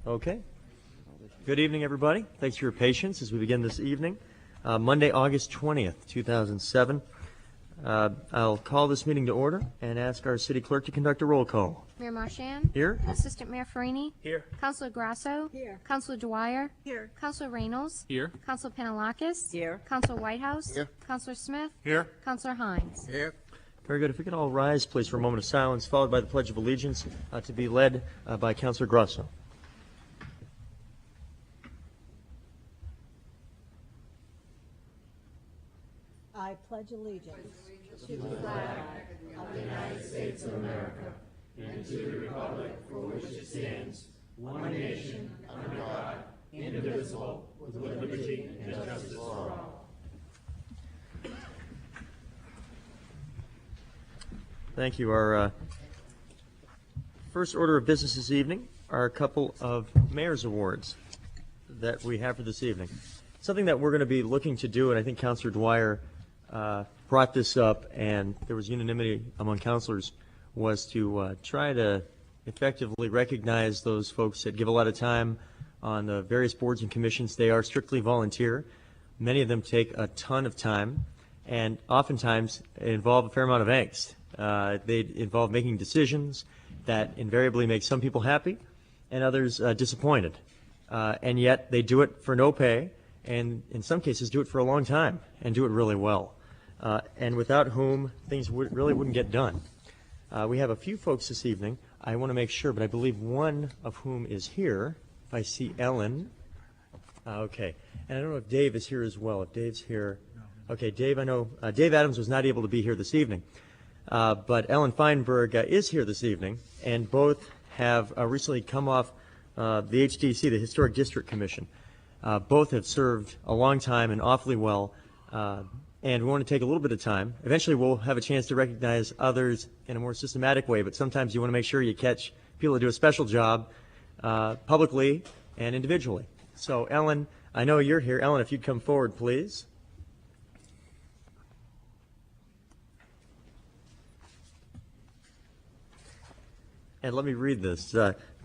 Okay. Good evening, everybody. Thanks for your patience as we begin this evening. Monday, August 20th, 2007. I'll call this meeting to order and ask our city clerk to conduct a roll call. Mayor Marchand. Here. Assistant Mayor Farini. Here. Councilor Grasso. Here. Councilor Dwyer. Here. Councilor Reynolds. Here. Councilor Penelakis. Here. Councilor Whitehouse. Here. Councilor Smith. Here. Councilor Hines. Here. Very good. If we could all rise, please, for a moment of silence, followed by the Pledge of Allegiance, to be led by Councilor Grasso. I pledge allegiance to the flag of the United States of America and to the republic for which it stands, one nation, under God, indivisible, with liberty and justice for all. Thank you. Our first order of business this evening are a couple of mayor's awards that we have for this evening. Something that we're going to be looking to do, and I think Councilor Dwyer brought this up, and there was unanimity among councilors, was to try to effectively recognize those folks that give a lot of time on the various boards and commissions. They are strictly volunteer. Many of them take a ton of time, and oftentimes involve a fair amount of angst. They involve making decisions that invariably make some people happy and others disappointed. And yet they do it for no pay, and in some cases do it for a long time and do it really well. And without whom things really wouldn't get done. We have a few folks this evening. I want to make sure, but I believe one of whom is here. If I see Ellen. Okay. And I don't know if Dave is here as well. If Dave's here. Okay, Dave, I know Dave Adams was not able to be here this evening. But Ellen Feinberg is here this evening, and both have recently come off the HDC, the Historic District Commission. Both have served a long time and awfully well, and we want to take a little bit of time. Eventually we'll have a chance to recognize others in a more systematic way, but sometimes you want to make sure you catch people that do a special job publicly and individually. So Ellen, I know you're here. Ellen, if you'd come forward, please. And let me read this.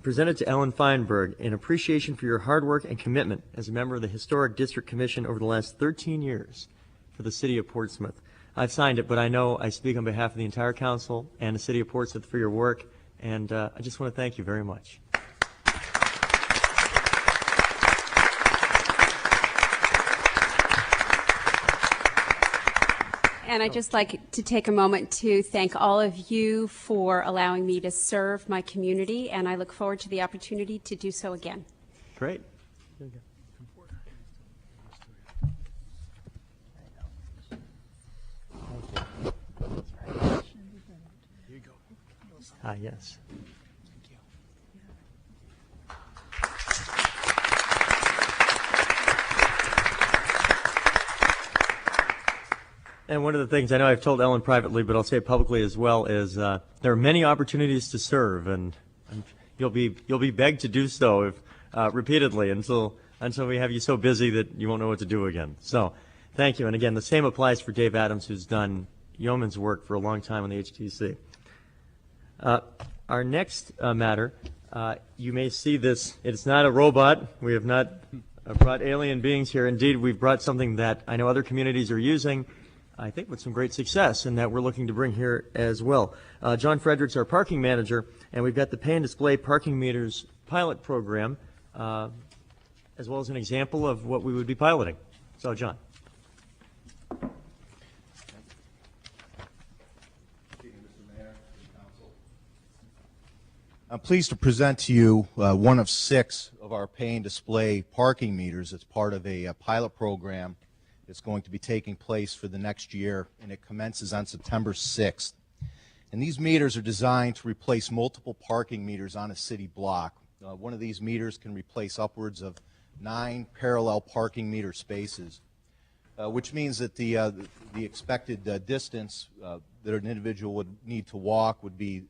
Presented to Ellen Feinberg in appreciation for your hard work and commitment as a member of the Historic District Commission over the last 13 years for the City of Portsmouth. I've signed it, but I know I speak on behalf of the entire council and the City of Portsmouth for your work, and I just want to thank you very much. And I'd just like to take a moment to thank all of you for allowing me to serve my community, and I look forward to the opportunity to do so again. Great. Yes. And one of the things I know I've told Ellen privately, but I'll say it publicly as well, is there are many opportunities to serve, and you'll be begged to do so if, repeatedly until we have you so busy that you won't know what to do again. So, thank you. And again, the same applies for Dave Adams, who's done yeoman's work for a long time on the HTC. Our next matter, you may see this. It's not a robot. We have not brought alien beings here. Indeed, we've brought something that I know other communities are using, I think with some great success, and that we're looking to bring here as well. John Frederick's our parking manager, and we've got the pay and display parking meters pilot program, as well as an example of what we would be piloting. So, John. I'm pleased to present to you one of 6 of our pay and display parking meters. It's part of a pilot program that's going to be taking place for the next year, and it commences on September 6th. And these meters are designed to replace multiple parking meters on a city block. One of these meters can replace upwards of 9 parallel parking meter spaces, which means that the expected distance that an individual would need to walk would be,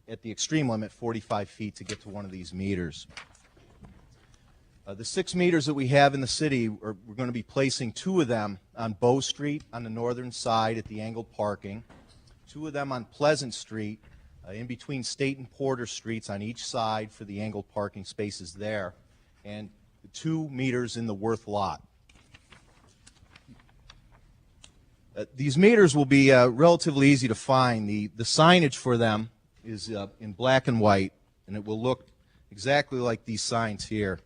at the extreme limit, 45 feet to get to one of these meters. The 6 meters that we have in the city, we're going to be placing 2 of them on Bow Street on the northern side at the angled parking, 2 of them on Pleasant Street in between State and Porter Streets on each side for the angled parking spaces there, and 2 meters in the Worth lot. These meters will be relatively easy to find. The signage for them is in black and white, and it will look exactly like these signs here.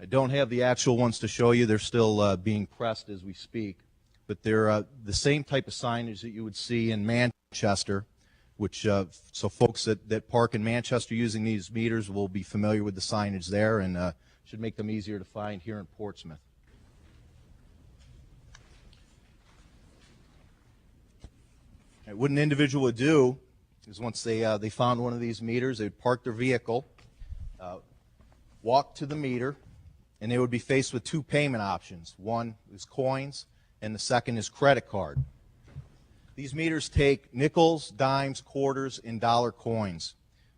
I don't have the actual ones to show you. They're still being pressed as we speak. But they're the same type of signage that you would see in Manchester, which so folks that park in Manchester using these meters will be familiar with the signage there, and should make them easier to find here in Portsmouth. What an individual would do is once they found one of these meters, they would park their vehicle, walk to the meter, and they would be faced with 2 payment options. One is coins, and the second is credit card. These meters take nickels, dimes, quarters, and dollar coins.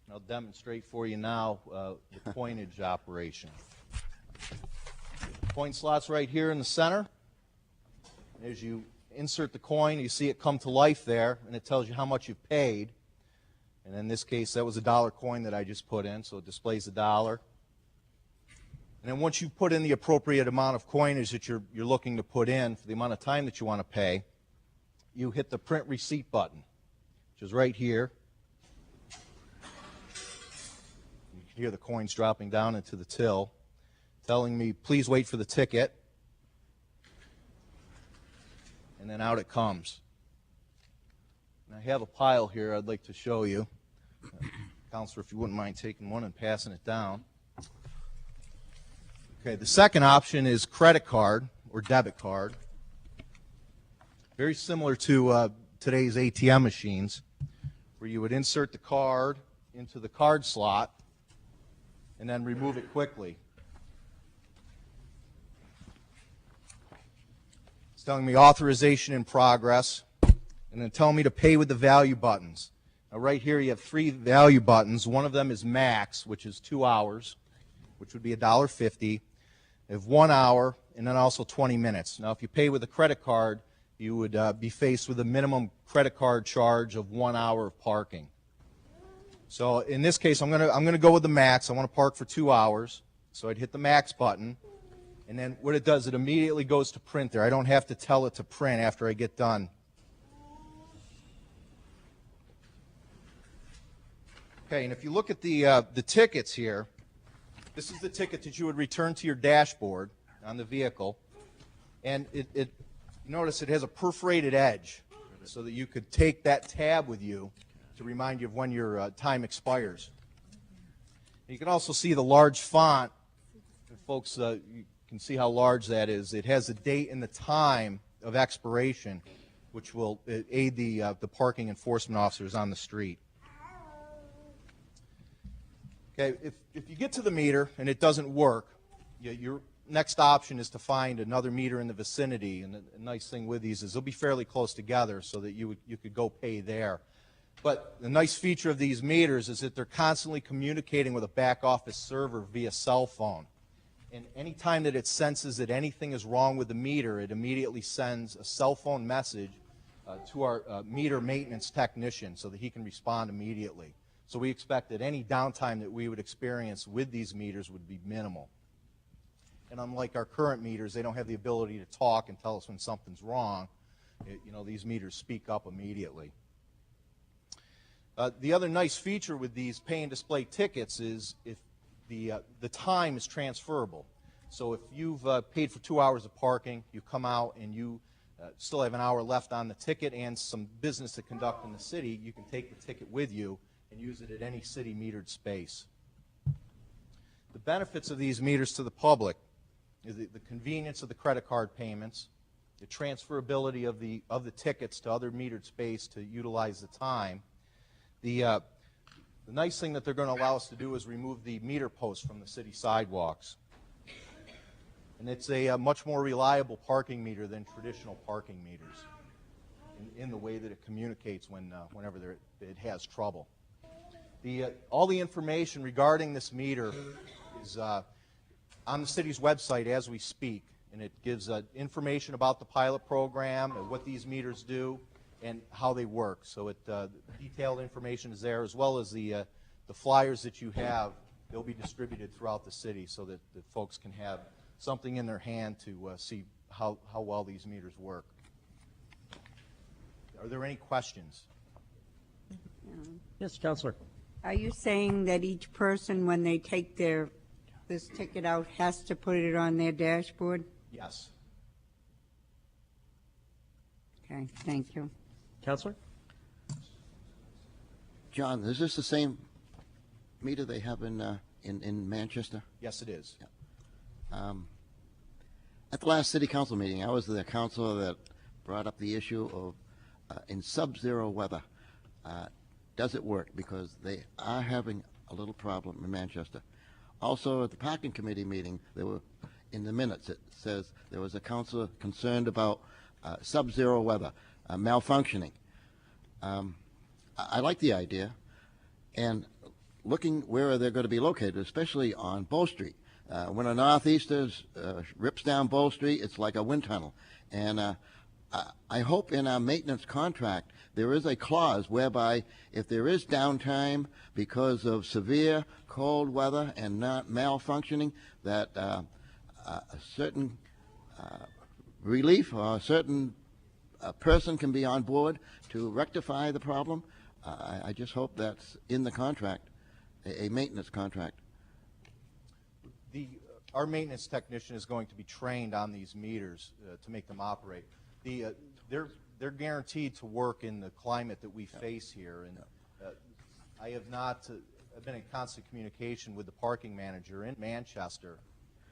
And I'll demonstrate for you now the coinage operation. Coin slot's right here in the center. As you insert the coin, you see it come to life there, and it tells you how much you've paid. And in this case, that was a dollar coin that I just put in, so it displays the dollar. And then once you put in the appropriate amount of coinage that you're looking to put in for the amount of time that you want to pay, you hit the print receipt button, which is right here. You can hear the coins dropping down into the till, telling me, please wait for the ticket. And then out it comes. And I have a pile here I'd like to show you. Counselor, if you wouldn't mind taking one and passing it down. Okay, the second option is credit card or debit card. Very similar to today's ATM machines, where you would insert the card into the card slot and then remove it quickly. It's telling me authorization in progress, and then telling me to pay with the value buttons. Now right here you have 3 value buttons. One of them is max, which is 2 hours, which would be $1.50. You have 1 hour, and then also 20 minutes. Now if you pay with a credit card, you would be faced with a minimum credit card charge of 1 hour of parking. So in this case, I'm going to go with the max. I want to park for 2 hours, so I'd hit the max button. And then what it does, it immediately goes to print there. I don't have to tell it to print after I get done. Okay, and if you look at the tickets here, this is the ticket that you would return to your dashboard on the vehicle. And notice it has a perforated edge so that you could take that tab with you to remind you of when your time expires. You can also see the large font. And folks, you can see how large that is. It has the date and the time of expiration, which will aid the parking enforcement officers on the street. Okay, if you get to the meter and it doesn't work, your next option is to find another meter in the vicinity. And the nice thing with these is they'll be fairly close together so that you could go pay there. But the nice feature of these meters is that they're constantly communicating with a back office server via cell phone. And any time that it senses that anything is wrong with the meter, it immediately sends a cell phone message to our meter maintenance technician so that he can respond immediately. So we expect that any downtime that we would experience with these meters would be minimal. And unlike our current meters, they don't have the ability to talk and tell us when something's wrong. These meters speak up immediately. The other nice feature with these pay and display tickets is if the time is transferable. So if you've paid for 2 hours of parking, you come out and you still have an hour left on the ticket and some business to conduct in the city, you can take the ticket with you and use it at any city metered space. The benefits of these meters to the public is the convenience of the credit card payments, the transferability of the tickets to other metered space to utilize the time. The nice thing that they're going to allow us to do is remove the meter posts from the city sidewalks. And it's a much more reliable parking meter than traditional parking meters in the way that it communicates whenever it has trouble. All the information regarding this meter is on the city's website as we speak, and it gives information about the pilot program and what these meters do. and how they work. So detailed information is there, as well as the flyers that you have. They'll be distributed throughout the city so that folks can have something in their hand to see how well these meters work. Are there any questions? Yes, Counselor. Are you saying that each person, when they take this ticket out, has to put it on their dashboard? Yes. Okay, thank you. Counselor? John, is this the same meter they have in Manchester? Yes, it is. At the last city council meeting, I was the councilor that brought up the issue of in sub-zero weather, does it work? Because they are having a little problem in Manchester. Also, at the parking committee meeting, there were, in the minutes, it says there was a councilor concerned about sub-zero weather, malfunctioning. I like the idea, and looking where they're going to be located, especially on Bow Street. When a northeaster rips down Bow Street, it's like a wind tunnel. And I hope in our maintenance contract there is a clause whereby if there is downtime because of severe cold weather and not malfunctioning, that a certain relief or a certain person can be on board to rectify the problem. I just hope that's in the contract, a maintenance contract. Our maintenance technician is going to be trained on these meters to make them operate. They're guaranteed to work in the climate that we face here, and I've been in constant communication with the parking manager in Manchester,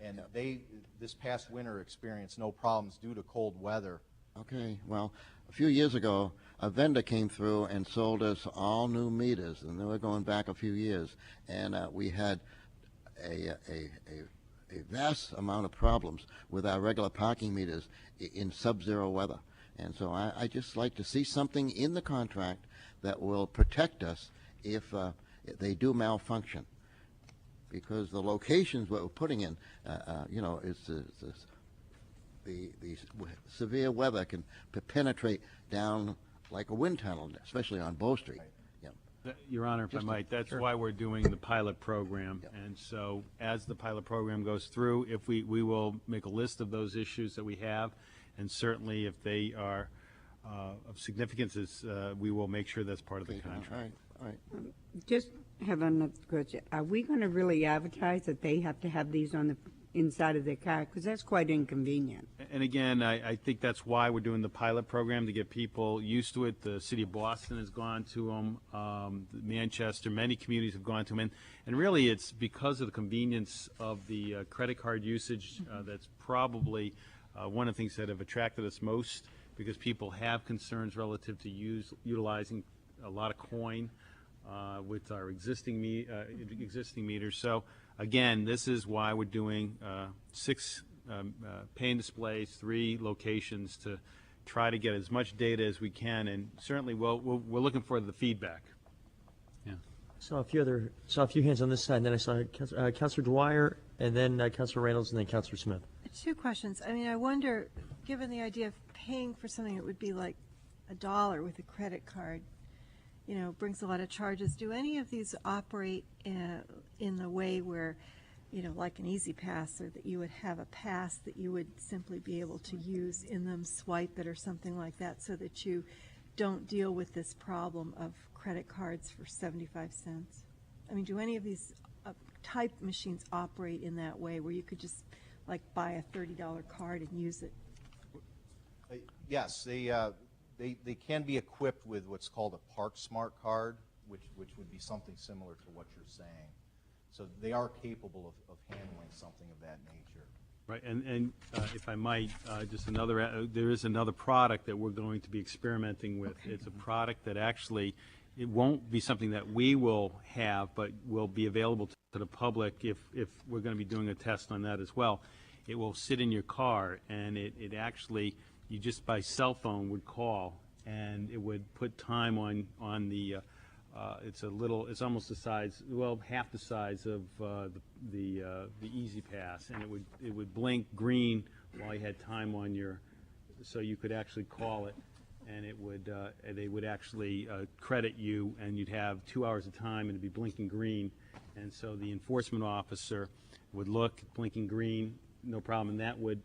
and they this past winter experienced no problems due to cold weather. Okay, well, a few years ago, a vendor came through and sold us all new meters, and they were going back a few years, and we had a vast amount of problems with our regular parking meters in sub-zero weather. And so I just like to see something in the contract that will protect us if they do malfunction. Because the locations what we're putting in, the severe weather can penetrate down like a wind tunnel, especially on Bow Street. Your Honor, if I might, that's why we're doing the pilot program. And so as the pilot program goes through, if we will make a list of those issues that we have, and certainly if they are of significance, we will make sure that's part of the contract. All right. Just have another question. Are we going to really advertise that they have to have these on the inside of their car? Because that's quite inconvenient. And again, I think that's why we're doing the pilot program, to get people used to it. The city of Boston has gone to them, Manchester, many communities have gone to them. And really it's because of the convenience of the credit card usage that's probably one of the things that have attracted us most, because people have concerns relative to utilizing a lot of coin with our existing meters. So again, this is why we're doing 6 pay and displays, 3 locations, to try to get as much data as we can, and certainly we're looking for the feedback. Yeah. Saw a few hands on this side, and then I saw Councilor Dwyer, and then Councilor Reynolds, and then Councilor Smith. 2 questions. I mean, I wonder, given the idea of paying for something that would be like $1 with a credit card, brings a lot of charges. Do any of these operate in the way where, like an Easy Pass, or that you would have a pass that you would simply be able to use in them, swipe it or something like that, so that you don't deal with this problem of credit cards for 75 cents? I mean, do any of these type machines operate in that way, where you could just like buy a $30 card and use it? Yes, they can be equipped with what's called a Park Smart card, which would be something similar to what you're saying. So they are capable of handling something of that nature. Right, and if I might, there is another product that we're going to be experimenting with. Okay. It's a product that actually, it won't be something that we will have, but will be available to the public if we're going to be doing a test on that as well. It will sit in your car, and it actually, you just by cell phone would call, and it would put time on the, it's almost the size, well, half the size of the Easy Pass, and it would blink green while you had time on your, so you could actually call it. and they would actually credit you, and you'd have 2 hours of time, and it'd be blinking green. And so the enforcement officer would look, blinking green, no problem, and that would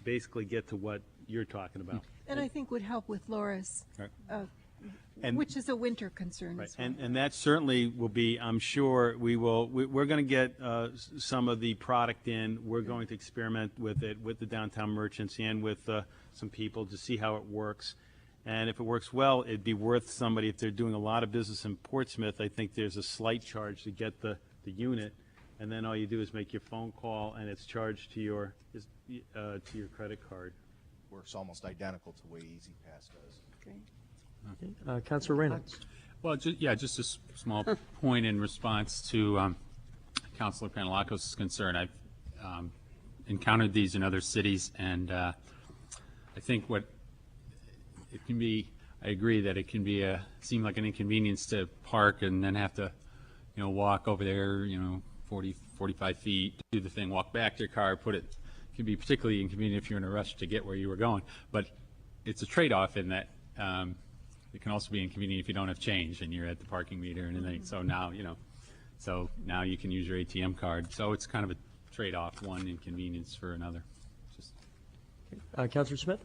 basically get to what you're talking about. And I think would help with Laura's, And- which is a winter concern Right, as well. and that certainly will be, I'm sure, we're going to get some of the product in. We're going to experiment with it, with the downtown merchants and with some people to see how it works. And if it works well, it'd be worth somebody, if they're doing a lot of business in Portsmouth, I think there's a slight charge to get the unit. And then all you do is make your phone call, and it's charged to your credit card. Works almost identical to the way Easy Pass does. Great. Councilor Reynolds. Well, just a small point in response to Councilor Panalakos' concern. I've encountered these in other cities, and I think what it can be, I agree that it can be seem like an inconvenience to park and then have to, walk over there, 40, 45 feet, do the thing, walk back to your car, put it. It can be particularly inconvenient if you're in a rush to get where you were going, but it's a trade-off in that. It can also be inconvenient if you don't have change and you're at the parking meter and everything. So now, now you can use your ATM card. So it's kind of a trade-off, one inconvenience for another. Councilor Smith?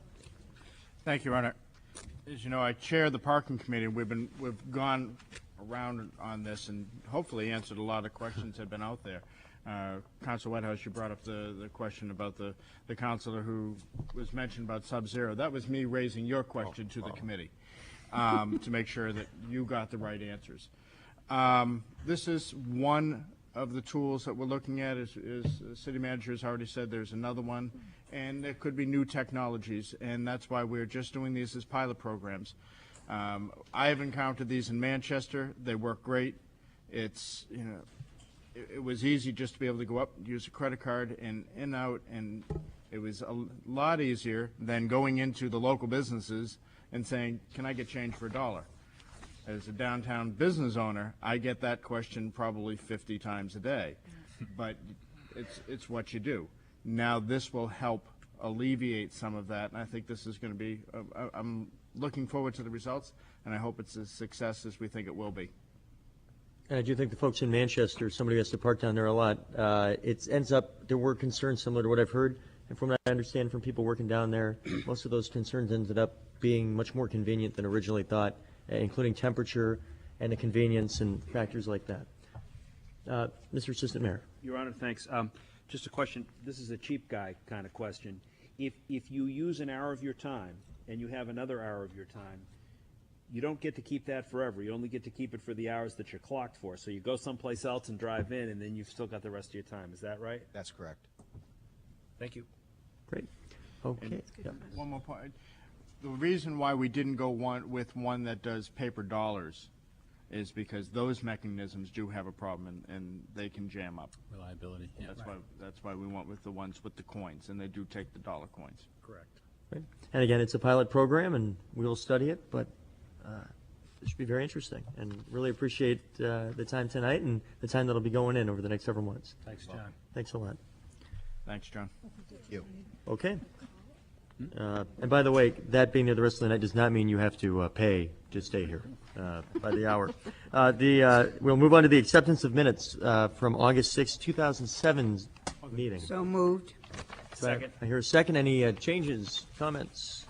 Thank you, Your Honor. As you know, I chair the parking committee. We've gone around on this and hopefully answered a lot of questions that have been out there. Councilor Whitehouse, you brought up the question about the councilor who was mentioned about Sub-Zero. That was me raising your question to the committee to make sure that you got the right answers. This is one of the tools that we're looking at. As the city manager has already said, there's another one, and there could be new technologies, and that's why we're just doing these as pilot programs. I have encountered these in Manchester. They work great. It's, it was easy just to be able to go up, use a credit card, and in, out, and it was a lot easier than going into the local businesses and saying, can I get change for $1? As a downtown business owner, I get that question probably 50 times a day, but it's what you do. Now this will help alleviate some of that, and I think this is going to be, I'm looking forward to the results, and I hope it's a success as we think it will be. And I do think the folks in Manchester, somebody has to park down there a lot. It ends up, there were concerns similar to what I've heard, and from what I understand from people working down there, most of those concerns ended up being much more convenient than originally thought, including temperature and the convenience and factors like that. Mr. Assistant Mayor. Your Honor, thanks. Just a question. This is a cheap guy kind of question. If you use an hour of your time and you have another hour of your time, you don't get to keep that forever. You only get to keep it for the hours that you're clocked for. So you go someplace else and drive in, and then you've still got the rest of your time. Is that right? That's correct. Thank you. Great. Okay. Yep. One more point. The reason why we didn't go with one that does paper dollars is because those mechanisms do have a problem, and they can jam up. Reliability. Yeah. That's why we went with the ones with the coins, and they do take the dollar coins. Correct. Right. And again, it's a pilot program, and we'll study it, but it should be very interesting, and really appreciate the time tonight and the time that'll be going in over the next several months. Thanks, John. Thanks a lot. Thanks, John. Thank you. Okay. And by the way, that being there the rest of the night does not mean you have to pay to stay here by the hour. We'll move on to the acceptance of minutes from August 6, 2007 meeting. So moved. Second. I hear a second. Any changes, comments?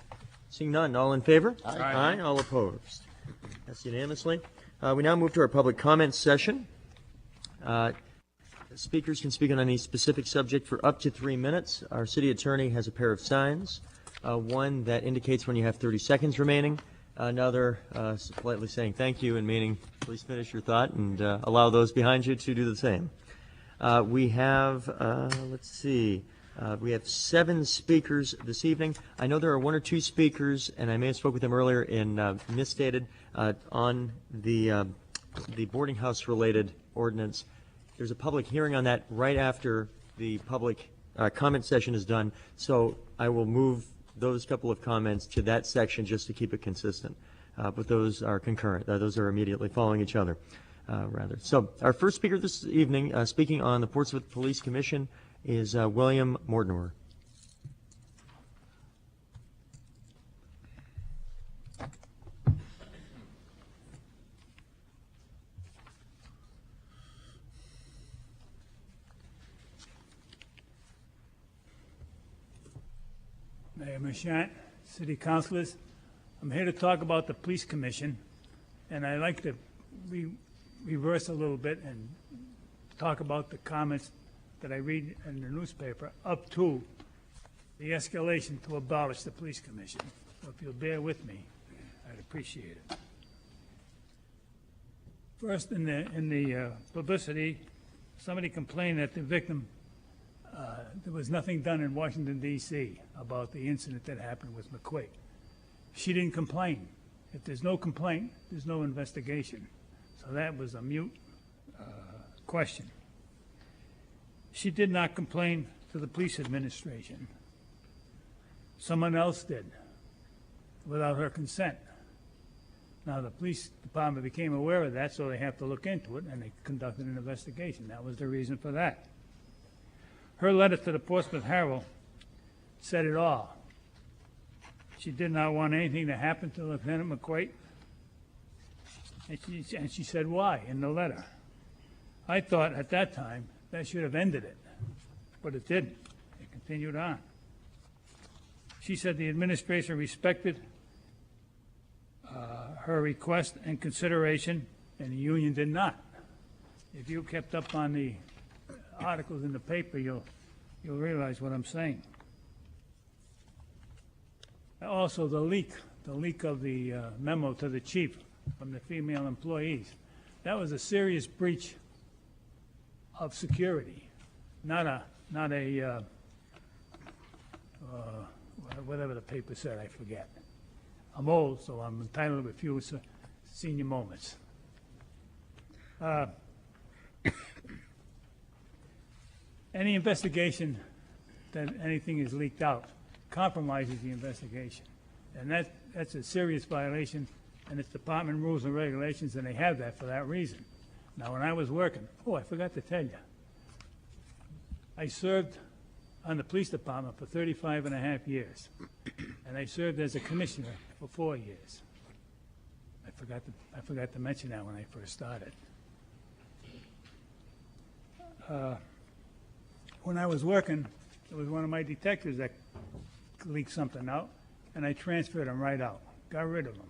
Seeing none. All in favor? Aye. All opposed? That's unanimously. We now move to our public comment session. Speakers can speak on any specific subject for up to 3 minutes. Our city attorney has a pair of signs, one that indicates when you have 30 seconds remaining, another politely saying thank you and meaning please finish your thought, and allow those behind you to do the same. We have, let's see, we have 7 speakers this evening. I know there are 1 or 2 speakers, and I may have spoke with them earlier and misstated, on the boarding house related ordinance. There's a public hearing on that right after the public comment session is done, so I will move those couple of comments to that section just to keep it consistent. But those are concurrent. Those are immediately following each other, rather. So our first speaker this evening, speaking on the Portsmouth Police Commission, is William Mortimer. Mayor Marchant, city councilors, I'm here to talk about the police commission, and I'd like to reverse a little bit and talk about the comments that I read in the newspaper up to the escalation to abolish the police commission. So if you'll bear with me, I'd appreciate it. First, in the publicity, somebody complained that the victim, there was nothing done in Washington, D.C. about the incident that happened with McQuaid. She didn't complain. If there's no complaint, there's no investigation. So that was a mute question. She did not complain to the police administration. Someone else did, without her consent. Now, the police department became aware of that, so they have to look into it, and they conducted an investigation. That was the reason for that. Her letter to the Portsmouth Herald said it all. She did not want anything to happen to Lieutenant McQuaid, and she said why in the letter. I thought at that time that should have ended it, but it didn't. It continued on. She said the administration respected her request and consideration, and the union did not. If you kept up on the articles in the paper, you'll realize what I'm saying. Also, the leak of the memo to the chief from the female employees, that was a serious breach of security, not a whatever the paper said, I forget. I'm old, so I'm entitled to a few senior moments. Any investigation that anything is leaked out compromises the investigation. And that's a serious violation, and it's department rules and regulations, and they have that for that reason. Now, when I was working, I forgot to tell you, I served on the police department for 35 and a half years, and I served as a commissioner for 4 years. I forgot to mention that when I first started. When I was working, it was one of my detectives that leaked something out, and I transferred him right out, got rid of him,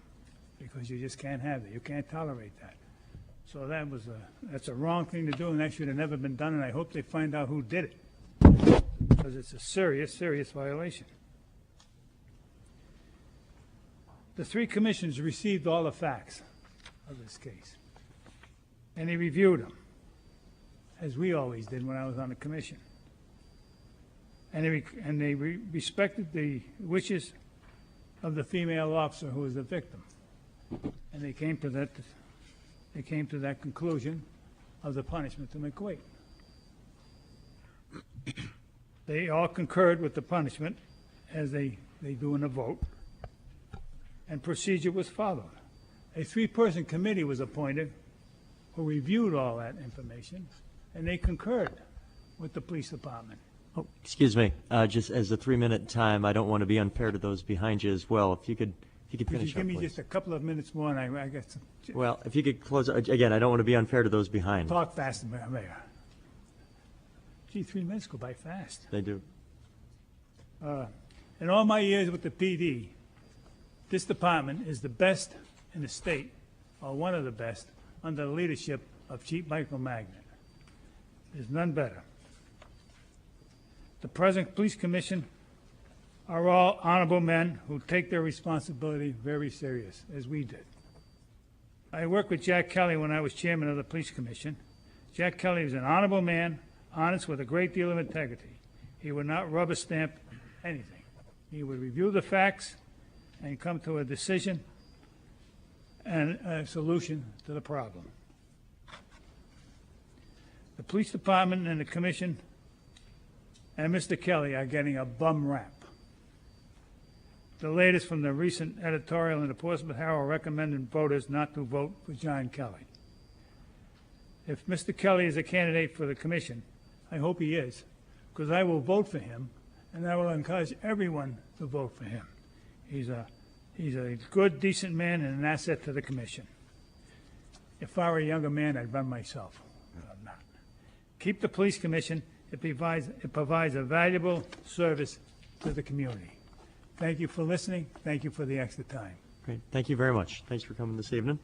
because you just can't have it. You can't tolerate that. So that's a wrong thing to do, and that should have never been done, and I hope they find out who did it, because it's a serious, serious violation. The three commissions received all the facts of this case, and they reviewed them, as we always did when I was on the commission. And they respected the wishes of the female officer who was the victim, and they came to that conclusion of the punishment to McQuaid. They all concurred with the punishment, as they do in a vote, and procedure was followed. A three-person committee was appointed who reviewed all that information, and they concurred with the police department. Oh, excuse me, just as a 3-minute time, I don't want to be unfair to those behind you as well. If you could Could you finish up, give me please. just a couple of minutes more, and I got some, Well, if you could close, again, I don't want to be unfair to those behind. talk faster, Mayor. Gee, 3 minutes go by fast. They do. In all my years with the PD, this department is the best in the state, or one of the best, under the leadership of Chief Michael Magnet. There's none better. The present police commission are all honorable men who take their responsibility very serious, as we did. I worked with Jack Kelly when I was chairman of the police commission. Jack Kelly was an honorable man, honest with a great deal of integrity. He would not rubber stamp anything. He would review the facts and come to a decision and a solution to the problem. The police department and the commission and Mr. Kelly are getting a bum rap. The latest from the recent editorial in the Portsmouth Herald recommended voters not to vote for John Kelly. If Mr. Kelly is a candidate for the commission, I hope he is, because I will vote for him, and I will encourage everyone to vote for him. He's a good, decent man and an asset to the commission. If I were a younger man, I'd run myself. But I'm not. Keep the police commission. It provides a valuable service to the community. Thank you for listening. Thank you for the extra time. Great. Thank you very much. Thanks for coming this evening.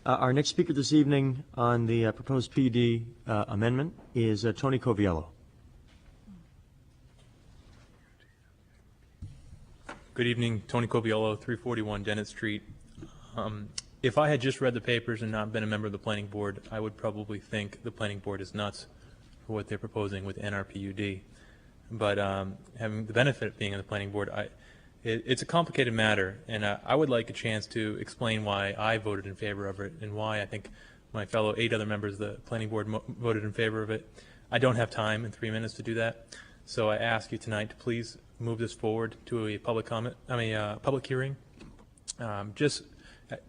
Our next speaker this evening on the proposed PUD amendment is Tony Coviello. Good evening, Tony Coviello, 341 Dennett Street. If I had just read the papers and not been a member of the planning board, I would probably think the planning board is nuts for what they're proposing with NRPUD. But having the benefit of being on the planning board, it's a complicated matter, and I would like a chance to explain why I voted in favor of it and why I think my fellow 8 other members of the planning board voted in favor of it. I don't have time in 3 minutes to do that, so I ask you tonight to please move this forward to a public public hearing. Just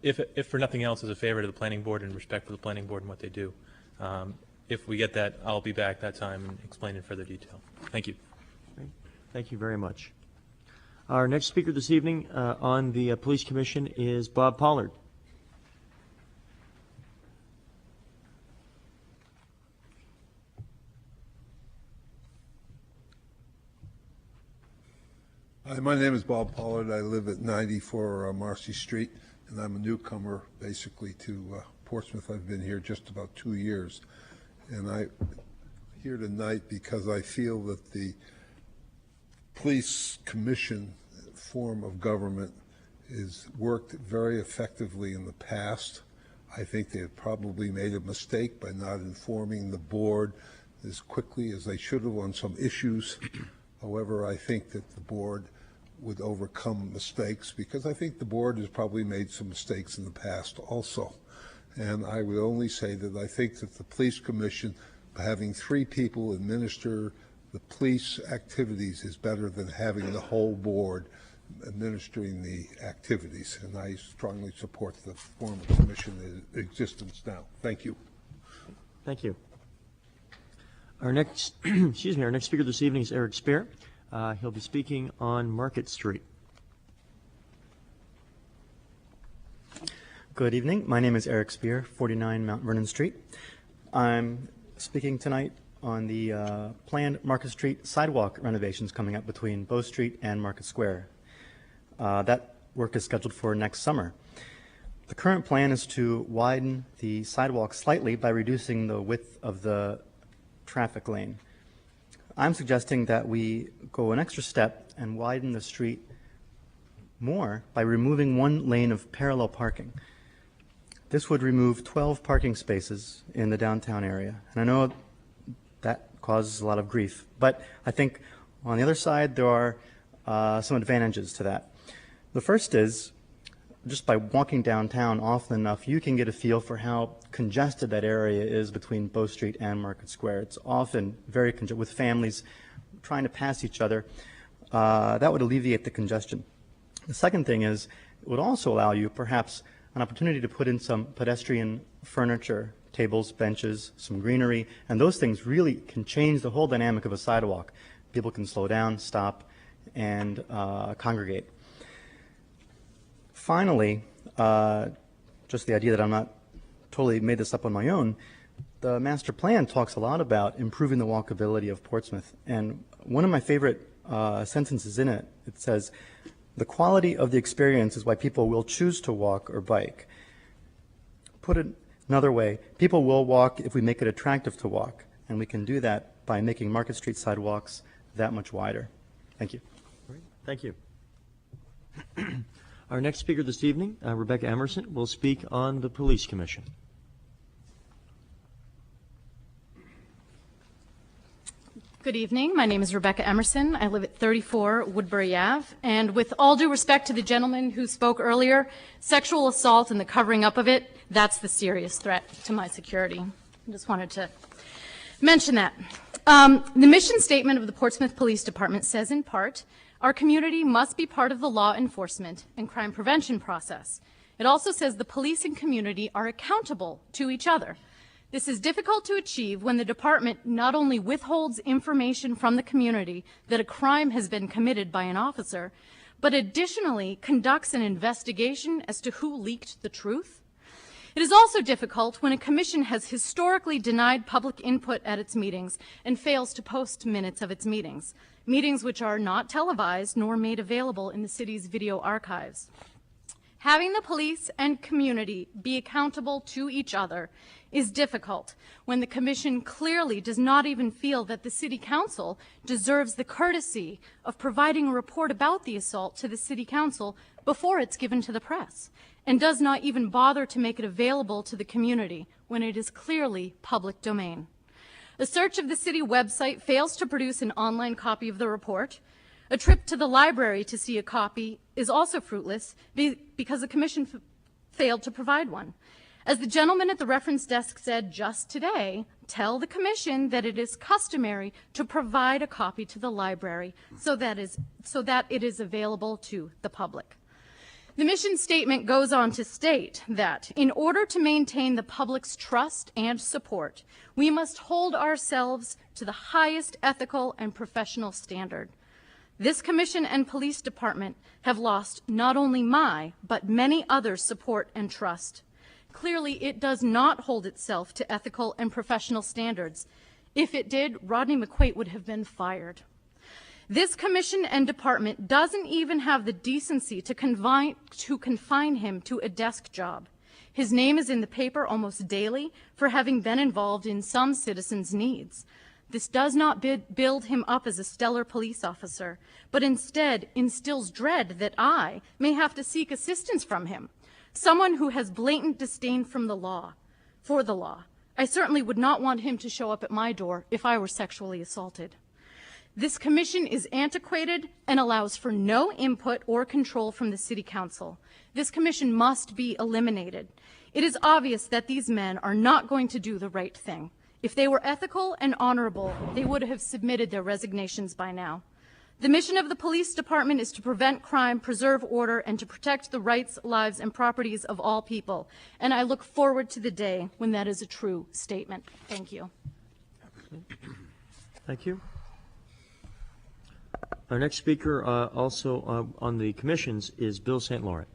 if for nothing else, as a favor to the planning board and respect for the planning board and what they do. If we get that, I'll be back that time and explain in further detail. Thank you. Great. Thank you very much. Our next speaker this evening on the Police Commission is Bob Pollard. Hi, my name is Bob Pollard. I live at 94 Marcy Street, and I'm a newcomer basically to Portsmouth. I've been here just about 2 years, and I'm here tonight because I feel that the police commission form of government has worked very effectively in the past. I think they have probably made a mistake by not informing the board as quickly as they should have on some issues. However, I think that the board would overcome mistakes because I think the board has probably made some mistakes in the past also. And I would only say that I think that the police commission, having 3 people administer the police activities, is better than having the whole board administering the activities. And I strongly support the form of commission in existence now. Thank you. Thank you. Our next, excuse me, our next speaker this evening is Eric Spear. He'll be speaking on Market Street. Good evening. My name is Eric Spear, 49 Mount Vernon Street. I'm speaking tonight on the planned Market Street sidewalk renovations coming up between Bow Street and Market Square. That work is scheduled for next summer. The current plan is to widen the sidewalk slightly by reducing the width of the traffic lane. I'm suggesting that we go an extra step and widen the street more by removing 1 lane of parallel parking. This would remove 12 parking spaces in the downtown area. And I know that causes a lot of grief, but I think on the other side there are some advantages to that. The first is, just by walking downtown often enough, you can get a feel for how congested that area is between Bow Street and Market Square. It's often very congested, with families trying to pass each other. That would alleviate the congestion. The second thing is, it would also allow you perhaps an opportunity to put in some pedestrian furniture, tables, benches, some greenery, and those things really can change the whole dynamic of a sidewalk. People can slow down, stop, and congregate. Finally, just the idea that I'm not totally made this up on my own, the master plan talks a lot about improving the walkability of Portsmouth. And one of my favorite sentences in it, it says, "The quality of the experience is why people will choose to walk or bike." Put it another way, people will walk if we make it attractive to walk. And we can do that by making Market Street sidewalks that much wider. Thank you. Great. Thank you. Our next speaker this evening, Rebecca Emerson, will speak on the Police Commission. Good evening. My name is Rebecca Emerson. I live at 34 Woodbury Ave. And with all due respect to the gentleman who spoke earlier, sexual assault and the covering up of it, that's the serious threat to my security. I just wanted to mention that. The mission statement of the Portsmouth Police Department says in part, our community must be part of the law enforcement and crime prevention process. It also says the police and community are accountable to each other. This is difficult to achieve when the department not only withholds information from the community that a crime has been committed by an officer, but additionally conducts an investigation as to who leaked the truth. It is also difficult when a commission has historically denied public input at its meetings and fails to post minutes of its meetings, meetings which are not televised nor made available in the city's video archives. Having the police and community be accountable to each other is difficult when the commission clearly does not even feel that the city council deserves the courtesy of providing a report about the assault to the city council before it's given to the press, and does not even bother to make it available to the community when it is clearly public domain. A search of the city website fails to produce an online copy of the report. A trip to the library to see a copy is also fruitless because the commission failed to provide one. As the gentleman at the reference desk said just today, tell the commission that it is customary to provide a copy to the library so that it is available to the public. The mission statement goes on to state that in order to maintain the public's trust and support, we must hold ourselves to the highest ethical and professional standard. This commission and police department have lost not only my, but many others' support and trust. Clearly, it does not hold itself to ethical and professional standards. If it did, Rodney McQuaid would have been fired. This commission and department doesn't even have the decency to confine him to a desk job. His name is in the paper almost daily for having been involved in some citizens' needs. This does not build him up as a stellar police officer, but instead instills dread that I may have to seek assistance from him, someone who has blatant disdain for the law. I certainly would not want him to show up at my door if I were sexually assaulted. This commission is antiquated and allows for no input or control from the city council. This commission must be eliminated. It is obvious that these men are not going to do the right thing. If they were ethical and honorable, they would have submitted their resignations by now. The mission of the police department is to prevent crime, preserve order, and to protect the rights, lives, and properties of all people. And I look forward to the day when that is a true statement. Thank you. Thank you. Our next speaker also on the commissions is Bill St. Laurent.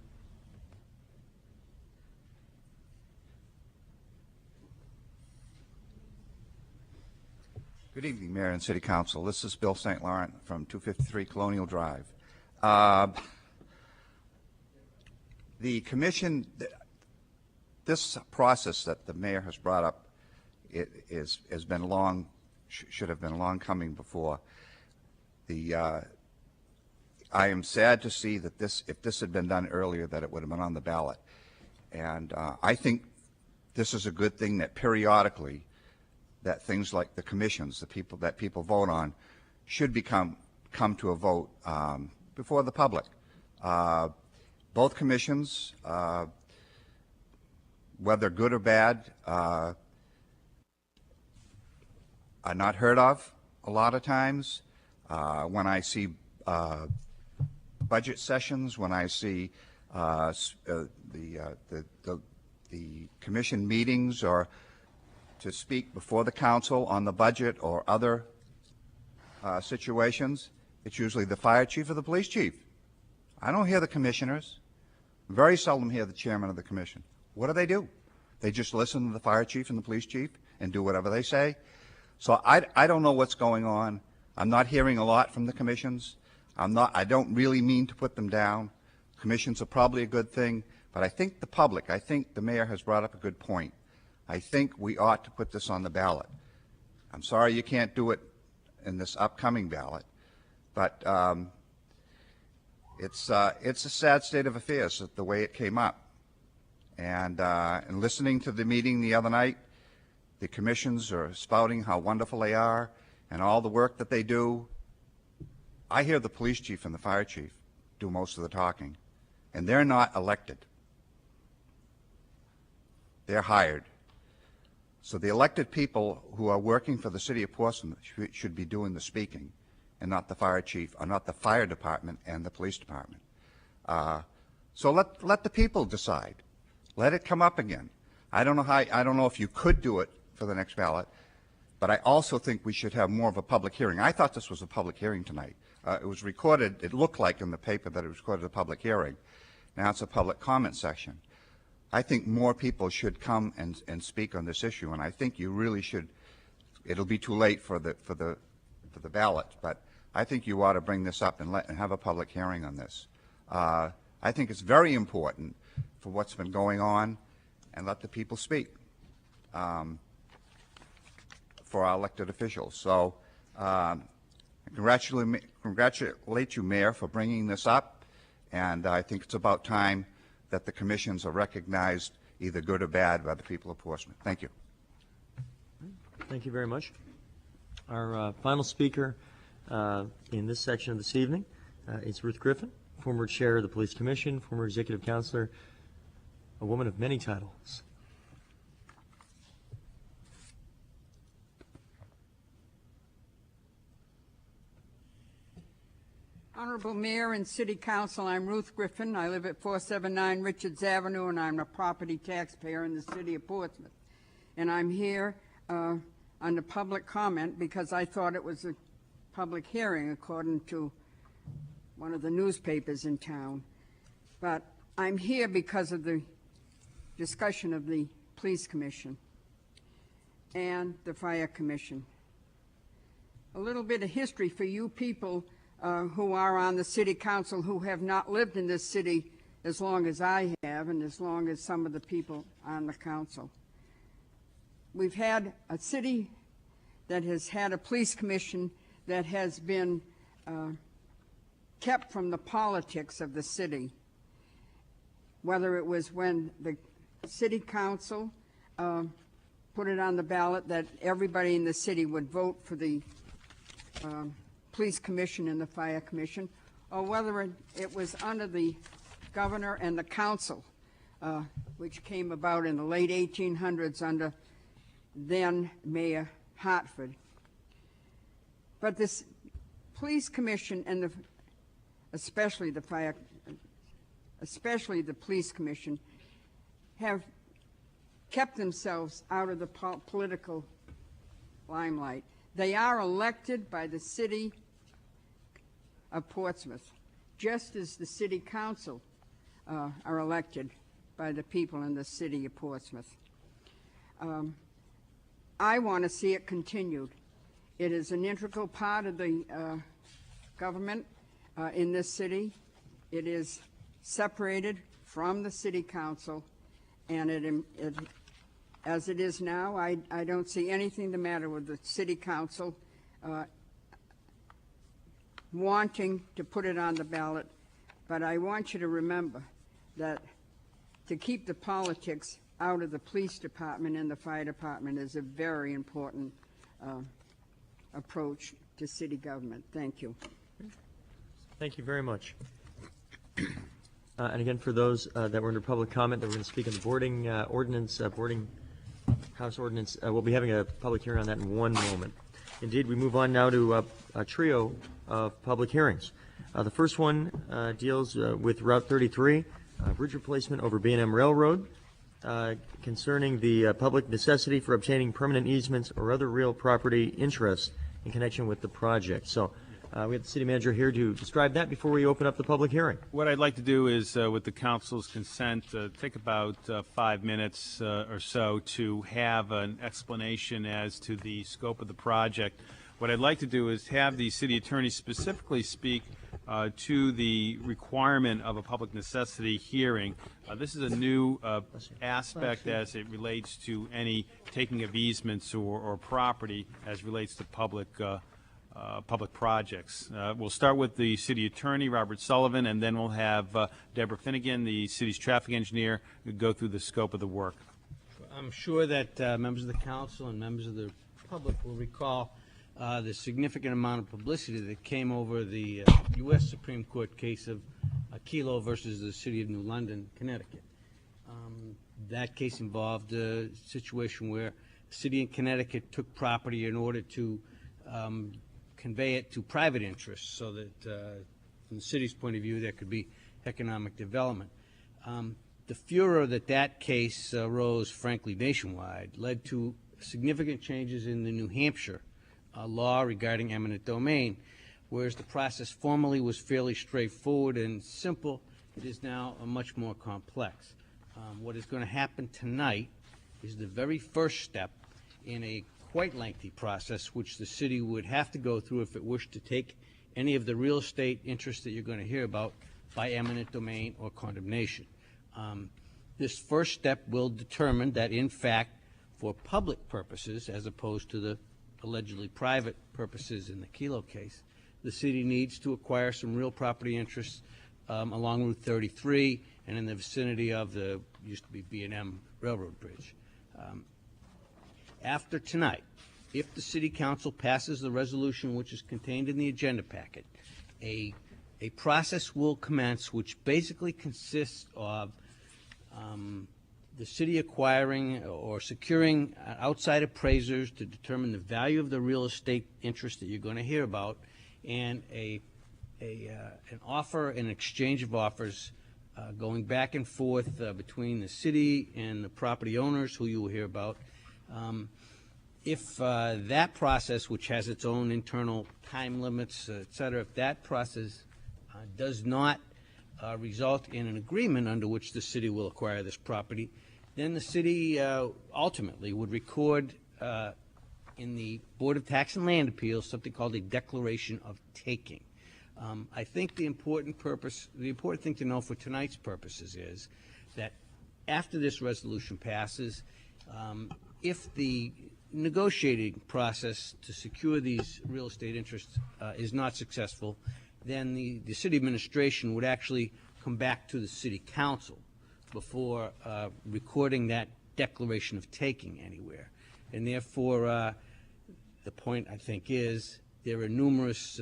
Good evening, Mayor and City Council. This is Bill St. Laurent from 253 Colonial Drive. The commission, this process that the mayor has brought up has been long, should have been long coming before. I am sad to see that if this had been done earlier, that it would have been on the ballot. And I think this is a good thing that periodically that things like the commissions, that people vote on, should come to a vote before the public. Both commissions, whether good or bad, are not heard of a lot of times. When I see budget sessions, when I see the commission meetings or to speak before the council on the budget or other situations, it's usually the fire chief or the police chief. I don't hear the commissioners. Very seldom hear the chairman of the commission. What do? They just listen to the fire chief and the police chief and do whatever they say. So I don't know what's going on. I'm not hearing a lot from the commissions. I don't really mean to put them down. Commissions are probably a good thing, but I think the mayor has brought up a good point. I think we ought to put this on the ballot. I'm sorry you can't do it in this upcoming ballot, but it's a sad state of affairs the way it came up. And in listening to the meeting the other night, the commissions are spouting how wonderful they are and all the work that they do. I hear the police chief and the fire chief do most of the talking, and they're not elected. They're hired. So the elected people who are working for the city of Portsmouth should be doing the speaking, and not the fire chief, or not the fire department and the police department. So let the people decide. Let it come up again. I don't know if you could do it for the next ballot, but I also think we should have more of a public hearing. I thought this was a public hearing tonight. It was recorded. It looked like in the paper that it was recorded a public hearing. Now it's a public comment section. I think more people should come and speak on this issue, and I think you really should. It'll be too late for the ballot, but I think you ought to bring this up and have a public hearing on this. I think it's very important for what's been going on, and let the people speak for our elected officials. So congratulate you, Mayor, for bringing this up, and I think it's about time that the commissions are recognized, either good or bad, by the people of Portsmouth. Thank you. Thank you very much. Our final speaker in this section of this evening is Ruth Griffin, former chair of the Police Commission, former executive counselor, a woman of many titles. Honorable Mayor and City Council, I'm Ruth Griffin. I live at 479 Richards Avenue, and I'm a property taxpayer in the city of Portsmouth. And I'm here under public comment because I thought it was a public hearing according to one of the newspapers in town. But I'm here because of the discussion of the Police Commission and the Fire Commission. A little bit of history for you people who are on the City Council who have not lived in this city as long as I have and as long as some of the people on the council. We've had a city that has had a police commission that has been kept from the politics of the city, whether it was when the City Council put it on the ballot that everybody in the city would vote for the Police Commission and the Fire Commission, or whether it was under the governor and the council, which came about in the late 1800s under then Mayor Hartford. But this Police Commission and especially the Police Commission have kept themselves out of the political limelight. They are elected by the city of Portsmouth, just as the City Council are elected by the people in the city of Portsmouth. I want to see it continued. It is an integral part of the government in this city. It is separated from the City Council, and as it is now, I don't see anything the matter with the City Council wanting to put it on the ballot, but I want you to remember that to keep the politics out of the police department and the fire department is a very important approach to city government. Thank you. Thank you very much. And again, for those that were under public comment that were going to speak on the boarding ordinance, boarding house ordinance, we'll be having a public hearing on that in one moment. Indeed, we move on now to a trio of public hearings. The first one deals with Route 33, bridge replacement over B&M Railroad, concerning the public necessity for obtaining permanent easements or other real property interests in connection with the project. So we have the city manager here to describe that before we open up the public hearing. What I'd like to do is, with the council's consent, take about 5 minutes or so to have an explanation as to the scope of the project. What I'd like to do is have the city attorney specifically speak to the requirement of a public necessity hearing. This is a new aspect as it relates to any taking of easements or property as relates to public projects. We'll start with the city attorney, Robert Sullivan, and then we'll have Deborah Finnegan, the city's traffic engineer, go through the scope of the work. I'm sure that members of the council and members of the public will recall the significant amount of publicity that came over the U.S. Supreme Court case of Kelo versus the city of New London, Connecticut. That case involved a situation where the city of Connecticut took property in order to convey it to private interests so that from the city's point of view there could be economic development. The furor that case rose, frankly, nationwide led to significant changes in the New Hampshire law regarding eminent domain. Whereas the process formerly was fairly straightforward and simple, it is now much more complex. What is going to happen tonight is the very first step in a quite lengthy process which the city would have to go through if it wished to take any of the real estate interests that you're going to hear about by eminent domain or condemnation. This first step will determine that, in fact, for public purposes, as opposed to the allegedly private purposes in the Kelo case, the city needs to acquire some real property interests along Route 33 and in the vicinity of the used to be B&M Railroad Bridge. After tonight, if the City Council passes the resolution which is contained in the agenda packet, a process will commence which basically consists of the city acquiring or securing outside appraisers to determine the value of the real estate interest that you're going to hear about, and an offer, an exchange of offers going back and forth between the city and the property owners who you will hear about. If that process, which has its own internal time limits, et cetera, if that process does not result in an agreement under which the city will acquire this property, then the city ultimately would record in the Board of Tax and Land Appeals something called a declaration of taking. I think the important thing to know for tonight's purposes is that after this resolution passes, if the negotiating process to secure these real estate interests is not successful, then the city administration would actually come back to the city council before recording that declaration of taking anywhere. And therefore, the point, I think, is there are numerous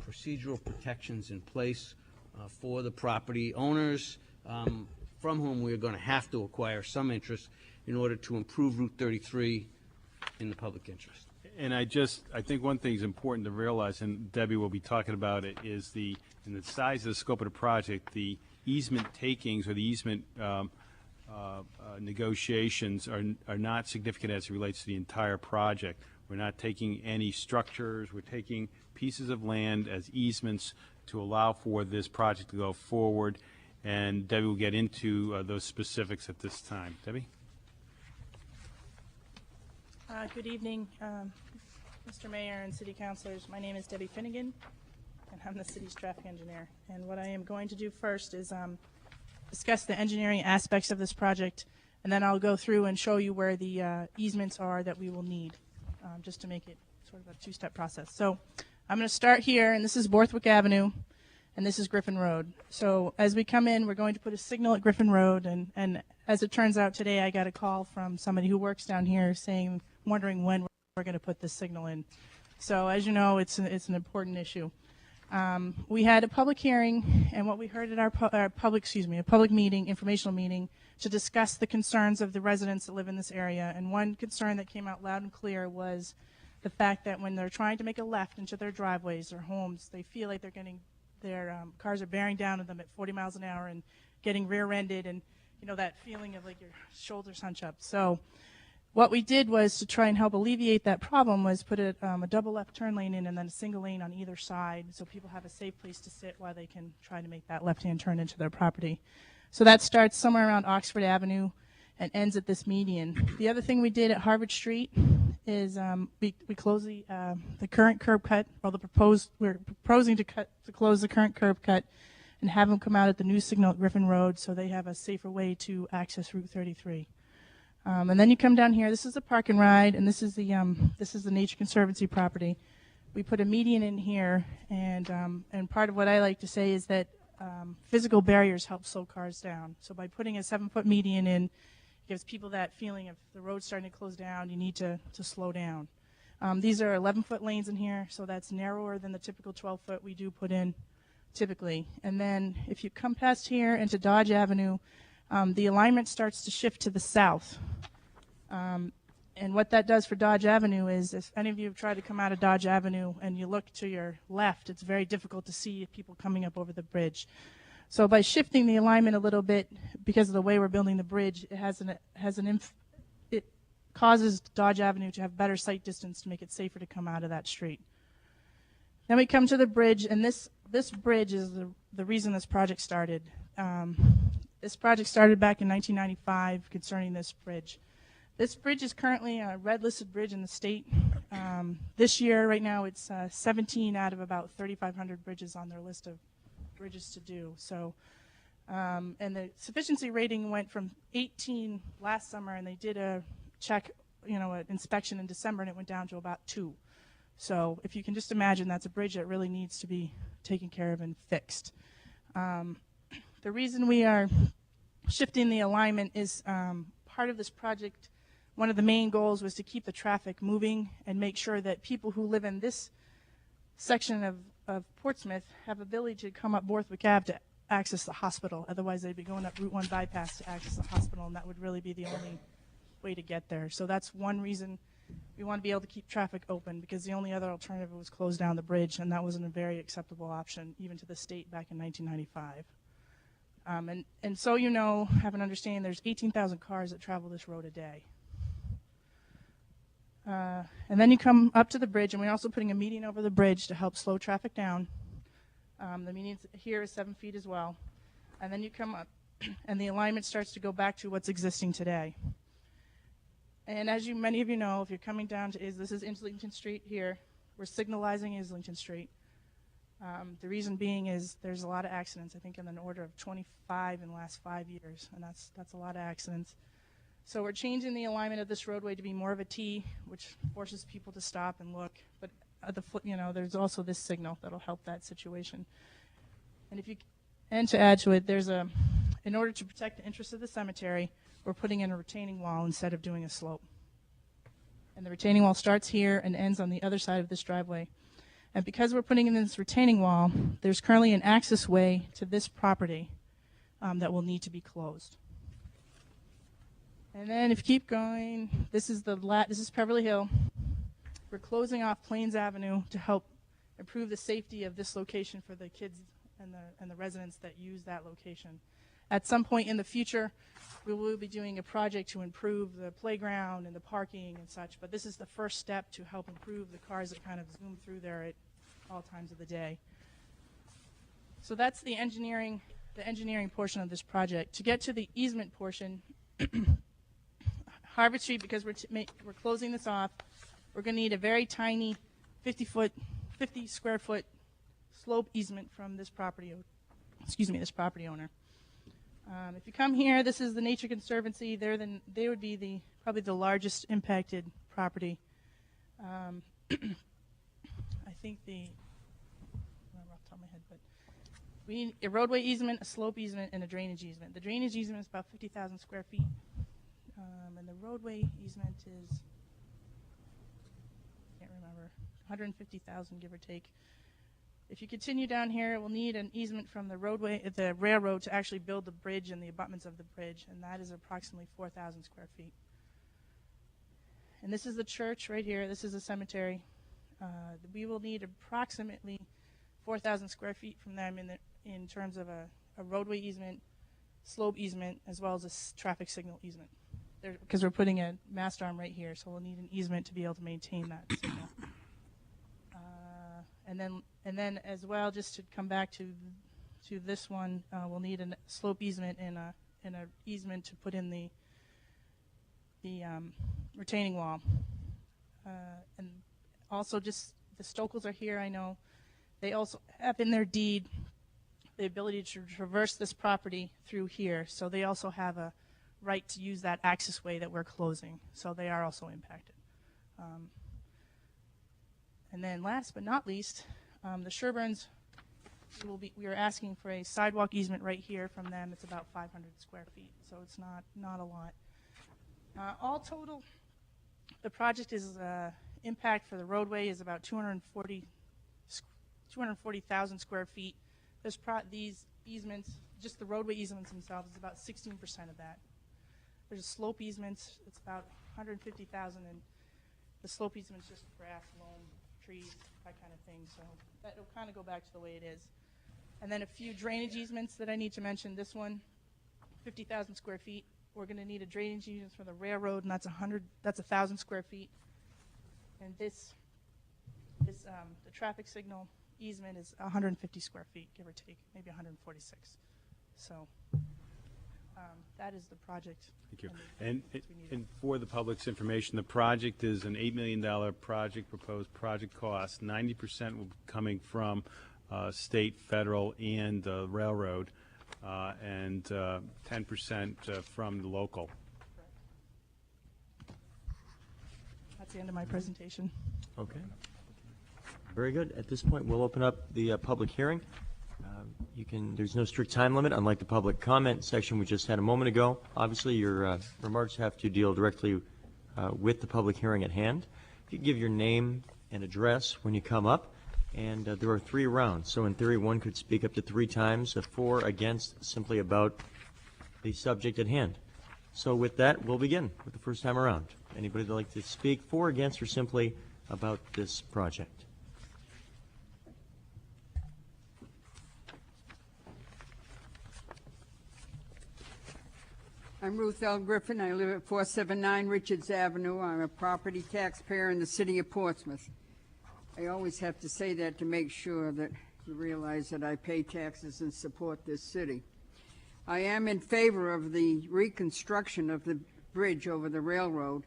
procedural protections in place for the property owners from whom we're going to have to acquire some interest in order to improve Route 33 in the public interest. And I think one thing is important to realize, and Debbie will be talking about it, is in the size of the scope of the project, the easement takings or the easement negotiations are not significant as it relates to the entire project. We're not taking any structures. We're taking pieces of land as easements to allow for this project to go forward. And Debbie will get into those specifics at this time. Debbie? Good evening, Mr. Mayor and City Councilors. My name is Debbie Finnegan, and I'm the city's traffic engineer. And what I am going to do first is discuss the engineering aspects of this project, and then I'll go through and show you where the easements are that we will need, just to make it sort of a two-step process. So I'm going to start here, and this is Borthwick Avenue, and this is Griffin Road. So as we come in, we're going to put a signal at Griffin Road, and as it turns out today, I got a call from somebody who works down here wondering when we're going to put this signal in. So as you know, it's an important issue. We had a public hearing, and what we heard at a public meeting, informational meeting, to discuss the concerns of the residents that live in this area. And one concern that came out loud and clear was the fact that when they're trying to make a left into their driveways or homes, they feel like their cars are bearing down on them at 40 miles an hour and getting rear-ended, and that feeling of like your shoulders hunch up. So what we did was to try and help alleviate that problem was put a double left turn lane in and then a single lane on either side, so people have a safe place to sit while they can try to make that left-hand turn into their property. So that starts somewhere around Oxford Avenue and ends at this median. The other thing we did at Harvard Street is we closed the current curb cut, or we're proposing to close the current curb cut and have them come out at the new signal at Griffin Road so they have a safer way to access Route 33. And then you come down here. This is the park and ride, and this is the Nature Conservancy property. We put a median in here, and part of what I like to say is that physical barriers help slow cars down. So by putting a 7-foot median in, it gives people that feeling of the road starting to close down, you need to slow down. These are 11-foot lanes in here, so that's narrower than the typical 12-foot we do put in typically. And then if you come past here into Dodge Avenue, the alignment starts to shift to the south. And what that does for Dodge Avenue is, if any of you have tried to come out of Dodge Avenue and you look to your left, it's very difficult to see people coming up over the bridge. So by shifting the alignment a little bit, because of the way we're building the bridge, it causes Dodge Avenue to have better sight distance to make it safer to come out of that street. Then we come to the bridge, and this bridge is the reason this project started. This project started back in 1995 concerning this bridge. This bridge is currently a red listed bridge in the state. This year, right now, it's 17 out of about 3,500 bridges on their list of bridges to do. So, and the sufficiency rating went from 18 last summer, and they did a check, an inspection in December, and it went down to about 2. So if you can just imagine, that's a bridge that really needs to be taken care of and fixed. The reason we are shifting the alignment is part of this project. One of the main goals was to keep the traffic moving and make sure that people who live in this section of Portsmouth have ability to come up Borthwick Ave to access the hospital. Otherwise, they'd be going up Route 1 bypass to access the hospital, and that would really be the only way to get there. So that's one reason we want to be able to keep traffic open, because the only other alternative was close down the bridge, and that wasn't a very acceptable option, even to the state back in 1995. And so have an understanding, there's 18,000 cars that travel this road a day. And then you come up to the bridge, and we're also putting a median over the bridge to help slow traffic down. The median here is 7 feet as well. And then you come up, and the alignment starts to go back to what's existing today. And as many of you know, if you're coming down to this is Islington Street here. We're signalizing Islington Street. The reason being is there's a lot of accidents, I think in the order of 25 in the last 5 years, and that's a lot of accidents. So we're changing the alignment of this roadway to be more of a T, which forces people to stop and look. But there's also this signal that'll help that situation. And to add to it, in order to protect the interests of the cemetery, we're putting in a retaining wall instead of doing a slope. And the retaining wall starts here and ends on the other side of this driveway. And because we're putting in this retaining wall, there's currently an access way to this property that will need to be closed. And then if you keep going, this is Beverly Hill. We're closing off Plains Avenue to help improve the safety of this location for the kids and the residents that use that location. At some point in the future, we will be doing a project to improve the playground and the parking and such, but this is the first step to help improve the cars that kind of zoom through there at all times of the day. So that's the engineering portion of this project. To get to the easement portion, Harvard Street, because we're closing this off, we're going to need a very tiny 50 square foot slope easement from this property owner. If you come here, this is the Nature Conservancy. They would be probably the largest impacted property. I think I don't know off the top of my head, but we need a roadway easement, a slope easement, and a drainage easement. The drainage easement is about 50,000 square feet, and the roadway easement is, I can't remember, 150,000 give or take. If you continue down here, we'll need an easement from the railroad to actually build the bridge and the abutments of the bridge, and that is approximately 4,000 square feet. And this is the church right here. This is a cemetery. We will need approximately 4,000 square feet from them in terms of a roadway easement, slope easement, as well as a traffic signal easement. Because we're putting a mast arm right here, so we'll need an easement to be able to maintain that signal. And then as well, just to come back to this one, we'll need a slope easement and a easement to put in the retaining wall. And also, just the Stokels are here. I know they also have in their deed the ability to traverse this property through here, so they also have a right to use that access way that we're closing. So they are also impacted. And then last but not least, the Sherburns, we are asking for a sidewalk easement right here from them. It's about 500 square feet, so it's not a lot. All total, the project is impact for the roadway is about 240,000 square feet. These easements, just the roadway easements themselves, is about 16% of that. There's a slope easement, it's about 150,000, and the slope easement is just grass, loam, trees, that kind of thing. So that'll kind of go back to the way it is. And then a few drainage easements that I need to mention. This one, 50,000 square feet. We're going to need a drainage easement for the railroad, and that's 1,000 square feet. And the traffic signal easement is 150 square feet, give or take, maybe 146. So That is the project. Thank you. And for the public's information, the project is an $8 million project, proposed project cost. 90% will be coming from state, federal, and railroad, and 10% from the local. That's the end of my presentation. Okay. Very good. At this point, we'll open up the public hearing. There's no strict time limit, unlike the public comment section we just had a moment ago. Obviously, your remarks have to deal directly with the public hearing at hand. If you give your name and address when you come up, and there are 3 rounds. So in theory, one could speak up to 3 times, 4 against, simply about the subject at hand. So with that, we'll begin with the first time around. Anybody that'd like to speak for, against, or simply about this project? I'm Ruth L. Griffin. I live at 479 Richards Avenue. I'm a property taxpayer in the city of Portsmouth. I always have to say that to make sure that you realize that I pay taxes and support this city. I am in favor of the reconstruction of the bridge over the railroad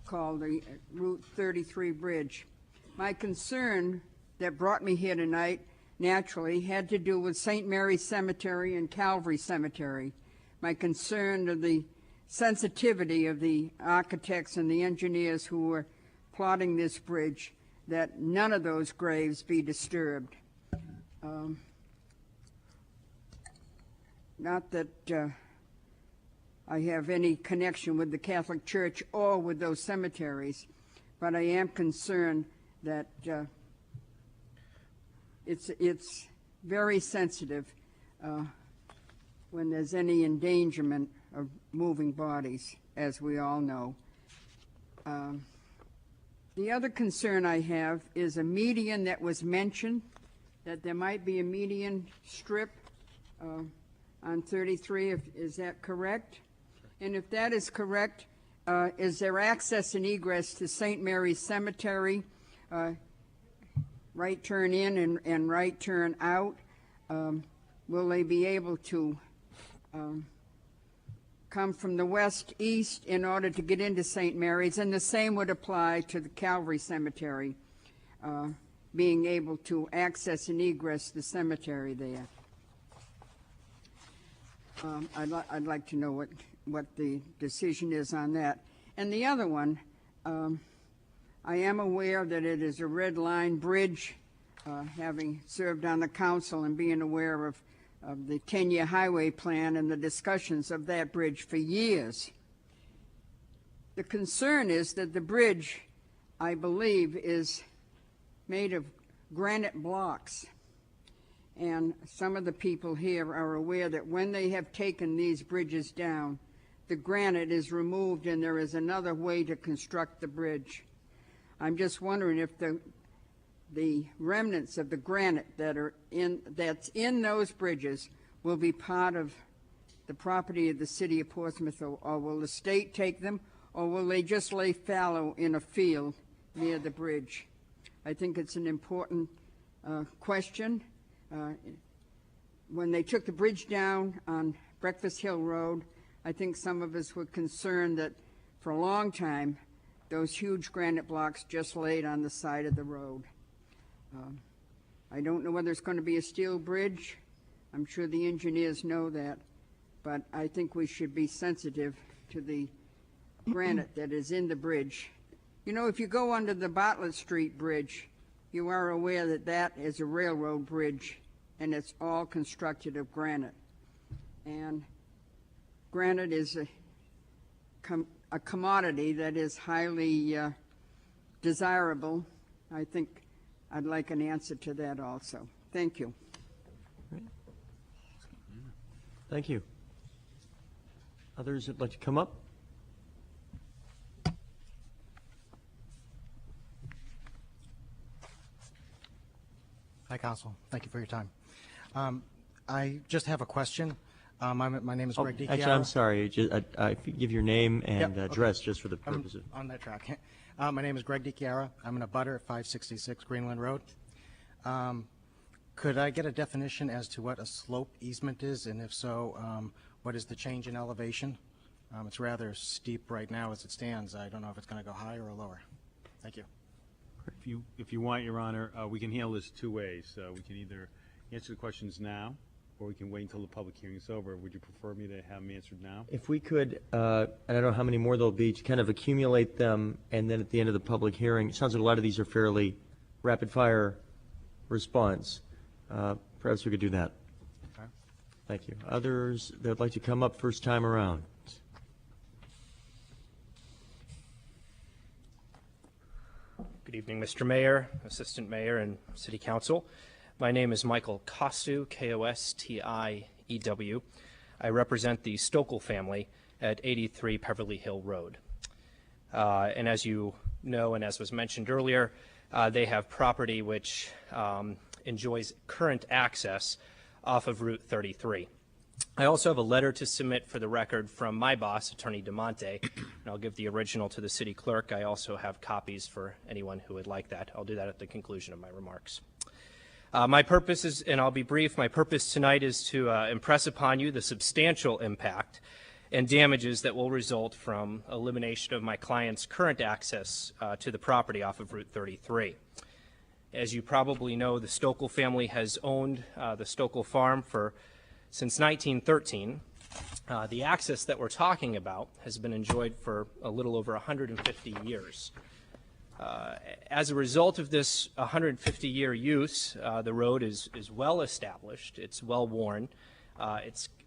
called the Route 33 Bridge. My concern that brought me here tonight, naturally, had to do with St. Mary's Cemetery and Calvary Cemetery. My concern of the sensitivity of the architects and the engineers who were plotting this bridge, that none of those graves be disturbed. Not that I have any connection with the Catholic Church or with those cemeteries, but I am concerned that it's very sensitive when there's any endangerment of moving bodies, as we all know. The other concern I have is a median that was mentioned, that there might be a median strip on 33. Is that correct? And if that is correct, is there access and egress to St. Mary's Cemetery, right turn in and right turn out? Will they be able to come from the west east in order to get into St. Mary's? And the same would apply to the Calvary Cemetery, being able to access and egress the cemetery there. I'd like to know what the decision is on that. And the other one, I am aware that it is a red line bridge, having served on the council and being aware of the 10-year highway plan and the discussions of that bridge for years. The concern is that the bridge, I believe, is made of granite blocks. And some of the people here are aware that when they have taken these bridges down, the granite is removed and there is another way to construct the bridge. I'm just wondering if the remnants of the granite that's in those bridges will be part of the property of the city of Portsmouth, or will the state take them, or will they just lay fallow in a field near the bridge? I think it's an important question. When they took the bridge down on Breakfast Hill Road, I think some of us were concerned that for a long time those huge granite blocks just laid on the side of the road. I don't know whether it's going to be a steel bridge. I'm sure the engineers know that, but I think we should be sensitive to the granite that is in the bridge. You know, if you go under the Bartlett Street Bridge, you are aware that that is a railroad bridge, and it's all constructed of granite. And granite is a commodity that is highly desirable. I think I'd like an answer to that also. Thank you. Thank you. Others would like to come up? Hi, Council. Thank you for your time. I just have a question. My name is Greg DiChiara. Actually, I'm sorry. If you give your name and address, okay, just for the purpose of... On that track. My name is Greg DiChiara. I'm in a butter at 566 Greenland Road. Could I get a definition as to what a slope easement is, and if so, What is the change in elevation? It's rather steep right now as it stands. I don't know if it's going to go higher or lower. Thank you. If you want, Your Honor, we can handle this two ways. We can either answer the questions now, or we can wait until the public hearing is over. Would you prefer me to have them answered now? If we could, and I don't know how many more there'll be, to kind of accumulate them, and then at the end of the public hearing, it sounds like a lot of these are fairly rapid-fire response. Perhaps we could do that. Okay. Thank you. Others that would like to come up first time around? Good evening, Mr. Mayor, Assistant Mayor, and City Council. My name is Michael Kostu, K-O-S-T-I-E-W. I represent the Stokel family at 83 Beverly Hill Road. And as you know, and as was mentioned earlier, they have property which enjoys current access off of Route 33. I also have a letter to submit for the record from my boss, Attorney DeMonte, and I'll give the original to the city clerk. I also have copies for anyone who would like that. I'll do that at the conclusion of my remarks. My purpose is, and I'll be brief, my purpose tonight is to impress upon you the substantial impact and damages that will result from elimination of my client's current access to the property off of Route 33. As you probably know, the Stokel family has owned the Stokel farm since 1913. The access that we're talking about has been enjoyed for a little over 150 years. As a result of this 150-year use, the road is well established, it's well worn,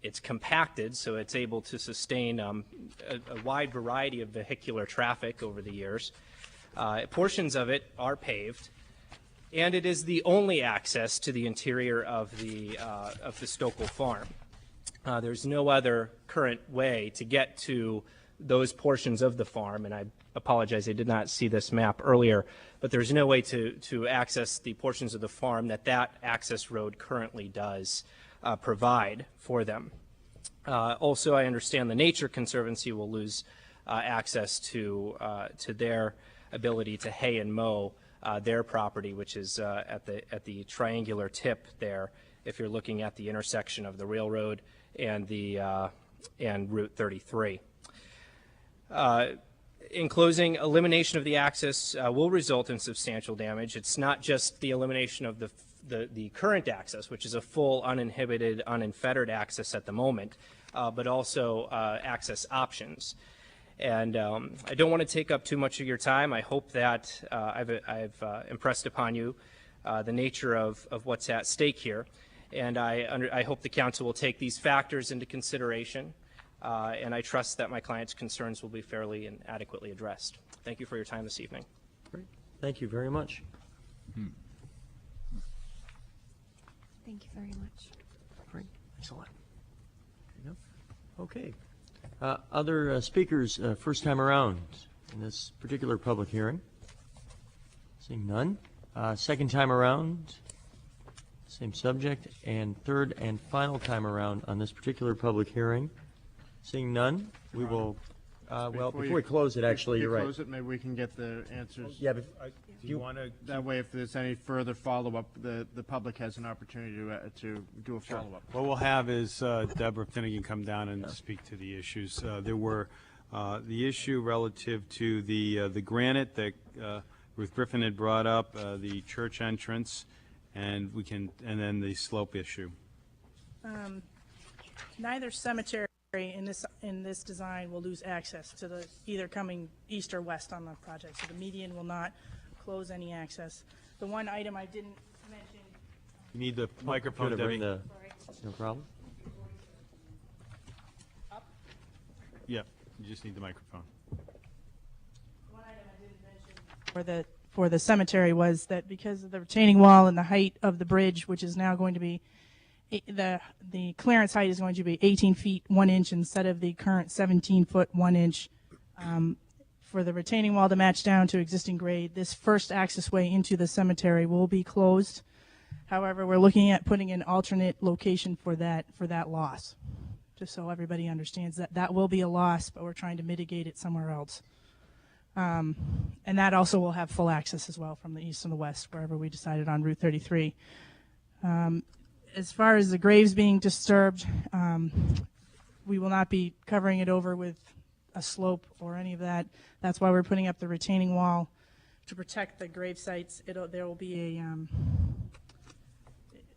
it's compacted, so it's able to sustain a wide variety of vehicular traffic over the years. Portions of it are paved, and it is the only access to the interior of the Stokel farm. There's no other current way to get to those portions of the farm, and I apologize, I did not see this map earlier, but there's no way to access the portions of the farm that access road currently does provide for them. Also, I understand the Nature Conservancy will lose access to their ability to hay and mow their property, which is at the triangular tip there, if you're looking at the intersection of the railroad and Route 33. In closing, elimination of the access will result in substantial damage. It's not just the elimination of the current access, which is a full, uninhibited, unfettered access at the moment, but also access options. And I don't want to take up too much of your time. I hope that I've impressed upon you the nature of what's at stake here. And I hope the council will take these factors into consideration. And I trust that my client's concerns will be fairly and adequately addressed. Thank you for your time this evening. Great. Thank you very much. Thank you very much. Great. Thanks a lot. There you go. Okay. Other speakers first time around in this particular public hearing? Seeing none. Second time around, same subject. And third and final time around on this particular public hearing? Seeing none, we will, well, before we close it, actually, you're right. Close it, maybe we can get the answers. Yeah, but do you want to? That way, if there's any further follow-up, the public has an opportunity to do a follow-up. What we'll have is Deborah Finnegan come down and speak to the issues. There were the issue relative to the granite that Ruth Griffin had brought up, the church entrance, and then the slope issue. Neither cemetery in this design will lose access to the either coming east or west on the project. So the median will not close any access. The one item I didn't mention. You need the microphone, Debbie. No problem. Up? Yep, you just need the microphone. One item I didn't mention for the cemetery was that because of the retaining wall and the height of the bridge, which is now going to be the clearance height is going to be 18 feet 1 inch instead of the current 17 foot 1 inch. For the retaining wall to match down to existing grade, this first access way into the cemetery will be closed. However, we're looking at putting an alternate location for that loss, just so everybody understands that will be a loss, but we're trying to mitigate it somewhere else. And that also will have full access as well from the east and the west, wherever we decided on Route 33. As far as the graves being disturbed, we will not be covering it over with a slope or any of that. That's why we're putting up the retaining wall to protect the grave sites. There will be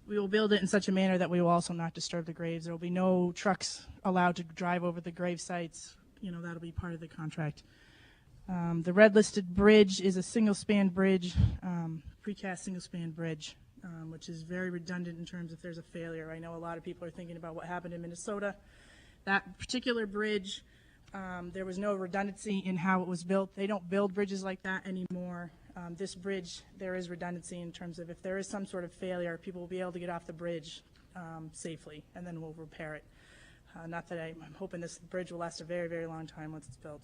we will build it in such a manner that we will also not disturb the graves. There will be no trucks allowed to drive over the grave sites. That'll be part of the contract. The red listed bridge is a single-span bridge, precast single-span bridge, which is very redundant in terms if there's a failure. I know a lot of people are thinking about what happened in Minnesota. That particular bridge, there was no redundancy in how it was built. They don't build bridges like that anymore. This bridge, there is redundancy in terms of if there is some sort of failure, people will be able to get off the bridge safely, and then we'll repair it. Not that I'm hoping this bridge will last a very, very long time once it's built.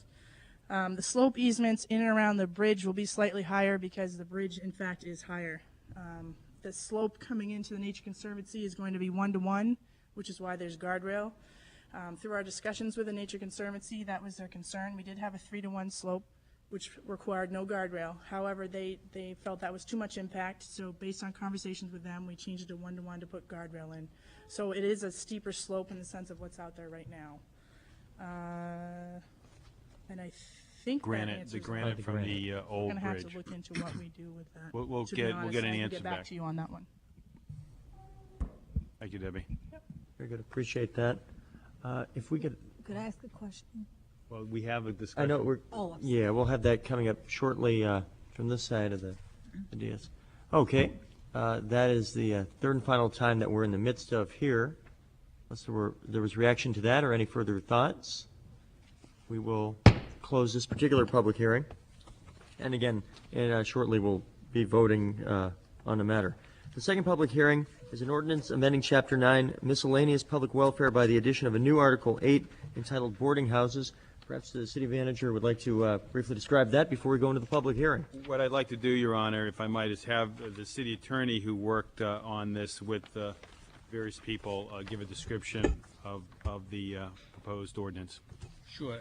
The slope easements in and around the bridge will be slightly higher because the bridge, in fact, is higher. The slope coming into the Nature Conservancy is going to be 1-to-1, which is why there's guardrail. Through our discussions with the Nature Conservancy, that was their concern. We did have a 3-to-1 slope, which required no guardrail. However, they felt that was too much impact, so based on conversations with them, we changed it to 1-to-1 to put guardrail in. So it is a steeper slope in the sense of what's out there right now. And I think the granite from the old bridge. We're going to have to look into what we do with that. We'll get an answer get back to you on that one. Thank you, Debbie. Yep. Very good. Appreciate that. If we could. Could I ask a question? Well, we have a discussion. I know we're. Oh, yeah, we'll have that coming up shortly from this side of the DS. Okay, that is the third and final time that we're in the midst of here. Unless there was reaction to that or any further thoughts, we will close this particular public hearing. And again, shortly we'll be voting on the matter. The second public hearing is an ordinance amending Chapter 9, Miscellaneous Public Welfare by the addition of a new Article 8 entitled Boarding Houses. Perhaps the city manager would like to briefly describe that before we go into the public hearing. What I'd like to do, Your Honor, if I might, is have the city attorney who worked on this with various people give a description of the proposed ordinance. Sure.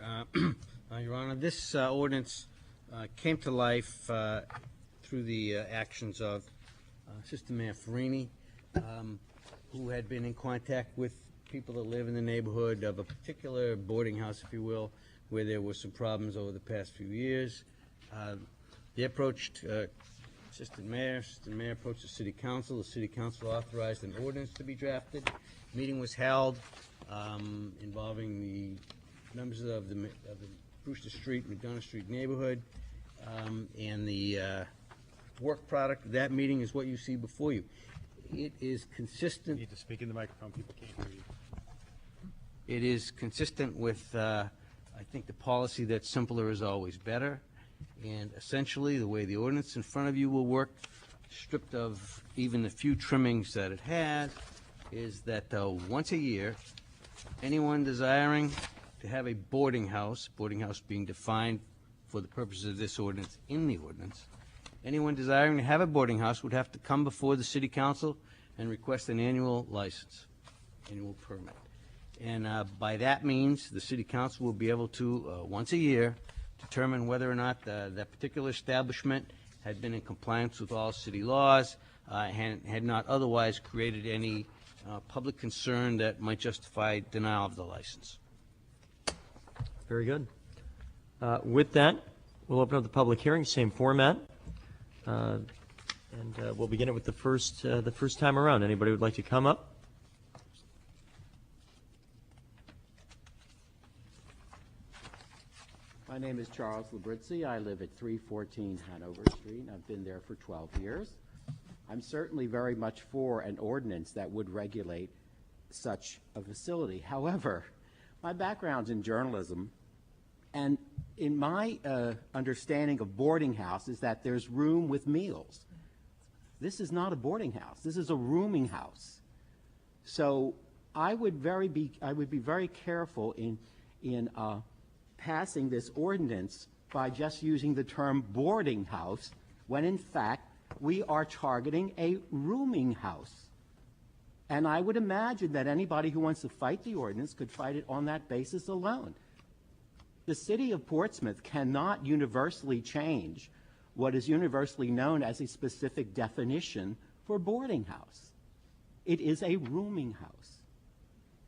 Your Honor, this ordinance came to life through the actions of Assistant Mayor Farini, who had been in contact with people that live in the neighborhood of a particular boarding house, if you will, where there were some problems over the past few years. They approached Assistant Mayor approached the City Council authorized an ordinance to be drafted. Meeting was held involving the members of the Brewster Street, McDonough Street neighborhood, and the work product of that meeting is what you see before you. It is consistent. You need to speak in the microphone. People can't hear you. It is consistent with, I think, the policy that simpler is always better. And essentially, the way the ordinance in front of you will work, stripped of even the few trimmings that it has, is that once a year, anyone desiring to have a boarding house being defined for the purposes of this ordinance in the ordinance, anyone desiring to have a boarding house would have to come before the City Council and request an annual license, annual permit. And by that means, the City Council will be able to, once a year, determine whether or not that particular establishment had been in compliance with all city laws, had not otherwise created any public concern that might justify denial of the license. Very good. With that, we'll open up the public hearing, same format. And we'll begin it with the first time around. Anybody would like to come up? My name is Charles Labrizzi. I live at 314 Hanover Street, and I've been there for 12 years. I'm certainly very much for an ordinance that would regulate such a facility. However, my background's in journalism, and in my understanding of boarding house is that there's room with meals. This is not a boarding house. This is a rooming house. So I would be very careful in passing this ordinance by just using the term boarding house when in fact we are targeting a rooming house. And I would imagine that anybody who wants to fight the ordinance could fight it on that basis alone. The city of Portsmouth cannot universally change what is universally known as a specific definition for boarding house. It is a rooming house.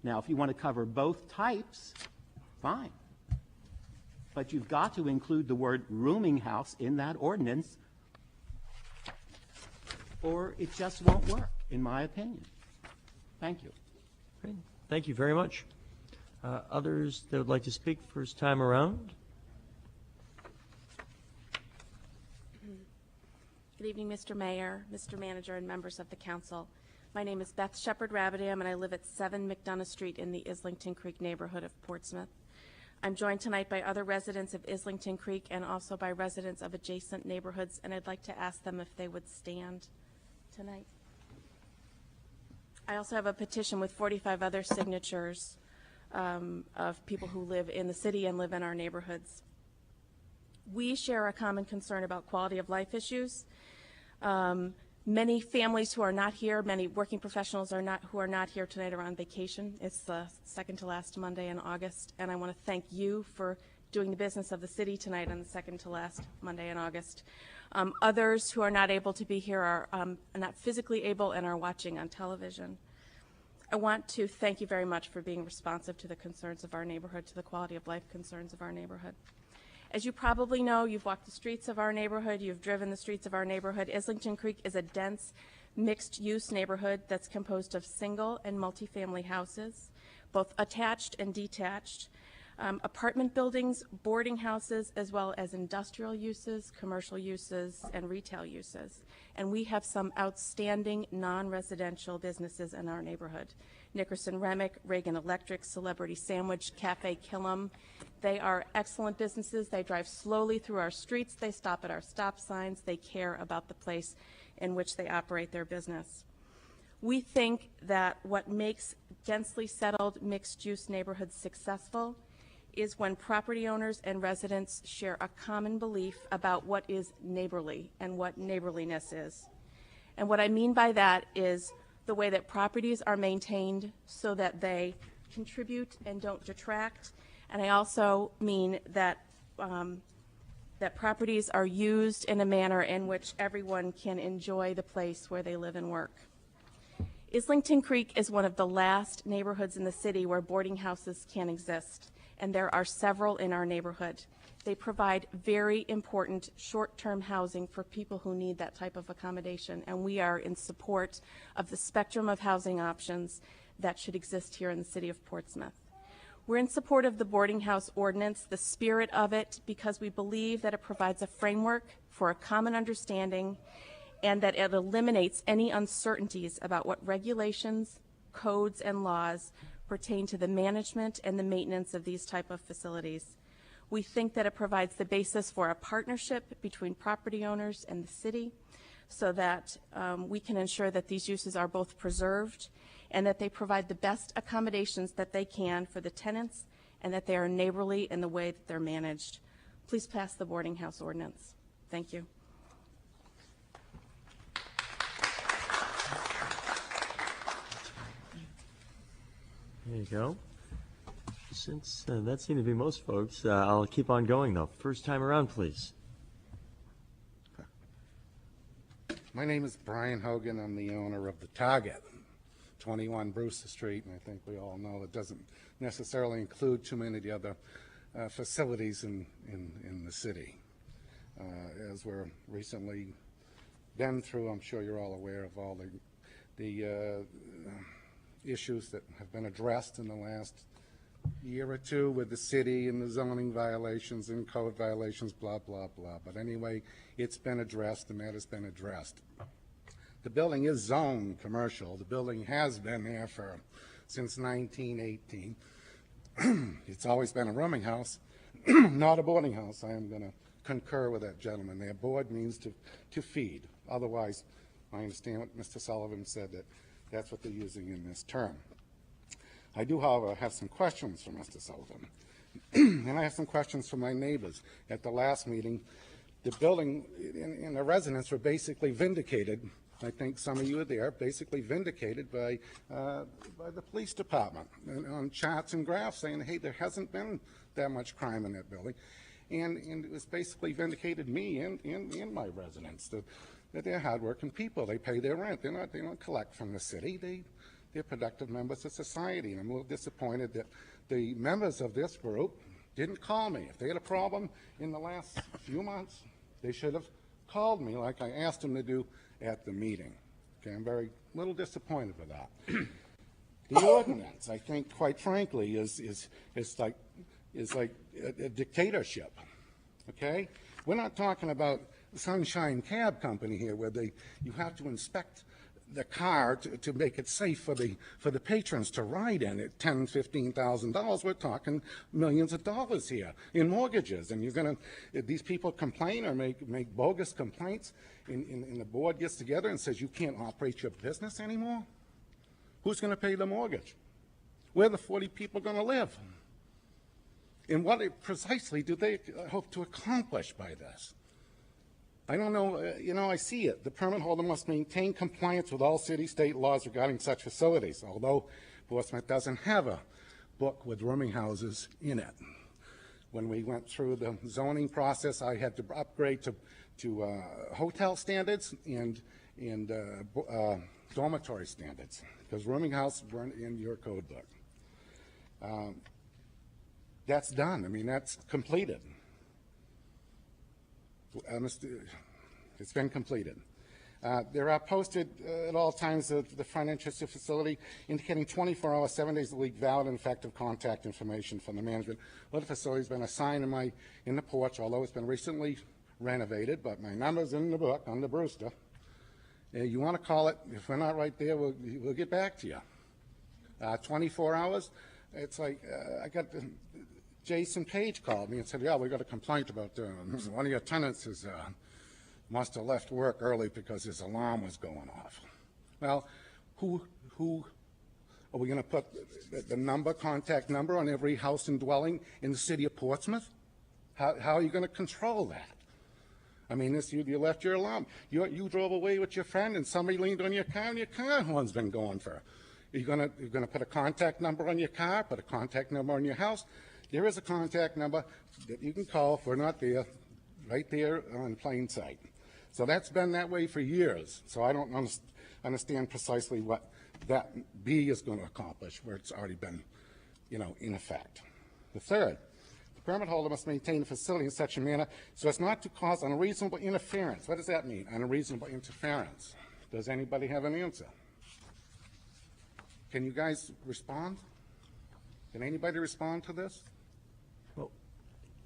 Now, if you want to cover both types, fine. But you've got to include the word rooming house in that ordinance, or it just won't work, in my opinion. Thank you. Great. Thank you very much. Others that would like to speak first time around? Good evening, Mr. Mayor, Mr. Manager, and members of the council. My name is Beth Shepard-Rabadam, and I live at 7 McDonough Street in the Islington Creek neighborhood of Portsmouth. I'm joined tonight by other residents of Islington Creek and also by residents of adjacent neighborhoods, and I'd like to ask them if they would stand tonight. I also have a petition with 45 other signatures of people who live in the city and live in our neighborhoods. We share a common concern about quality of life issues. Many families who are not here, many working professionals who are not here tonight are on vacation. It's the second to last Monday in August, and I want to thank you for doing the business of the city tonight on the second to last Monday in August. Others who are not able to be here are not physically able and are watching on television. I want to thank you very much for being responsive to the concerns of our neighborhood, to the quality of life concerns of our neighborhood. As you probably know, you've walked the streets of our neighborhood, you've driven the streets of our neighborhood. Islington Creek is a dense, mixed-use neighborhood that's composed of single and multifamily houses, both attached and detached, apartment buildings, boarding houses, as well as industrial uses, commercial uses, and retail uses. And we have some outstanding non-residential businesses in our neighborhood. Nickerson Remick, Reagan Electric, Celebrity Sandwich, Cafe Killam. They are excellent businesses. They drive slowly through our streets. They stop at our stop signs. They care about the place in which they operate their business. We think that what makes densely settled mixed-use neighborhoods successful is when property owners and residents share a common belief about what is neighborly and what neighborliness is. And what I mean by that is the way that properties are maintained so that they contribute and don't detract. And I also mean that that properties are used in a manner in which everyone can enjoy the place where they live and work. Islington Creek is one of the last neighborhoods in the city where boarding houses can exist, and there are several in our neighborhood. They provide very important short-term housing for people who need that type of accommodation, and we are in support of the spectrum of housing options that should exist here in the city of Portsmouth. We're in support of the boarding house ordinance, the spirit of it, because we believe that it provides a framework for a common understanding and that it eliminates any uncertainties about what regulations, codes, and laws pertain to the management and the maintenance of these type of facilities. We think that it provides the basis for a partnership between property owners and the city so that we can ensure that these uses are both preserved and that they provide the best accommodations that they can for the tenants and that they are neighborly in the way that they're managed. Please pass the boarding house ordinance. Thank you. There you go. Since that seemed to be most folks, I'll keep on going, though. First time around, please. My name is Brian Hogan. I'm the owner of the Target, 21 Brewster Street, and I think we all know it doesn't necessarily include too many of the other facilities in the city. As we're recently been through, I'm sure you're all aware of all the issues that have been addressed in the last year or two with the city and the zoning violations and code violations, blah, blah, blah. But anyway, it's been addressed. The matter's been addressed. The building is zoned commercial. The building has been there since 1918. It's always been a rooming house, not a boarding house. I am going to concur with that gentleman there. Board means to feed. Otherwise, I understand what Mr. Sullivan said, that that's what they're using in this term. I do, however, have some questions for Mr. Sullivan. And I have some questions for my neighbors. At the last meeting, the building and the residents were basically vindicated. I think some of you were there, basically vindicated by the police department on charts and graphs saying, hey, there hasn't been that much crime in that building. And it was basically vindicated me and my residents that they're hardworking people. They pay their rent. They don't collect from the city. they're productive members of society. And I'm a little disappointed that the members of this group didn't call me. If they had a problem in the last few months, they should have called me like I asked them to do at the meeting. Okay, I'm very little disappointed with that. The ordinance, I think, quite frankly, is like a dictatorship. Okay, we're not talking about Sunshine Cab Company here, where you have to inspect the car to make it safe for the patrons to ride in at $10,000–$15,000. We're talking millions of dollars here in mortgages, and if these people complain or make bogus complaints, and the board gets together and says you can't operate your business anymore, who's going to pay the mortgage? Where are the 40 people going to live? And what precisely do they hope to accomplish by this? I don't know, I see it. The permit holder must maintain compliance with all city, state laws regarding such facilities, although Portsmouth doesn't have a book with rooming houses in it. When we went through the zoning process, I had to upgrade to hotel standards and dormitory standards, because rooming houses weren't in your code book. That's done. I mean, that's completed. It's been completed. There are posted at all times at the front entrance of the facility indicating 24 hours, 7 days a week, valid and effective contact information from the management. Well, the facility's been assigned in the porch, although it's been recently renovated, but my number's in the book under Brewster. You want to call it, if we're not right there, we'll get back to you. 24 hours, it's like, I got Jason Page called me and said, yeah, we got a complaint about one of your tenants must have left work early because his alarm was going off. Well, who are we going to put the contact number on every house and dwelling in the city of Portsmouth? How are you going to control that? I mean, you left your alarm. You drove away with your friend and somebody leaned on your car and your car horn's been going for. You're going to put a contact number on your car, put a contact number on your house. There is a contact number that you can call if we're not there, right there on plain sight. So that's been that way for years. So I don't understand precisely what that B is going to accomplish where it's already been, in effect. The third, the permit holder must maintain the facility in such a manner so as not to cause unreasonable interference. What does that mean, unreasonable interference? Does anybody have an answer? Can you guys respond? Can anybody respond to this? Well,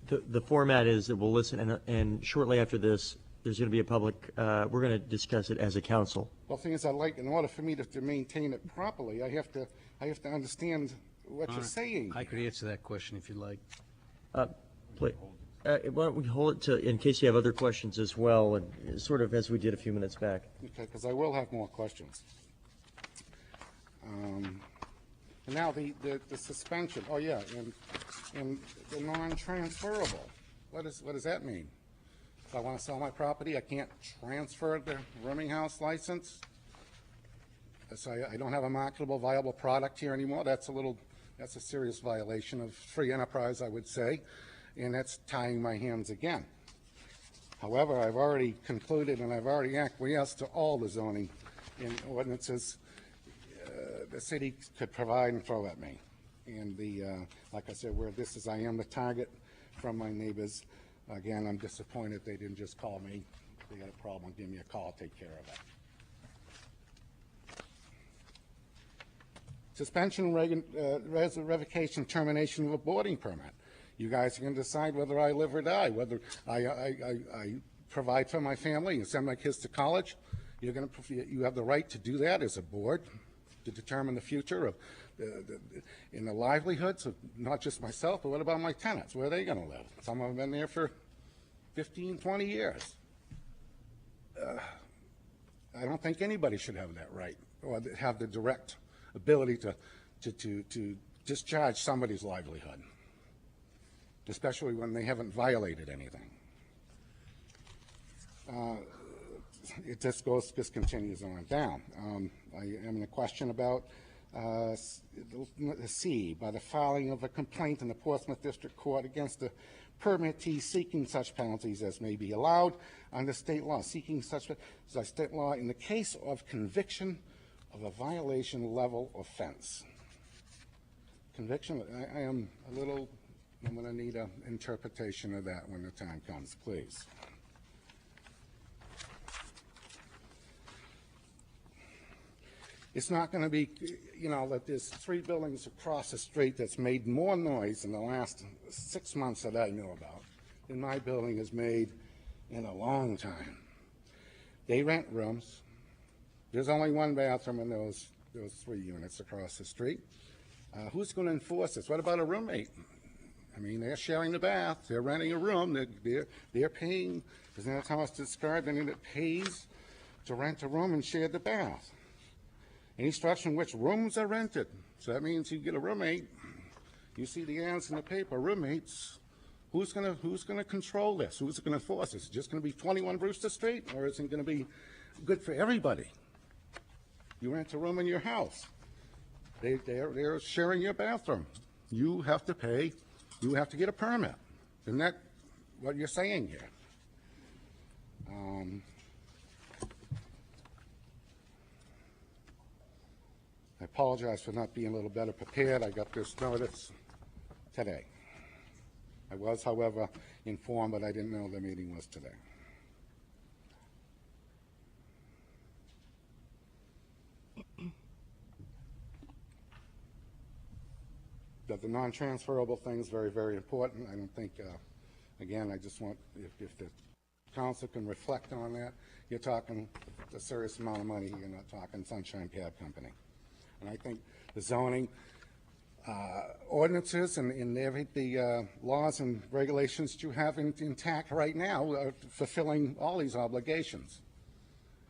the format is that we'll listen, and shortly after this, there's going to be a public, we're going to discuss it as a council. Well, the thing is, in order for me to maintain it properly, I have to understand what you're saying. I could answer that question if you'd like. Please. Why don't we hold it in case you have other questions as well, and sort of as we did a few minutes back. Okay, because I will have more questions. And now the suspension. Oh yeah, and the non-transferable. What does that mean? If I want to sell my property, I can't transfer the rooming house license. So I don't have a marketable, viable product here anymore. That's a serious violation of free enterprise, I would say, and that's tying my hands again. However, I've already concluded and I've already acquiesced to all the zoning and ordinances the city could provide and throw at me. And like I said, I am the target from my neighbors. Again, I'm disappointed they didn't just call me. If they got a problem, give me a call, I'll take care of it. Suspension, revocation, termination of a boarding permit. You guys are going to decide whether I live or die, whether I provide for my family and send my kids to college. You have the right to do that as a board, to determine the future of in the livelihoods of not just myself, but what about my tenants? Where are they going to live? Some of them have been there for 15, 20 years. I don't think anybody should have that right or have the direct ability to discharge somebody's livelihood, especially when they haven't violated anything. It just continues on down. I am in a question about C, by the filing of a complaint in the Portsmouth District Court against the permittee seeking such penalties as may be allowed under state law, seeking such state law in the case of conviction of a violation level offense. Conviction, I am a little, I'm going to need an interpretation of that when the time comes, please. It's not going to be, you know, that there's 3 buildings across the street that's made more noise in the last 6 months that I know about than my building has made in a long time. They rent rooms. There's only 1 bathroom in those 3 units across the street. Who's going to enforce this? What about a roommate? I mean, they're sharing the bath. They're renting a room. They're paying. Isn't that how it's described? I mean, it pays to rent a room and share the bath. Any structure in which rooms are rented. So that means you get a roommate. You see the ads in the paper, roommates. Who's going to control this? Who's going to enforce this? Is it just going to be 21 Brewster Street, or is it going to be good for everybody? You rent a room in your house. They're sharing your bathroom. You have to pay. You have to get a permit. Isn't that what you're saying here? I apologize for not being a little better prepared. I got this notice today. I was, however, informed, but I didn't know the meeting was today. That the non-transferable thing is very, very important. I don't think, again, I just want, if the council can reflect on that, you're talking a serious amount of money. You're not talking Sunshine Cab Company. And I think the zoning ordinances and the laws and regulations that you have intact right now are fulfilling all these obligations.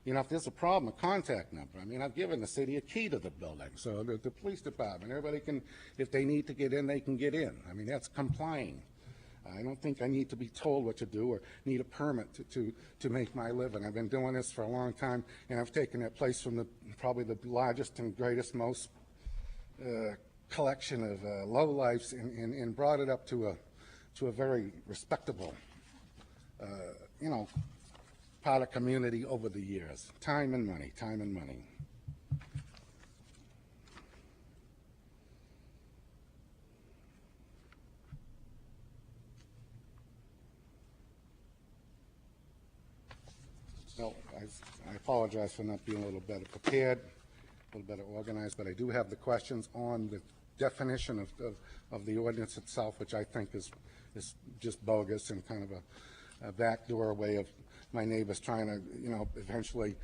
You know, if there's a problem, a contact number. I mean, I've given the city a key to the building, so the police department, everybody can, if they need to get in, they can get in. I mean, that's complying. I don't think I need to be told what to do or need a permit to make my living. I've been doing this for a long time, and I've taken that place from probably the largest and greatest, most collection of lowlifes and brought it up to a very respectable, you know, part of community over the years. Time and money, time and money. No, I apologize for not being a little better prepared, a little better organized, but I do have the questions on the definition of the ordinance itself, which I think is just bogus and kind of a backdoor way of my neighbors trying to, you know, eventually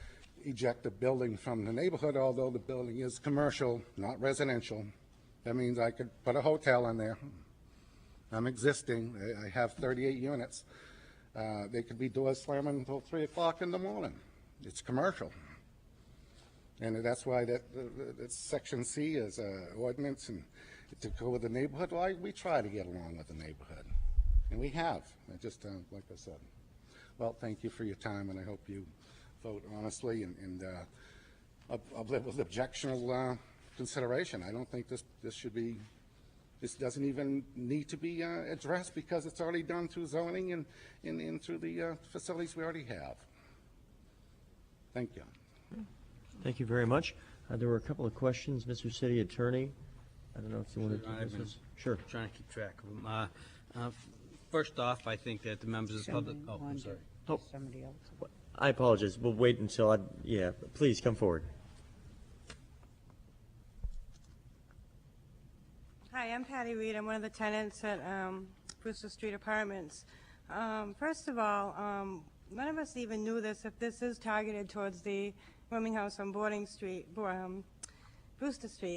eject the building from the neighborhood, although the building is commercial, not residential. That means I could put a hotel in there. I'm existing. I have 38 units. They could be doors slamming until 3 o'clock in the morning. It's commercial. And that's why that Section C is ordinance and to go with the neighborhood. Well, we try to get along with the neighborhood. And we have. I just, like I said. Well, thank you for your time, and I hope you vote honestly and I'll live with objectionable consideration. I don't think this should be. This doesn't even need to be addressed because it's already done through zoning and through the facilities we already have. Thank you. Thank you very much. There were a couple of questions, Mr. City Attorney. I don't know if you want to take this. Sure. Trying to keep track of them. First off, I think that the members of the public. Oh, I'm sorry. Oh, I apologize. We'll wait until yeah, please come forward. Hi, I'm Patty Reed. I'm one of the tenants at Brewster Street Apartments. First of all, none of us even knew this, if this is targeted towards the rooming house on Brewster Street.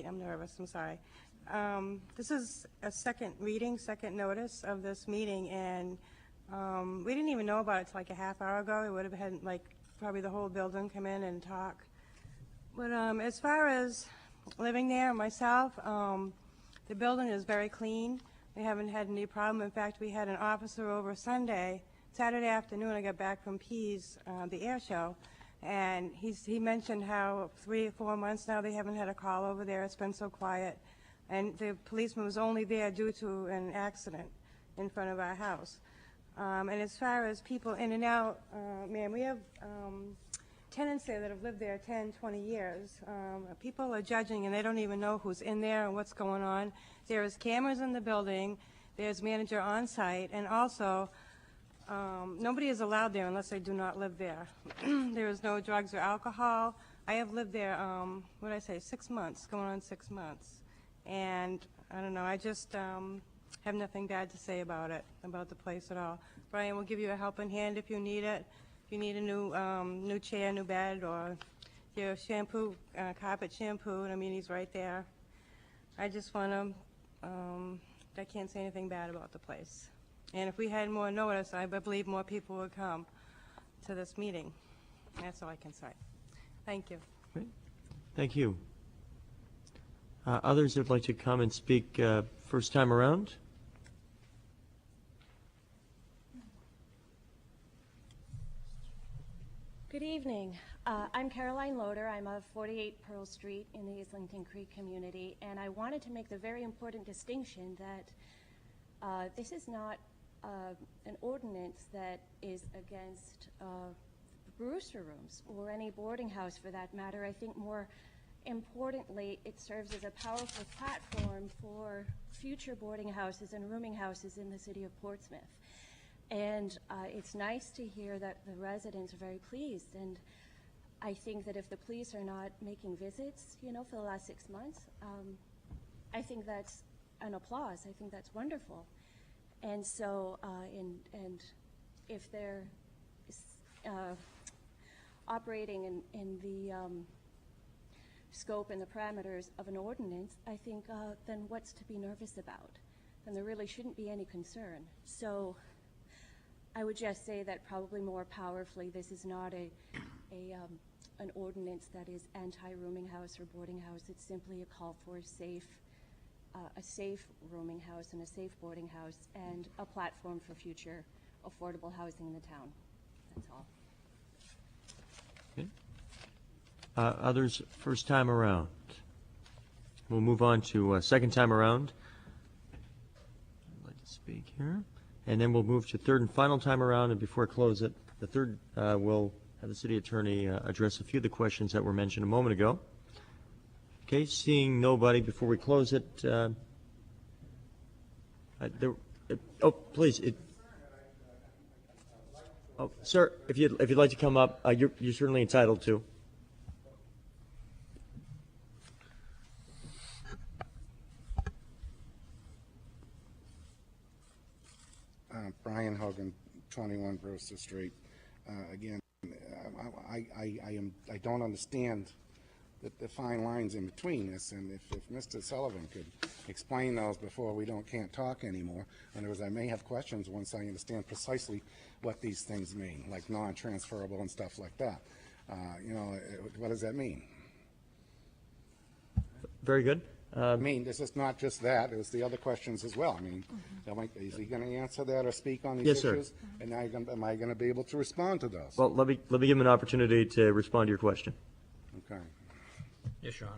I'm nervous, I'm sorry. This is a second reading, second notice of this meeting, and we didn't even know about it till like a half hour ago. We would have had like probably the whole building come in and talk. But as far as living there myself, the building is very clean. We haven't had any problem. In fact, we had an officer over Saturday afternoon. I got back from Pease, the air show, and he mentioned how 3 or 4 months now they haven't had a call over there. It's been so quiet. And the policeman was only there due to an accident in front of our house. And as far as people in and out, ma'am, we have tenants there that have lived there 10, 20 years. People are judging, and they don't even know who's in there and what's going on. There is cameras in the building. There's manager on site, and also nobody is allowed there unless they do not live there. There is no drugs or alcohol. I have lived there, what did I say, 6 months, going on 6 months. And I don't know, I just have nothing bad to say about it, about the place at all. Brian will give you a helping hand if you need it. If you need a new chair, new bed, or your shampoo, carpet shampoo, I mean, he's right there. I just want to, I can't say anything bad about the place. And if we had more notice, I believe more people would come to this meeting. That's all I can say. Thank you. Great. Thank you. Others that would like to come and speak first time around? Good evening. I'm Caroline Loader. I'm of 48 Pearl Street in the Islington Creek community, and I wanted to make the very important distinction that this is not an ordinance that is against rooster rooms or any boarding house for that matter. I think more importantly, it serves as a powerful platform for future boarding houses and rooming houses in the city of Portsmouth. And it's nice to hear that the residents are very pleased. And I think that if the police are not making visits, you know, for the last 6 months, I think that's an applause. I think that's wonderful. And so, and if they're operating in the scope and the parameters of an ordinance, I think then what's to be nervous about? Then there really shouldn't be any concern. So I would just say that probably more powerfully, this is not an ordinance that is anti-rooming house or boarding house. It's simply a call for a safe rooming house and a safe boarding house and a platform for future affordable housing in the town. That's all. Okay. Others first time around? We'll move on to second time around. I'd like to speak here. And then we'll move to third and final time around, and before I close it, the third will have the city attorney address a few of the questions that were mentioned a moment ago. Okay, seeing nobody before we close it, oh, please. Oh, sir, if you'd like to come up, you're certainly entitled to. Brian Hogan, 21 Brewster Street. Again, I don't understand the fine lines in between this, and if Mr. Sullivan could explain those before we can't talk anymore. In other words, I may have questions once I understand precisely what these things mean, like non-transferable and stuff like that. You know, what does that mean? Very good. I mean, this is not just that, it was the other questions as well. I mean, is he going to answer that or speak on these Yes, issues? sir. And am I going to be able to respond to those? Well, let me give him an opportunity to respond to your question. Okay. Yes, Your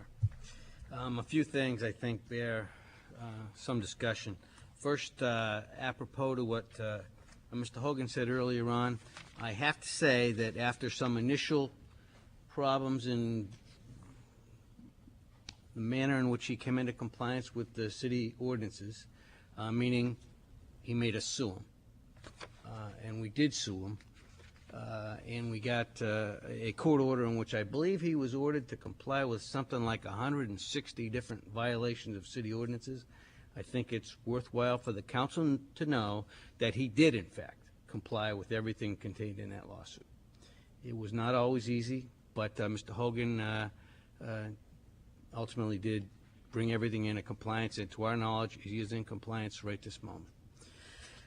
Honor. A few things I think bear some discussion. First, apropos to what Mr. Hogan said earlier on, I have to say that after some initial problems in the manner in which he came into compliance with the city ordinances, meaning he made us sue him. And we did sue him. And we got a court order in which I believe he was ordered to comply with something like 160 different violations of city ordinances. I think it's worthwhile for the council to know that he did, in fact, comply with everything contained in that lawsuit. It was not always easy, but Mr. Hogan ultimately did bring everything into compliance, and to our knowledge, he is in compliance right this moment.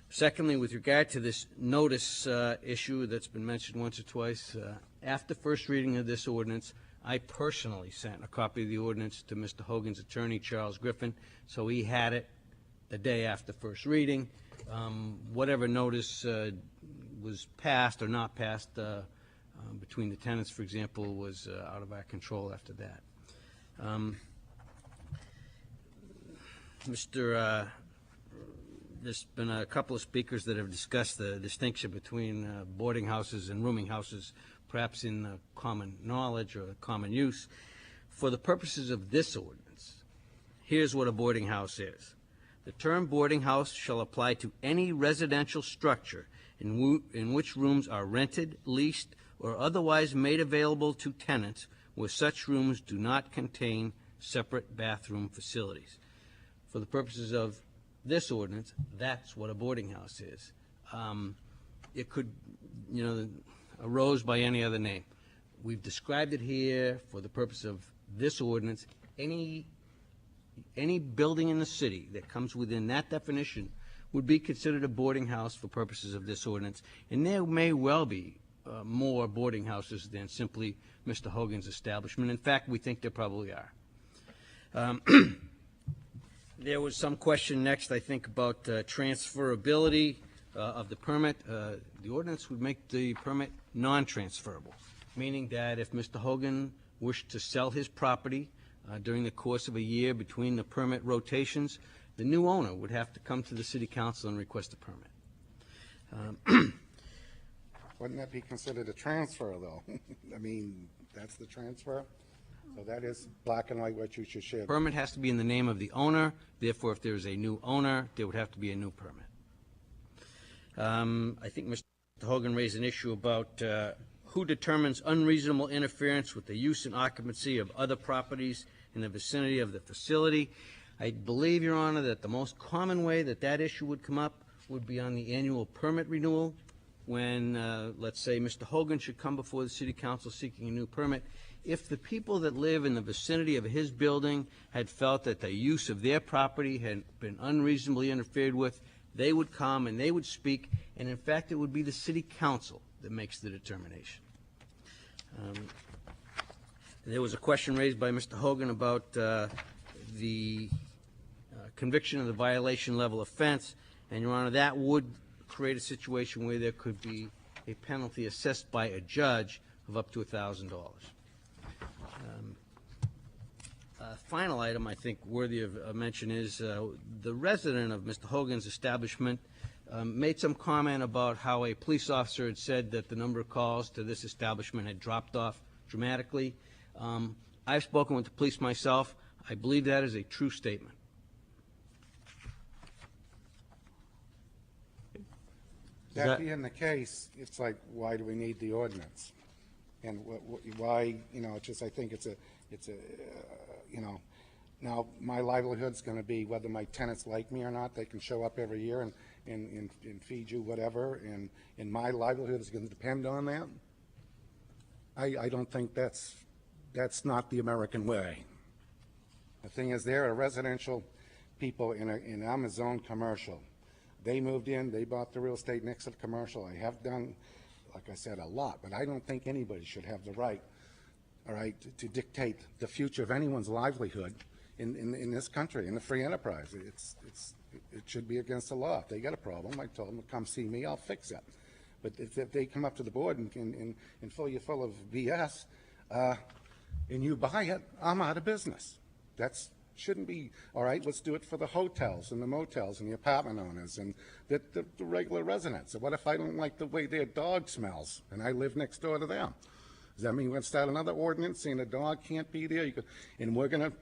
Secondly, with regard to this notice issue that's been mentioned once or twice, after first reading of this ordinance, I personally sent a copy of the ordinance to Mr. Hogan's attorney, Charles Griffin, so he had it the day after first reading. Whatever notice was passed or not passed between the tenants, for example, was out of our control after that. There's been a couple of speakers that have discussed the distinction between boarding houses and rooming houses. perhaps in common knowledge or common use. For the purposes of this ordinance, here's what a boarding house is. The term boarding house shall apply to any residential structure in which rooms are rented, leased, or otherwise made available to tenants where such rooms do not contain separate bathroom facilities. For the purposes of this ordinance, that's what a boarding house is. It could, arose by any other name. We've described it here for the purpose of this ordinance. Any building in the city that comes within that definition would be considered a boarding house for purposes of this ordinance, and there may well be more boarding houses than simply Mr. Hogan's establishment. In fact, we think there probably are. There was some question next, I think, about transferability of the permit. The ordinance would make the permit non-transferable, meaning that if Mr. Hogan wished to sell his property during the course of a year between the permit rotations, the new owner would have to come to the city council and request a permit. Wouldn't that be considered a transfer, though? I mean, that's the transfer? So that is black and white what you should share. Permit has to be in the name of the owner. Therefore, if there is a new owner, there would have to be a new permit. I think Mr. Hogan raised an issue about who determines unreasonable interference with the use and occupancy of other properties in the vicinity of the facility. I believe, Your Honor, that the most common way that that issue would come up would be on the annual permit renewal, when, let's say, Mr. Hogan should come before the city council seeking a new permit. If the people that live in the vicinity of his building had felt that the use of their property had been unreasonably interfered with, they would come and they would speak, and in fact, it would be the city council that makes the determination. There was a question raised by Mr. Hogan about the conviction of the violation level offense, and, Your Honor, that would create a situation where there could be a penalty assessed by a judge of up to $1,000. Final item I think worthy of mention is the resident of Mr. Hogan's establishment made some comment about how a police officer had said that the number of calls to this establishment had dropped off dramatically. I've spoken with the police myself. I believe that is a true statement. That being the case, it's like, why do we need the ordinance? And why, I think it's a, now my livelihood's going to be whether my tenants like me or not. They can show up every year and feed you whatever, and my livelihood is going to depend on that. I don't think that's not the American way. The thing is, there are residential people in I'm a zone commercial. They moved in, they bought the real estate next to the commercial. I have done, like I said, a lot, but I don't think anybody should have the right, all right, to dictate the future of anyone's livelihood in this country, in the free enterprise. It should be against the law. If they got a problem, I told them to come see me, I'll fix it. But if they come up to the board and fill you full of BS, and you buy it, I'm out of business. That's shouldn't be, all right, let's do it for the hotels and the motels and the apartment owners and the regular residents. So what if I don't like the way their dog smells and I live next door to them? Does that mean we're going to start another ordinance saying a dog can't be there? And we're going to,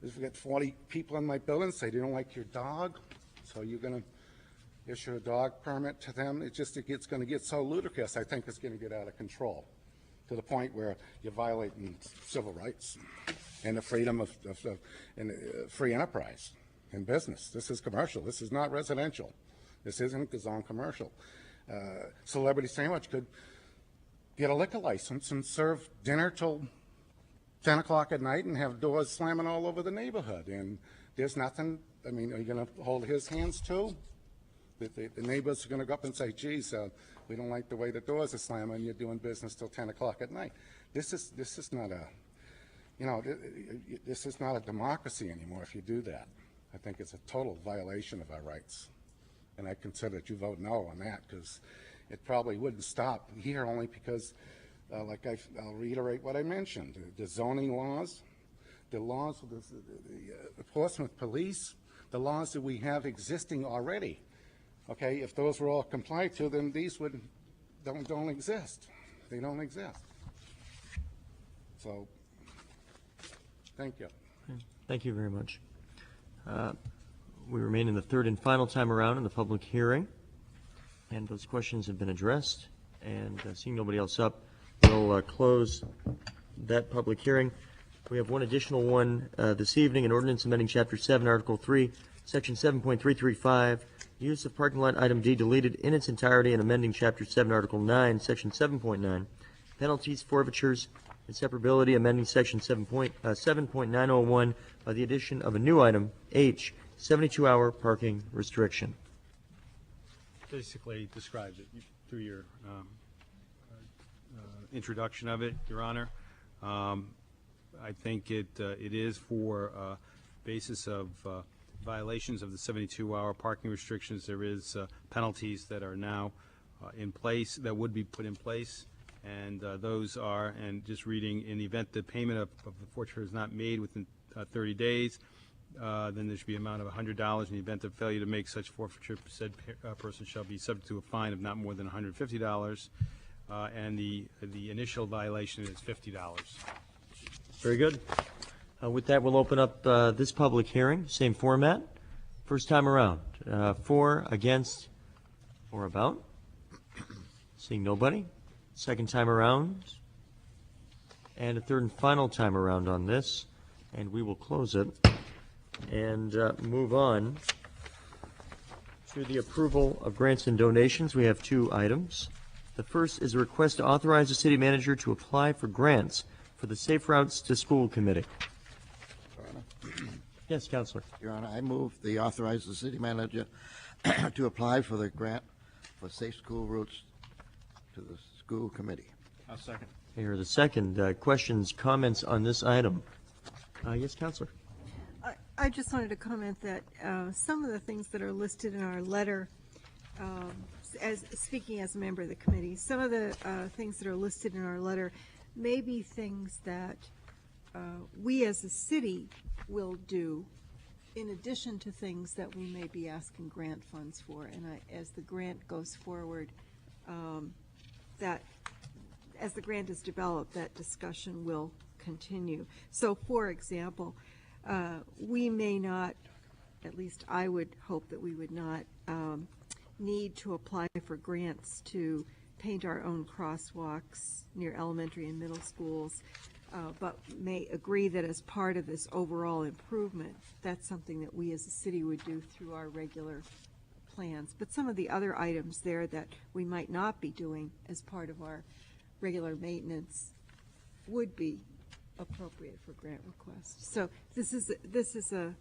if we get 40 people in my building say they don't like your dog, so you're going to issue a dog permit to them? It's going to get so ludicrous, I think it's going to get out of control to the point where you're violating civil rights and the freedom of free enterprise and business. This is commercial. This is not residential. This isn't the zone commercial. Celebrity Sandwich could get a liquor license and serve dinner till 10 o'clock at night and have doors slamming all over the neighborhood. And there's nothing, I mean, are you going to hold his hands too? The neighbors are going to go up and say, geez, we don't like the way the doors are slamming. You're doing business till 10 o'clock at night. This is not a, this is not a democracy anymore if you do that. I think it's a total violation of our rights. And I consider that you vote no on that, because it probably wouldn't stop here only because, like I'll reiterate what I mentioned, the zoning laws, the laws of the Portsmouth police, the laws that we have existing already. Okay, if those were all complied to, then these don't exist. They don't exist. So, thank you. Thank you very much. We remain in the third and final time around in the public hearing, and those questions have been addressed. And seeing nobody else up, we'll close that public hearing. We have one additional one this evening, an ordinance amending Chapter 7, Article 3, Section 7.335, use of parking lot, item D deleted in its entirety, and amending Chapter 7, Article 9, Section 7.9, penalties, forfeitures, and separability, amending Section 7.901 by the addition of a new item, H, 72-hour parking restriction. Basically describes it through your introduction of it, Your Honor. I think it is for basis of violations of the 72-hour parking restrictions. There is penalties that are now in place, that would be put in place, and those are, and just reading, in the event the payment of the forfeiture is not made within 30 days, then there should be an amount of $100. In the event of failure to make such forfeiture, said person shall be subject to a fine of not more than $150, and the initial violation is $50. Very good. With that, we'll open up this public hearing. Same format. First time around. For, against, or about. Seeing nobody. Second time around. And a third and final time around on this. And we will close it and move on to the approval of grants and donations. We have two items. The first is a request to authorize the city manager to apply for grants for the Safe Routes to School Committee. Yes, Councilor. Your Honor, I move the authorize the city manager to apply for the grant for safe school routes to the school committee. I'll second. Here, the second. Questions, comments on this item? Yes, Councilor. I just wanted to comment that some of the things that are listed in our letter, as speaking as a member of the committee, some of the things that are listed in our letter may be things that we as a city will do in addition to things that we may be asking grant funds for. And as the grant goes forward, as the grant is developed, that discussion will continue. So, for example, we may not, at least I would hope that we would not need to apply for grants to paint our own crosswalks near elementary and middle schools, but may agree that as part of this overall improvement, that's something that we as a city would do through our regular plans. But some of the other items there that we might not be doing as part of our regular maintenance would be appropriate for grant requests. So this is a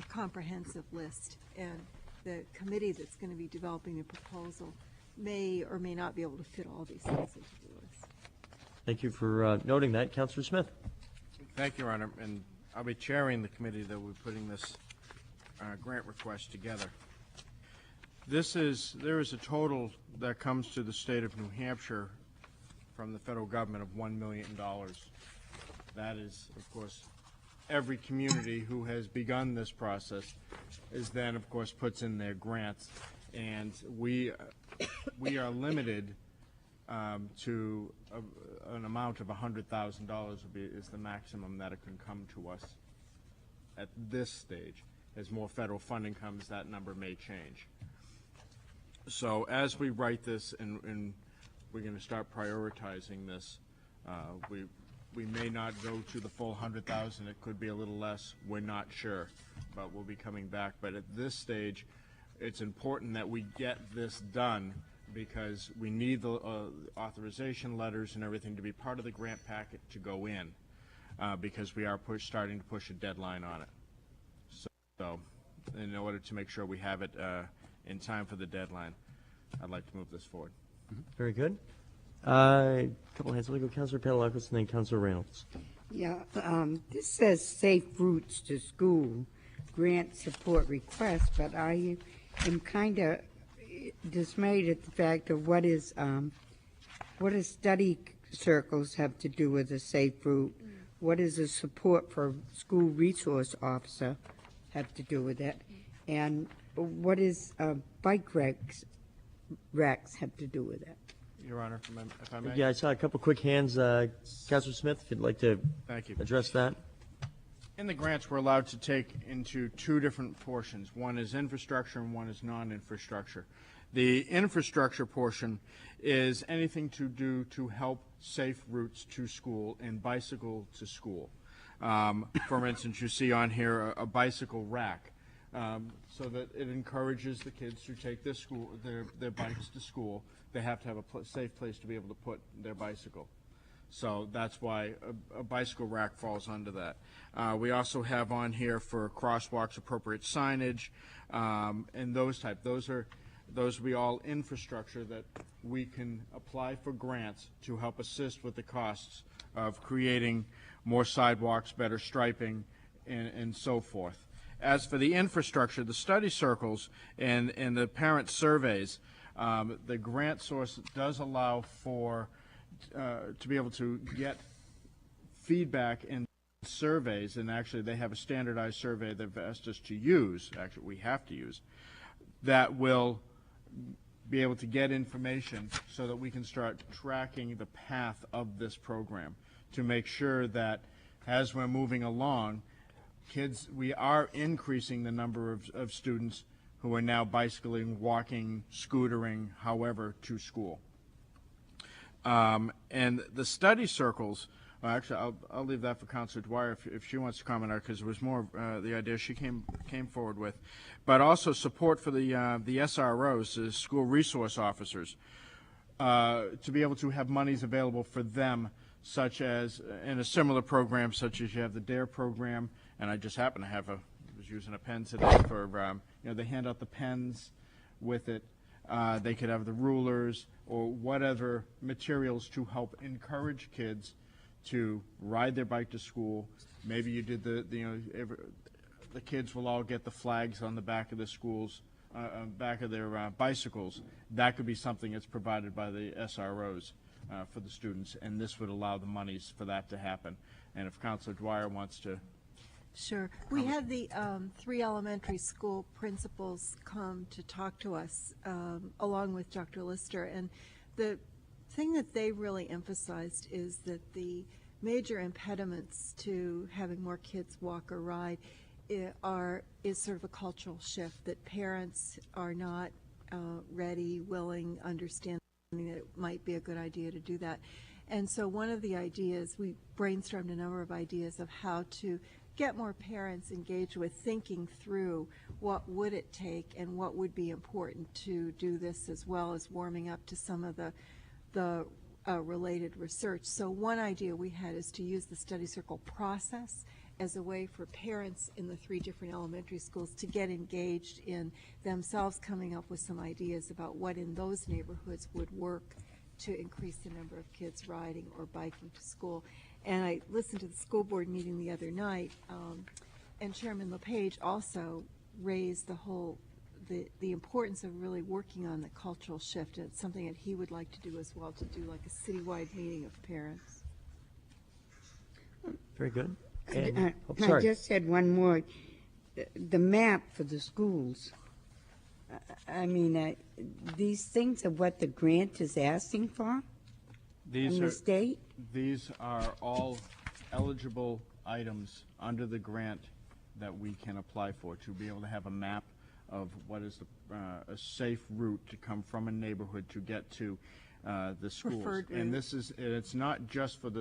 comprehensive list, and the committee that's going to be developing the proposal may or may not be able to fit all these things into the list. Thank you for noting that. Councilor Smith. Thank you, Your Honor, and I'll be chairing the committee that we're putting this grant request together. There is a total that comes to the state of New Hampshire from the federal government of $1 million. That is, of course, every community who has begun this process is then, of course, puts in their grants, and we are limited to an amount of $100,000 is the maximum that it can come to us at this stage. As more federal funding comes, that number may change. So as we write this and we're going to start prioritizing this, we may not go to the full 100,000. It could be a little less. We're not sure, but we'll be coming back. But at this stage, it's important that we get this done because we need the authorization letters and everything to be part of the grant packet to go in because we are starting to push a deadline on it. So in order to make sure we have it in time for the deadline, I'd like to move this forward. Very good. A couple hands. We'll go Councilor Pedalakis and then Councilor Reynolds. Yeah, this says safe routes to school grant support request, but I am kind of dismayed at the fact of what does study circles have to do with a safe route? What does the support for school resource officer have to do with it? And what is bike wrecks have to do with it? Your Honor, if I may. Yeah, I saw a couple quick hands. Councilor Smith, if you'd like to Thank you. address that. In the grants, we're allowed to take into two different portions. One is infrastructure and one is non-infrastructure. The infrastructure portion is anything to do to help safe routes to school and bicycle to school. For instance, you see on here a bicycle rack, so that it encourages the kids to take their bikes to school. They have to have a safe place to be able to put their bicycle. So that's why a bicycle rack falls under that. We also have on here for crosswalks, appropriate signage, and those type. Those will be all infrastructure that we can apply for grants to help assist with the costs of creating more sidewalks, better striping, and so forth. As for the infrastructure, the study circles and the parent surveys, the grant source does allow for to be able to get feedback in surveys, and actually they have a standardized survey they've asked us to use, actually we have to use, that will be able to get information so that we can start tracking the path of this program to make sure that as we're moving along, we are increasing the number of students who are now bicycling, walking, scootering, however, to school. And the study circles, actually, I'll leave that for Councilor Dwyer if she wants to comment on it, because it was more the idea she came forward with. But also support for the SROs, the school resource officers, to be able to have monies available for them, such as in a similar program, such as you have the DARE program, and I just happen to have was using a pen today for, they hand out the pens with it. They could have the rulers or whatever materials to help encourage kids to ride their bike to school. Maybe you did the kids will all get the flags on the back of the schools, back of their bicycles. That could be something that's provided by the SROs for the students, and this would allow the monies for that to happen. And if Councilor Dwyer wants to. Sure. We had the 3 elementary school principals come to talk to us, along with Dr. Lister, and the thing that they really emphasized is that the major impediments to having more kids walk or ride is sort of a cultural shift, that parents are not ready, willing, understanding that it might be a good idea to do that. And so one of the ideas, we brainstormed a number of ideas of how to get more parents engaged with thinking through what would it take and what would be important to do this, as well as warming up to some of the related research. So one idea we had is to use the study circle process as a way for parents in the 3 different elementary schools to get engaged in themselves coming up with some ideas about what in those neighborhoods would work to increase the number of kids riding or biking to school. And I listened to the school board meeting the other night, and Chairman LePage also raised the importance of really working on the cultural shift, and it's something that he would like to do as well, to do like a citywide meeting of parents. Very good. I Sorry. just had one more. The map for the schools. I mean, these things are what the grant is asking for These from are the state? These are all eligible items under the grant that we can apply for, to be able to have a map of what is a safe route to come from a neighborhood to get to the schools. Preferred and route. it's not just for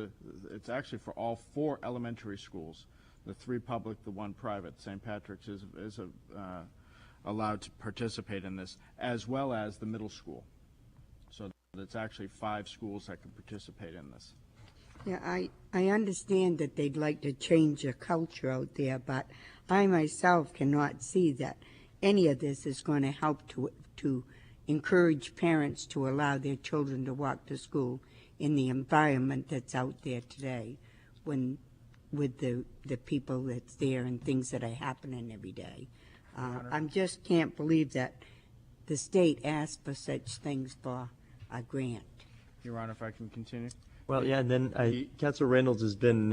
it's actually for all 4 elementary schools, the 3 public, the 1 private. St. Patrick's is allowed to participate in this, as well as the middle school. So it's actually 5 schools that can participate in this. Yeah, I understand that they'd like to change the culture out there, but I myself cannot see that any of this is going to help to encourage parents to allow their children to walk to school in the environment that's out there today, with the people that's there and things that are happening every day. I just can't believe that the state asked for such things for a grant. Your Honor, if I can continue. Well, yeah, and then Councilor Reynolds has been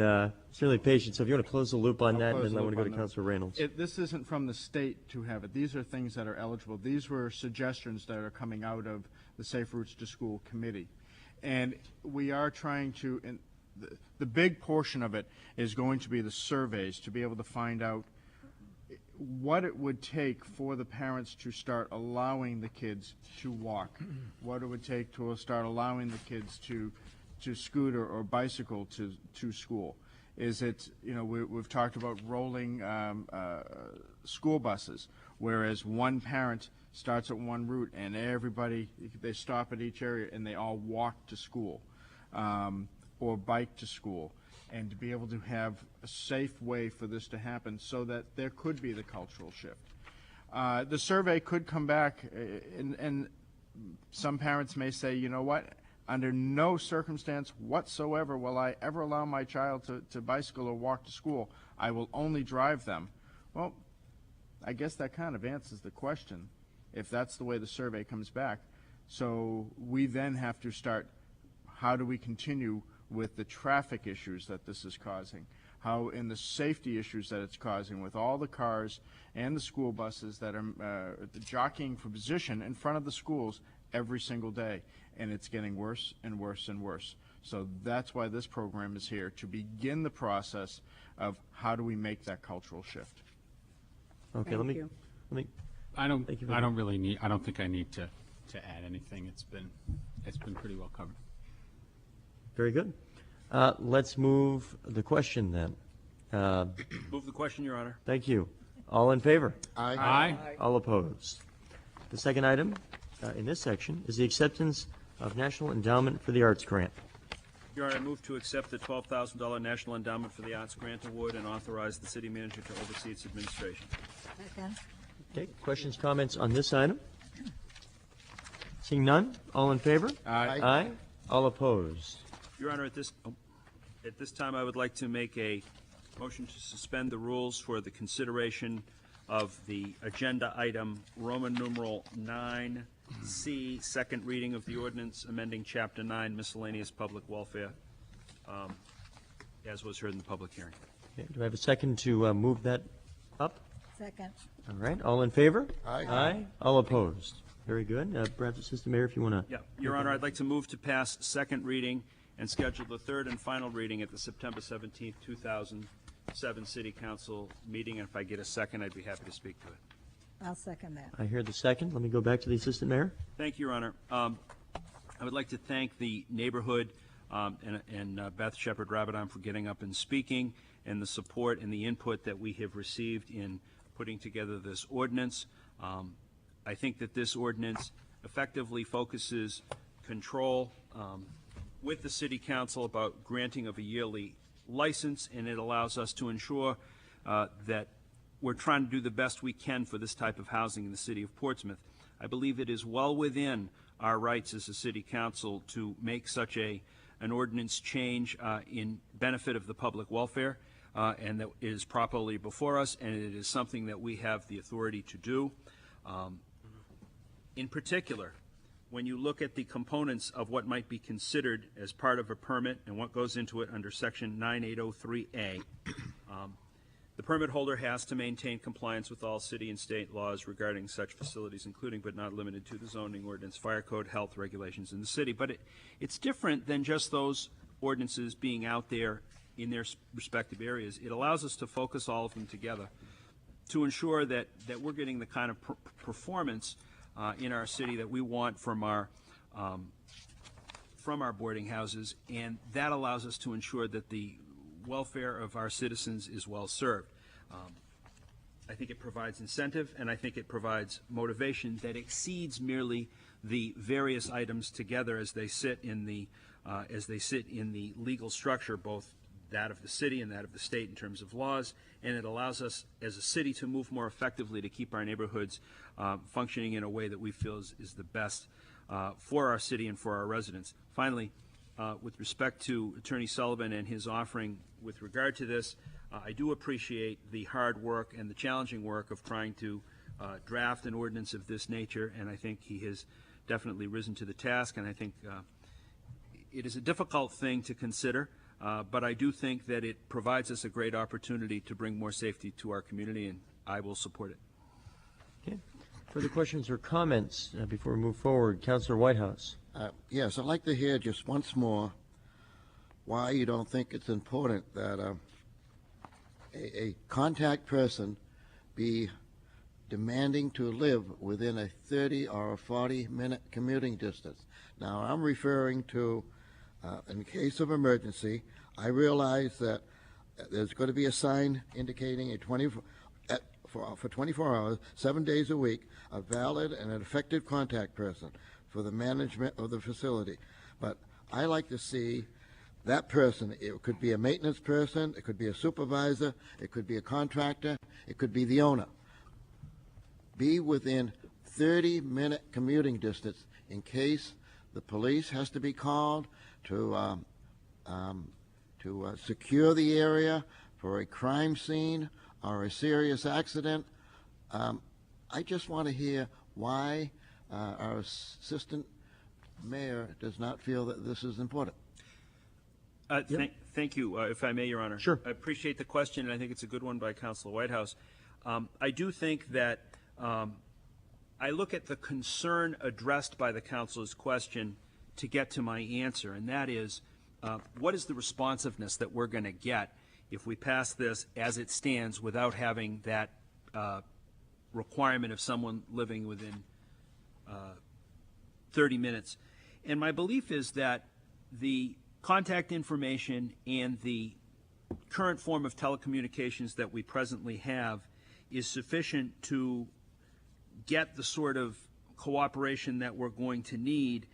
extremely patient, so if you want to close the loop on that, and then I want to go to Councilor Reynolds. This isn't from the state to have it. These are things that are eligible. These were suggestions that are coming out of the Safe Routes to School Committee. And we are trying to, and the big portion of it is going to be the surveys, to be able to find out what it would take for the parents to start allowing the kids to walk, what it would take to start allowing the kids to scooter or bicycle to school. Is it, we've talked about rolling school buses, whereas one parent starts at one route and everybody, they stop at each area and they all walk to school or bike to school, and to be able to have a safe way for this to happen so that there could be the cultural shift. The survey could come back, and some parents may say, you know what, under no circumstance whatsoever will I ever allow my child to bicycle or walk to school. I will only drive them. Well, I guess that kind of answers the question, if that's the way the survey comes back. So we then have to start, how do we continue with the traffic issues that this is causing? How in the safety issues that it's causing with all the cars and the school buses that are jockeying for position in front of the schools every single day. And it's getting worse and worse and worse. So that's why this program is here, to begin the process of how do we make that cultural shift. Okay, let me. I don't think I need to add anything. It's been pretty well covered. Very good. Let's move the question then. Move the question, Your Honor. Thank you. All in favor? Aye. Aye. All opposed? The second item in this section is the acceptance of National Endowment for the Arts Grant. Your Honor, I move to accept the $12,000 National Endowment for the Arts Grant Award and authorize the city manager to oversee its administration. Okay, questions, comments on this item? Seeing none, all in favor? Aye. Aye. All opposed? Your Honor, at this time, I would like to make a motion to suspend the rules for the consideration of the agenda item Roman numeral 9C, second reading of the ordinance amending Chapter 9 miscellaneous public welfare, as was heard in the public hearing. Okay, do I have a second to move that up? Second. All right, all in favor? Aye. Aye. All opposed? Very good. Perhaps, Assistant Mayor, if you want to. Yeah, Your Honor, I'd like to move to pass second reading and schedule the third and final reading at the September 17th, 2007 City Council meeting. And if I get a second, I'd be happy to speak to it. I'll second that. I hear the second. Let me go back to the Assistant Mayor. Thank you, Your Honor. I would like to thank the neighborhood and Beth Shepherd Rabadon for getting up and speaking, and the support and the input that we have received in putting together this ordinance. I think that this ordinance effectively focuses control with the City Council about granting of a yearly license, and it allows us to ensure that we're trying to do the best we can for this type of housing in the City of Portsmouth. I believe it is well within our rights as a City Council to make such an ordinance change in benefit of the public welfare, and that it is properly before us, and it is something that we have the authority to do. In particular, when you look at the components of what might be considered as part of a permit and what goes into it under Section 9803A, the permit holder has to maintain compliance with all city and state laws regarding such facilities, including but not limited to the zoning ordinance, fire code, health regulations in the city. But it's different than just those ordinances being out there in their respective areas. It allows us to focus all of them together to ensure that we're getting the kind of performance in our city that we want from our boarding houses, and that allows us to ensure that the welfare of our citizens is well served. I think it provides incentive, and I think it provides motivation that exceeds merely the various items together as they sit in the legal structure, both that of the city and that of the state in terms of laws, and it allows us as a city to move more effectively to keep our neighborhoods functioning in a way that we feel is the best for our city and for our residents. Finally, with respect to Attorney Sullivan and his offering with regard to this, I do appreciate the hard work and the challenging work of trying to draft an ordinance of this nature, and I think he has definitely risen to the task, and I think it is a difficult thing to consider, but I do think that it provides us a great opportunity to bring more safety to our community, and I will support it. Okay. Further questions or comments before we move forward? Councilor Whitehouse. Yes, I'd like to hear just once more why you don't think it's important that a contact person be demanding to live within a 30 or a 40-minute commuting distance. Now, I'm referring to, in case of emergency, I realize that there's going to be a sign indicating for 24 hours, 7 days a week, a valid and an effective contact person for the management of the facility. But I like to see that person. It could be a maintenance person, it could be a supervisor, it could be a contractor, it could be the owner. Be within 30-minute commuting distance in case the police has to be called to secure the area for a crime scene or a serious accident. I just want to hear why our assistant mayor does not feel that this is important. Thank you, if I may, Your Honor. Sure. I appreciate the question, and I think it's a good one by Councilor Whitehouse. I do think that I look at the concern addressed by the council's question to get to my answer, and that is, what is the responsiveness that we're going to get if we pass this as it stands without having that requirement of someone living within 30 minutes? And my belief is that the contact information and the current form of telecommunications that we presently have is sufficient to get the sort of cooperation that we're going to need,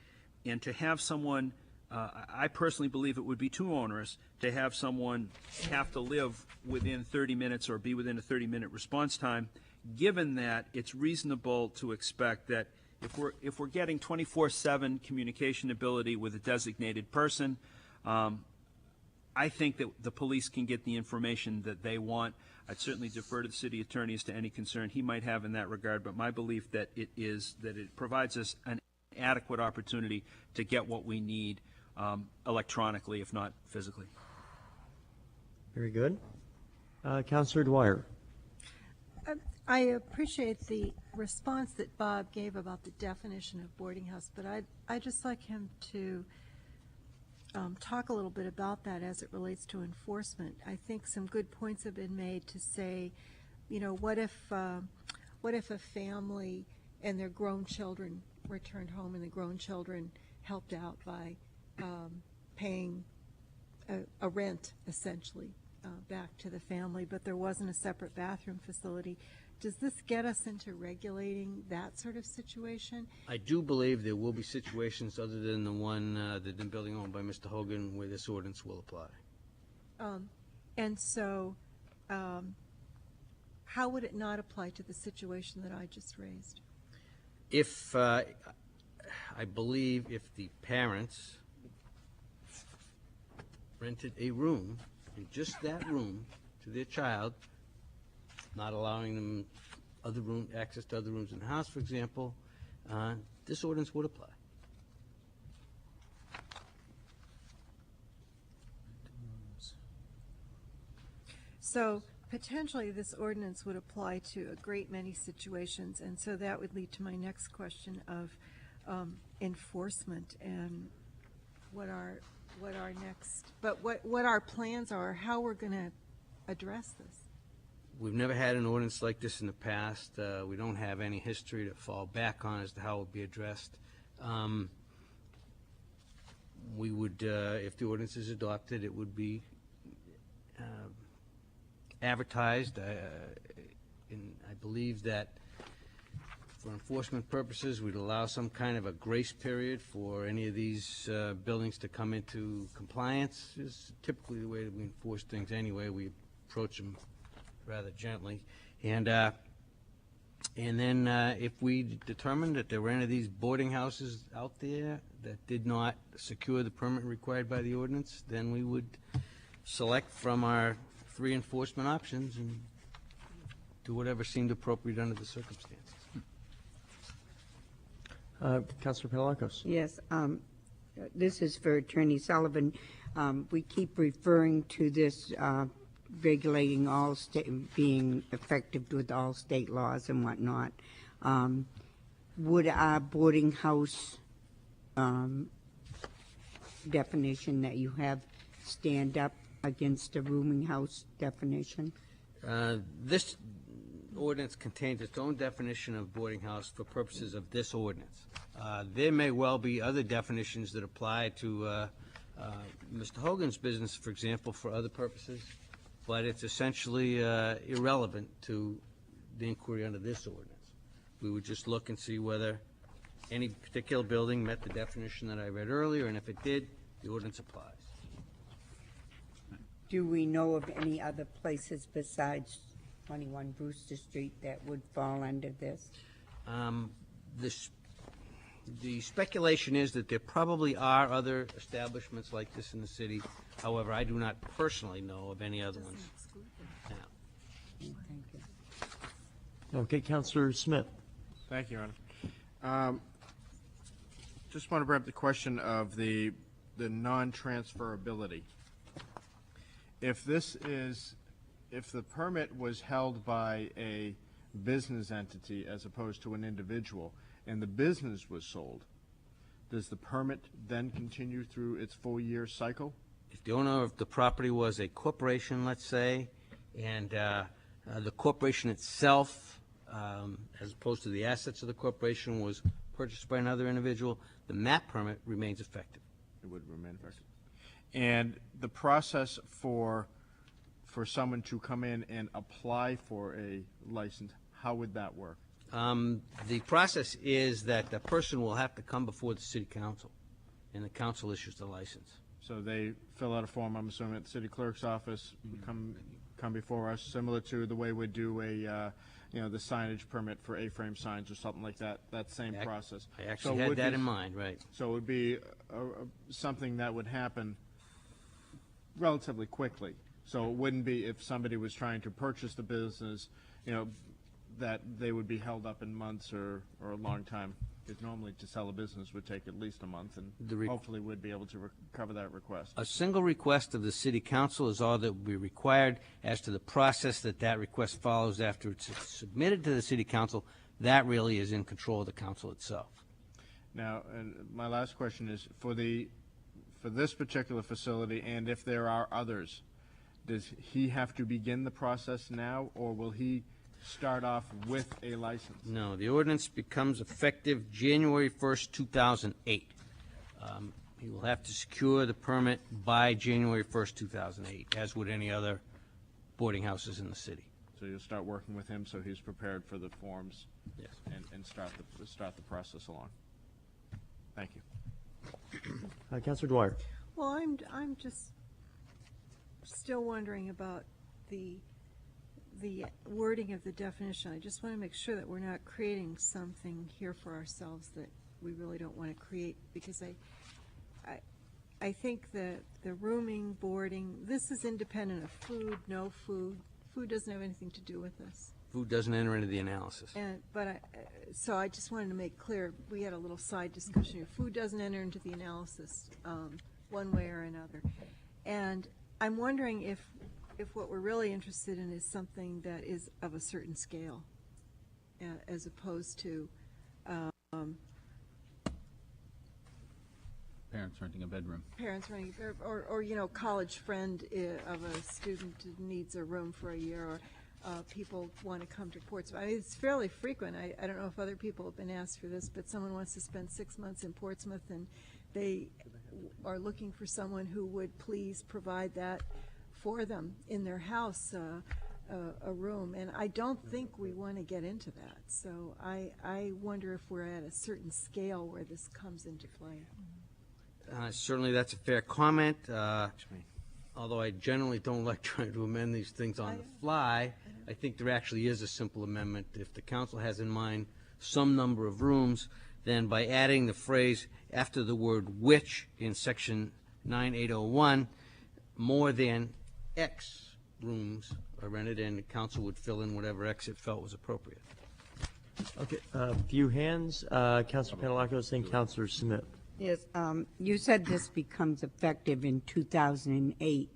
and to have someone, I personally believe it would be too onerous to have someone have to live within 30 minutes or be within a 30-minute response time, given that it's reasonable to expect that if we're getting 24/7 communication ability with a designated person, I think that the police can get the information that they want. I'd certainly defer to the city attorney as to any concern he might have in that regard, but my belief that it provides us an adequate opportunity to get what we need electronically, if not physically. Very good. Councilor Dwyer. I appreciate the response that Bob gave about the definition of boarding house, but I'd just like him to talk a little bit about that as it relates to enforcement. I think some good points have been made to say, you know, what if a family and their grown children returned home and the grown children helped out by paying a rent, essentially, back to the family, but there wasn't a separate bathroom facility. Does this get us into regulating that sort of situation? I do believe there will be situations other than the one that the building owned by Mr. Hogan where this ordinance will apply. And so how would it not apply to the situation that I just raised? If, I believe if the parents rented a room, and just that room, to their child, not allowing them access to other rooms in the house, for example, this ordinance would apply. So potentially this ordinance would apply to a great many situations, and so that would lead to my next question of enforcement and what our plans are, how we're going to address this. We've never had an ordinance like this in the past. We don't have any history to fall back on as to how it would be addressed. We would, if the ordinance is adopted, it would be advertised. And I believe that for enforcement purposes, we'd allow some kind of a grace period for any of these buildings to come into compliance. Is typically the way that we enforce things anyway. We approach them rather gently, and then if we determined that there were any of these boarding houses out there that did not secure the permit required by the ordinance, then we would select from our 3 enforcement options and do whatever seemed appropriate under the circumstances. Councilor Penelakos. Yes, this is for Attorney Sullivan. We keep referring to this regulating all state, being effective with all state laws and whatnot. Would our boarding house definition that you have stand up against a rooming house definition? This ordinance contains its own definition of boarding house for purposes of this ordinance. There may well be other definitions that apply to Mr. Hogan's business, for example, for other purposes, but it's essentially irrelevant to the inquiry under this ordinance. We would just look and see whether any particular building met the definition that I read earlier, and if it did, the ordinance applies. Do we know of any other places besides 21 Brewster Street that would fall under this? The speculation is that there probably are other establishments like this in the city. However, I do not personally know of any other ones. Okay, Councilor Smith. Thank you, Your Honor. Just want to bring up the question of the non-transferability. If the permit was held by a business entity as opposed to an individual, and the business was sold, does the permit then continue through its full-year cycle? If the owner of the property was a corporation, let's say, and the corporation itself, as opposed to the assets of the corporation, was purchased by another individual, then that permit remains effective. It would remain effective. And the process for someone to come in and apply for a license, how would that work? The process is that the person will have to come before the city council, and the council issues the license. So they fill out a form, I'm assuming, at the city clerk's office, come before us, similar to the way we do a, the signage permit for A-frame signs or something like that, that same process. I actually had that in mind, right. So it would be something that would happen relatively quickly. So it wouldn't be if somebody was trying to purchase the business, that they would be held up in months or a long time. Because normally to sell a business would take at least a month, and hopefully would be able to cover that request. A single request of the city council is all that would be required. As to the process that request follows after it's submitted to the city council, that really is in control of the council itself. Now, and my last question is, for this particular facility, and if there are others, does he have to begin the process now, or will he start off with a license? No, the ordinance becomes effective January 1st, 2008. He will have to secure the permit by January 1st, 2008, as would any other boarding houses in the city. So you'll start working with him so he's prepared for the forms. Yes. And start the process along. Thank you. Councilor Dwyer. Well, I'm just still wondering about the wording of the definition. I just want to make sure that we're not creating something here for ourselves that we really don't want to create, because I think that the rooming, boarding, this is independent of food, no food. Food doesn't have anything to do with this. Food doesn't enter into the analysis. So I just wanted to make clear, we had a little side discussion here. Food doesn't enter into the analysis one way or another. And I'm wondering if what we're really interested in is something that is of a certain scale, as opposed to Parents renting a bedroom. Parents renting, or college friend of a student who needs a room for a year, or people want to come to Portsmouth. I mean, it's fairly frequent. I don't know if other people have been asked for this, but someone wants to spend 6 months in Portsmouth, and they are looking for someone who would please provide that for them in their house, a room. And I don't think we want to get into that. So I wonder if we're at a certain scale where this comes into play. Certainly that's a fair comment. Although I generally don't like trying to amend these things on the fly, I think there actually is a simple amendment. If the council has in mind some number of rooms, then by adding the phrase after the word which in section 9801, more than X rooms are rented, and the council would fill in whatever X it felt was appropriate. Okay, a few hands. Councilor Panalakos and Councilor Smith. Yes, you said this becomes effective in 2008.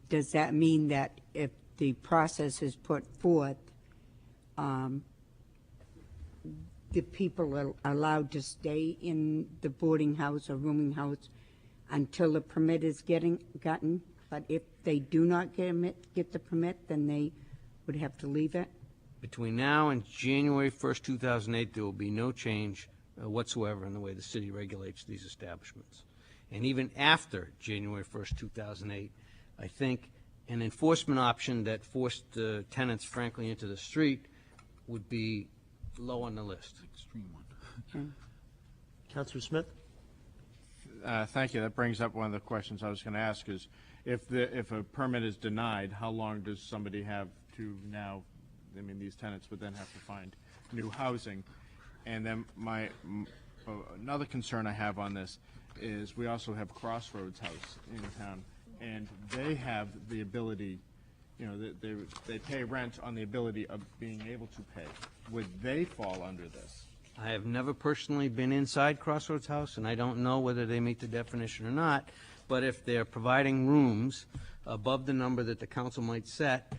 Does that mean that if the process is put forth the people are allowed to stay in the boarding house or rooming house until the permit is gotten, but if they do not get the permit, then they would have to leave it? Between now and January 1st, 2008, there will be no change whatsoever in the way the city regulates these establishments. And even after January 1st, 2008, I think an enforcement option that forced the tenants, frankly, into the street would be low on the list. Extreme one. Councilor Smith? Thank you. That brings up one of the questions I was going to ask is, if a permit is denied, how long does somebody have to now, I mean, these tenants would then have to find new housing? And then another concern I have on this is we also have Crossroads House in town, and they have the ability, they pay rent on the ability of being able to pay. Would they fall under this? I have never personally been inside Crossroads House, and I don't know whether they meet the definition or not, but if they're providing rooms above the number that the council might set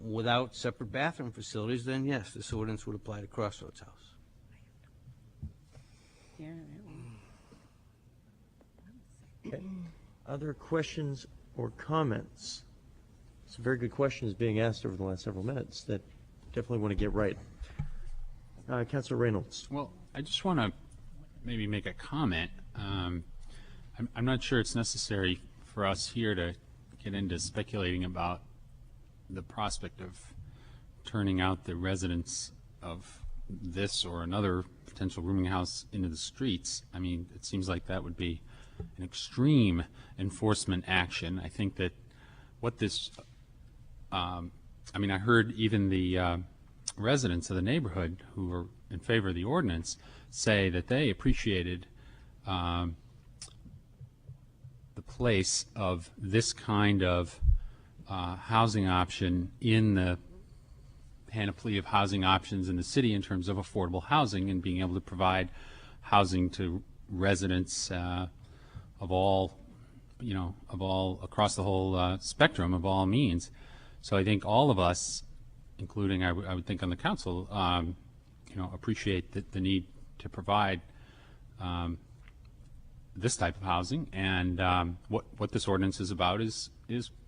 without separate bathroom facilities, then yes, this ordinance would apply to Crossroads House. Okay. Other questions or comments? Some very good questions being asked over the last several minutes that definitely want to get right. Councilor Reynolds. Well, I just want to maybe make a comment. I'm not sure it's necessary for us here to get into speculating about the prospect of turning out the residents of this or another potential rooming house into the streets. I mean, it seems like that would be an extreme enforcement action. I think that what this, I mean, I heard even the residents of the neighborhood who were in favor of the ordinance say that they appreciated the place of this kind of housing option in the panoply of housing options in the city in terms of affordable housing and being able to provide housing to residents of all, across the whole spectrum of all means. So I think all of us, including I would think on the council, appreciate the need to provide this type of housing, and what this ordinance is about is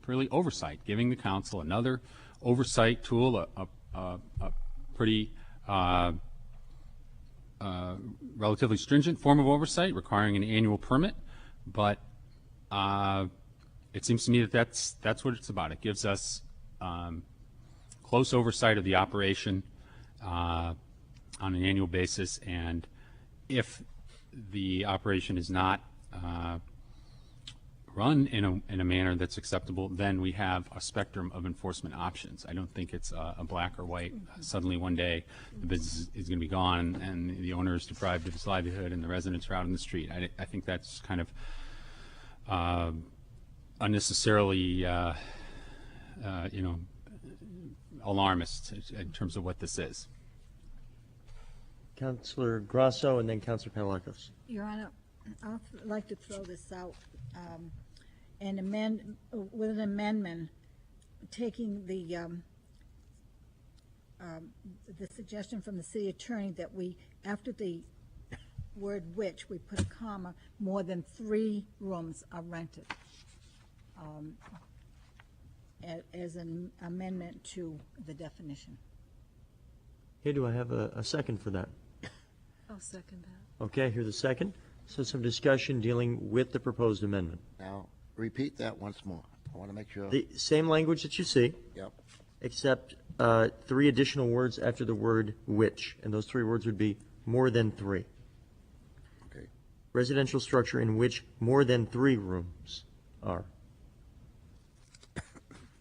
really oversight, giving the council another oversight tool, a pretty relatively stringent form of oversight requiring an annual permit, but it seems to me that that's what it's about. It gives us close oversight of the operation on an annual basis, and if the operation is not run in a manner that's acceptable, then we have a spectrum of enforcement options. I don't think it's a black or white. Suddenly one day the business is going to be gone and the owner is deprived of his livelihood and the residents are out in the street. I think that's kind of unnecessarily alarmist in terms of what this is. Councilor Grasso and then Councilor Panalakos. Your Honor, I'd like to throw this out with an amendment, taking the suggestion from the city attorney that we, after the word which, we put a comma, more than 3 rooms are rented, as an amendment to the definition. Okay, do I have a second for that? I'll second that. Okay, here's the second. So some discussion dealing with the proposed amendment. Now, repeat that once more. I want to make sure. The same language that you see. Yep. Except 3 additional words after the word which, and those 3 words would be more than 3. Okay. Residential structure in which more than 3 rooms are.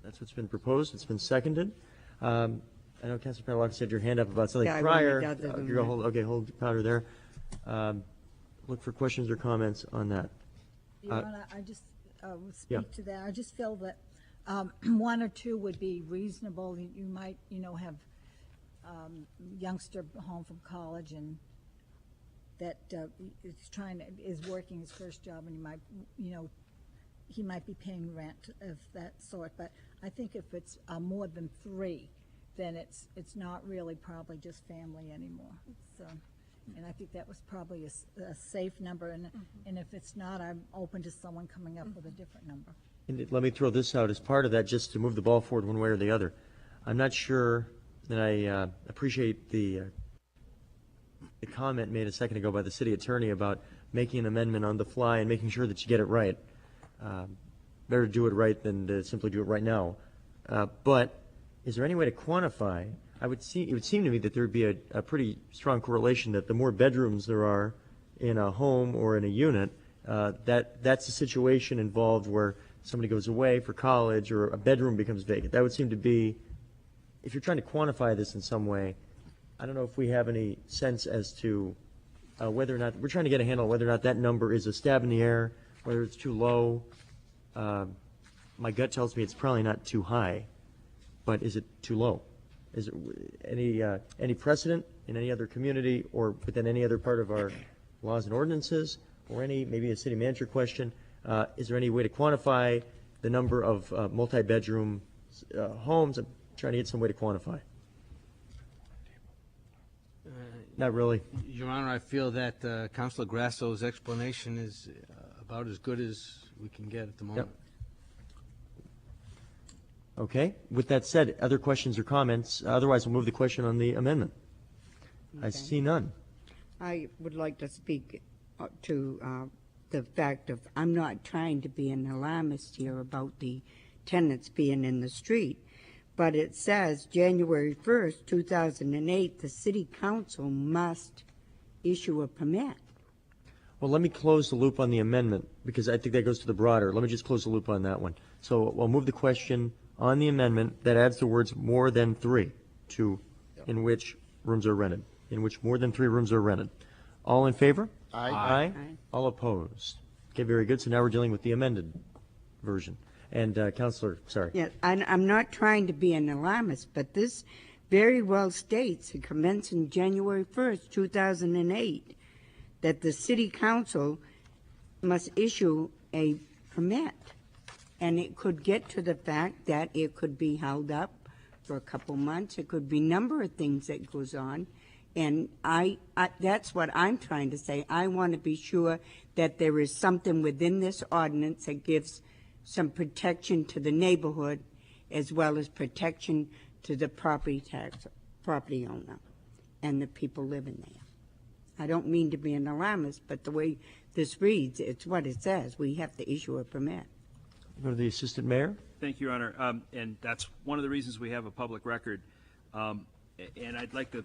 That's what's been proposed. It's been seconded. I know Councilor Panalakos had your hand up about something prior. Hold the powder there. Look for questions or comments on that. Your Honor, I just speak to that. I just feel that 1 or 2 would be reasonable. You might, have youngster home from college and that is working his first job, and he might be paying rent of that sort. But I think if it's more than 3, then it's not really probably just family anymore. So, and I think that was probably a safe number, and if it's not, I'm open to someone coming up with a different number. And let me throw this out as part of that, just to move the ball forward one way or the other. I'm not sure that I appreciate the comment made a second ago by the city attorney about making an amendment on the fly and making sure that you get it right. Better to do it right than to simply do it right now. But is there any way to quantify? It would seem to me that there would be a pretty strong correlation that the more bedrooms there are in a home or in a unit, that's a situation involved where somebody goes away for college or a bedroom becomes vacant. That would seem to be, if you're trying to quantify this in some way, I don't know if we have any sense as to whether or not, we're trying to get a handle on whether or not that number is a stab in the air, whether it's too low. My gut tells me it's probably not too high, but is it too low? Is there any precedent in any other community or within any other part of our laws and ordinances, or maybe a city manager question? Is there any way to quantify the number of multi-bedroom homes? I'm trying to get some way to quantify. Not really. Your Honor, I feel that Councilor Grasso's explanation is about as good as we can get at the moment. Yep. Okay. With that said, other questions or comments? Otherwise, we'll move the question on the amendment. I see none. I would like to speak to the fact of, I'm not trying to be an alarmist here about the tenants being in the street, but it says January 1st, 2008, the city council must issue a permit. Well, let me close the loop on the amendment, because I think that goes to the broader. Let me just close the loop on that one. So we'll move the question on the amendment that adds the words more than 3 to in which rooms are rented, in which more than 3 rooms are rented. All in favor? Aye. Aye. All opposed? Okay, very good. So now we're dealing with the amended version. And Councilor, sorry. Yeah, I'm not trying to be an alarmist, but this very well states, it commencing January 1st, 2008, that the city council must issue a permit. And it could get to the fact that it could be held up for a couple months. It could be a number of things that goes on. And that's what I'm trying to say. I want to be sure that there is something within this ordinance that gives some protection to the neighborhood as well as protection to the property owner and the people living there. I don't mean to be an alarmist, but the way this reads, it's what it says. We have to issue a permit. Go to the Assistant Mayor. Thank you, Your Honor. And that's one of the reasons we have a public record. And I'd like the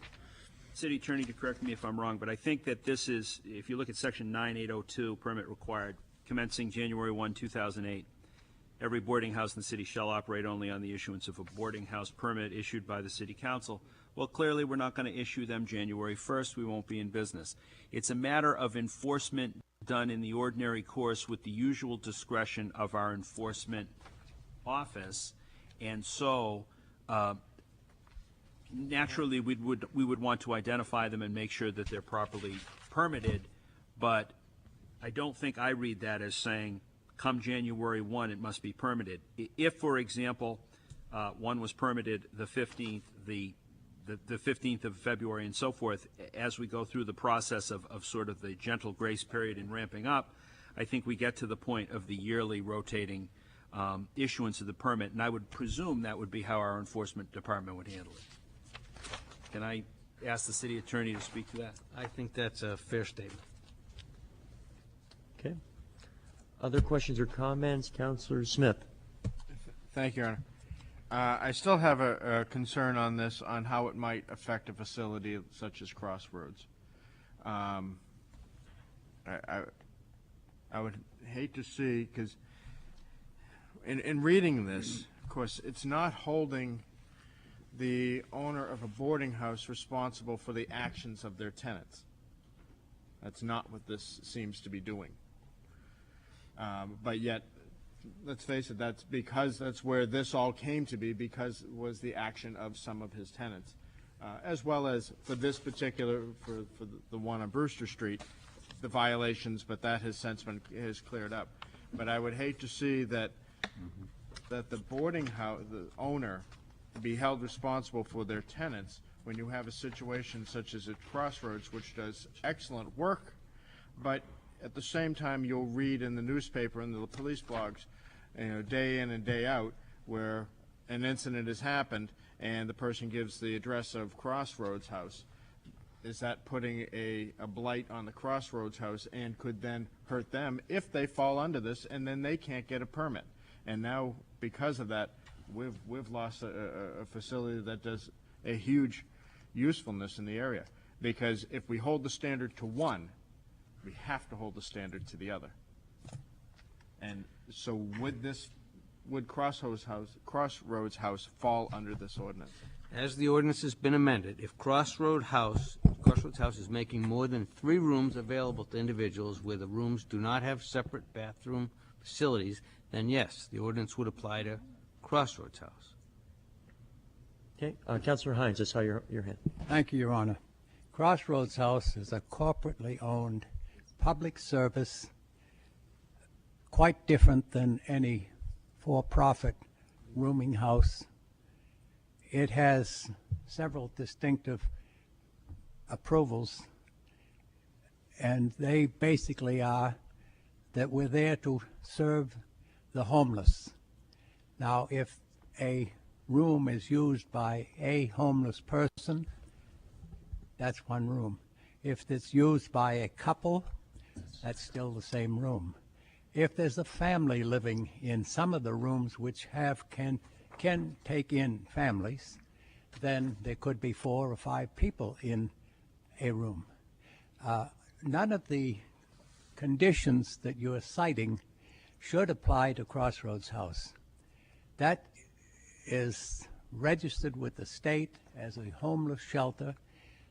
city attorney to correct me if I'm wrong, but I think that this is, if you look at Section 9802, permit required, commencing January 1, 2008, every boarding house in the city shall operate only on the issuance of a boarding house permit issued by the city council. Well, clearly, we're not going to issue them January 1st. We won't be in business. It's a matter of enforcement done in the ordinary course with the usual discretion of our enforcement office. And so, naturally, we would want to identify them and make sure that they're properly permitted. But I don't think I read that as saying, come January 1, it must be permitted. If, for example, one was permitted the 15th, the 15th of February and so forth, as we go through the process of sort of the gentle grace period and ramping up, I think we get to the point of the yearly rotating issuance of the permit, and I would presume that would be how our enforcement department would handle it. Can I ask the city attorney to speak to that? I think that's a fair statement. Okay. Other questions or comments? Councilor Smith. Thank you, Your Honor. I still have a concern on this, on how it might affect a facility such as Crossroads. I would hate to see, because in reading this, of course, it's not holding the owner of a boarding house responsible for the actions of their tenants. That's not what this seems to be doing. But yet, let's face it, that's because that's where this all came to be, because it was the action of some of his tenants, as well as for this particular, for the one on Brewster Street, the violations, but that has since been cleared up. But I would hate to see that that the boarding house, the owner, be held responsible for their tenants when you have a situation such as at Crossroads, which does excellent work, but at the same time you'll read in the newspaper and the police blogs, day in and day out, where an incident has happened and the person gives the address of Crossroads House. Is that putting a blight on the Crossroads House and could then hurt them if they fall under this and then they can't get a permit? And now, because of that, we've lost a facility that does a huge usefulness in the area. Because if we hold the standard to one, we have to hold the standard to the other. And so would Crossroads House fall under this ordinance? As the ordinance has been amended, if Crossroads House is making more than 3 rooms available to individuals where the rooms do not have separate bathroom facilities, then yes, the ordinance would apply to Crossroads House. Okay, Councilor Hines, I saw your hand. Thank you, Your Honor. Crossroads House is a corporately owned public service, quite different than any for-profit rooming house. It has several distinctive approvals, and they basically are that we're there to serve the homeless. Now, if a room is used by a homeless person, that's one room. If it's used by a couple, that's still the same room. If there's a family living in some of the rooms which can take in families, then there could be 4 or 5 people in a room. None of the conditions that you are citing should apply to Crossroads House. That is registered with the state as a homeless shelter.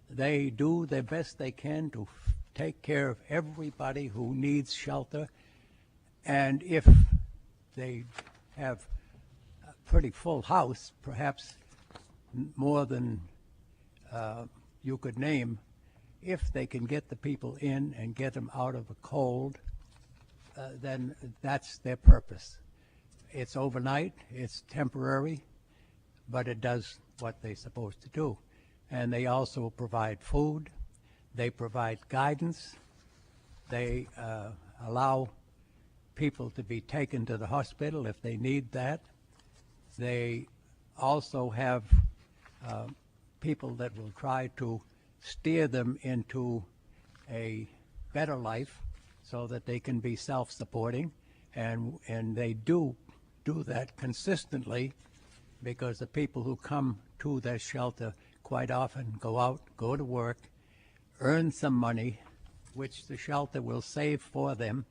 They do their best they can to take care of everybody who needs shelter, and if they have a pretty full house, perhaps more than you could name, if they can get the people in and get them out of a cold, then that's their purpose. It's overnight, it's temporary, but it does what they're supposed to do. And they also provide food, they provide guidance, they allow people to be taken to the hospital if they need that. They also have people that will try to steer them into a better life so that they can be self-supporting, and they do that consistently, because the people who come to their shelter quite often go out, go to work, earn some money, which the shelter will save for them,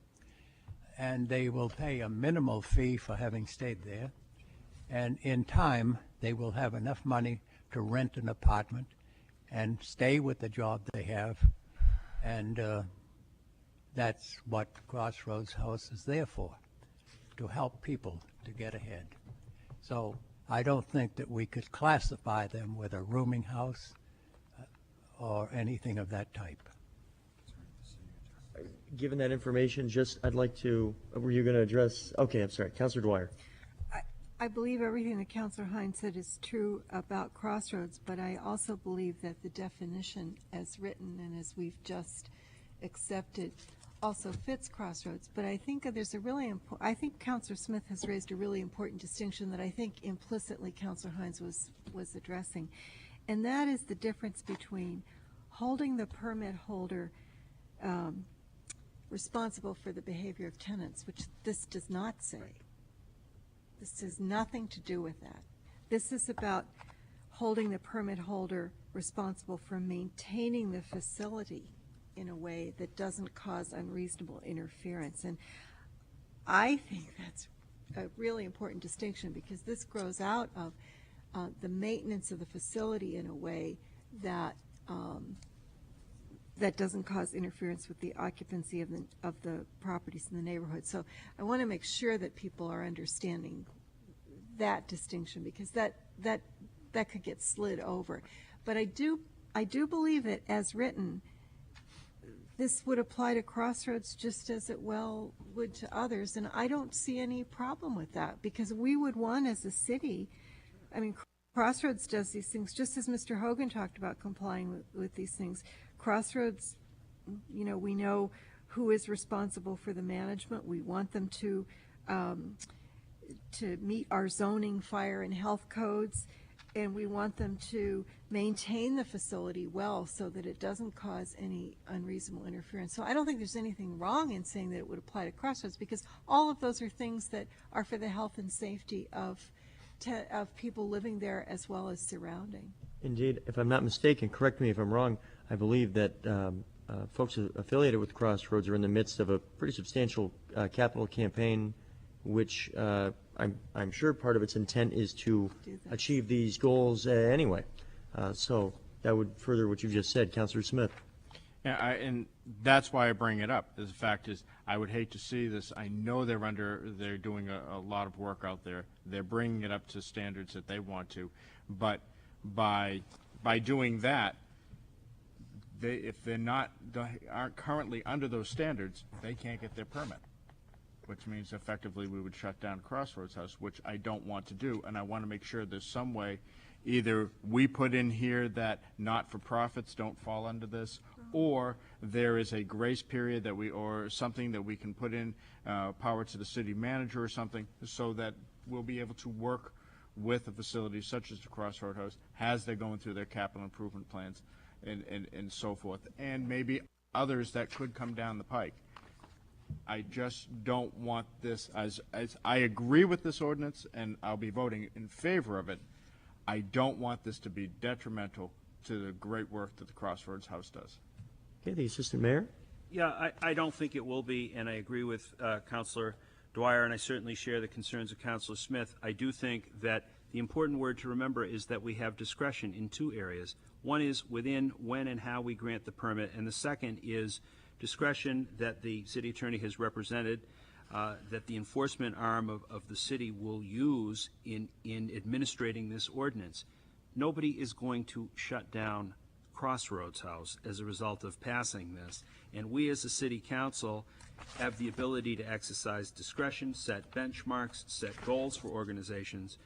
and they will pay a minimal fee for having stayed there, and in time they will have enough money to rent an apartment and stay with the job they have, and that's what Crossroads House is there for, to help people to get ahead. So I don't think that we could classify them with a rooming house or anything of that type. Given that information, I'd like to, were you going to address, okay, I'm sorry, Councilor Dwyer. I believe everything that Councilor Hines said is true about Crossroads, but I also believe that the definition as written and as we've just accepted also fits Crossroads. But I think there's a really important, I think Councilor Smith has raised a really important distinction that I think implicitly Councilor Hines was addressing. And that is the difference between holding the permit holder responsible for the behavior of tenants, which this does not say. This has nothing to do with that. This is about holding the permit holder responsible for maintaining the facility in a way that doesn't cause unreasonable interference. And I think that's a really important distinction, because this grows out of the maintenance of the facility in a way that that doesn't cause interference with the occupancy of the properties in the neighborhood. So I want to make sure that people are understanding that distinction, because that could get slid over. But I do believe that as written, this would apply to Crossroads just as it well would to others, and I don't see any problem with that, because we would want as a city, I mean, Crossroads does these things, just as Mr. Hogan talked about complying with these things. Crossroads, you know, we know who is responsible for the management. We want them to meet our zoning, fire, and health codes, and we want them to maintain the facility well so that it doesn't cause any unreasonable interference. So I don't think there's anything wrong in saying that it would apply to Crossroads, because all of those are things that are for the health and safety of people living there as well as surrounding. Indeed, if I'm not mistaken, correct me if I'm wrong, I believe that folks affiliated with Crossroads are in the midst of a pretty substantial capital campaign, which I'm sure part of its intent is to achieve these goals anyway. So that would further what you just said, Councilor Smith. Yeah, and that's why I bring it up. The fact is, I would hate to see this. I know they're doing a lot of work out there. They're bringing it up to standards that they want to, but by doing that, if they aren't currently under those standards, they can't get their permit, which means effectively we would shut down Crossroads House, which I don't want to do, and I want to make sure there's some way. Either we put in here that not-for-profits don't fall under this, or there is a grace period or something that we can put in, power to the city manager or something, so that we'll be able to work with a facility such as the Crossroads House as they're going through their capital improvement plans and so forth, and maybe others that could come down the pike. I just don't want this, as I agree with this ordinance, and I'll be voting in favor of it. I don't want this to be detrimental to the great work that the Crossroads House does. Okay, the Assistant Mayor. Yeah, I don't think it will be, and I agree with Councilor Dwyer, and I certainly share the concerns of Councilor Smith. I do think that the important word to remember is that we have discretion in two areas. One is within when and how we grant the permit, and the second is discretion that the city attorney has represented, that the enforcement arm of the city will use in administrating this ordinance. Nobody is going to shut down Crossroads House as a result of passing this, and we as a city council have the ability to exercise discretion, set benchmarks, set goals for organizations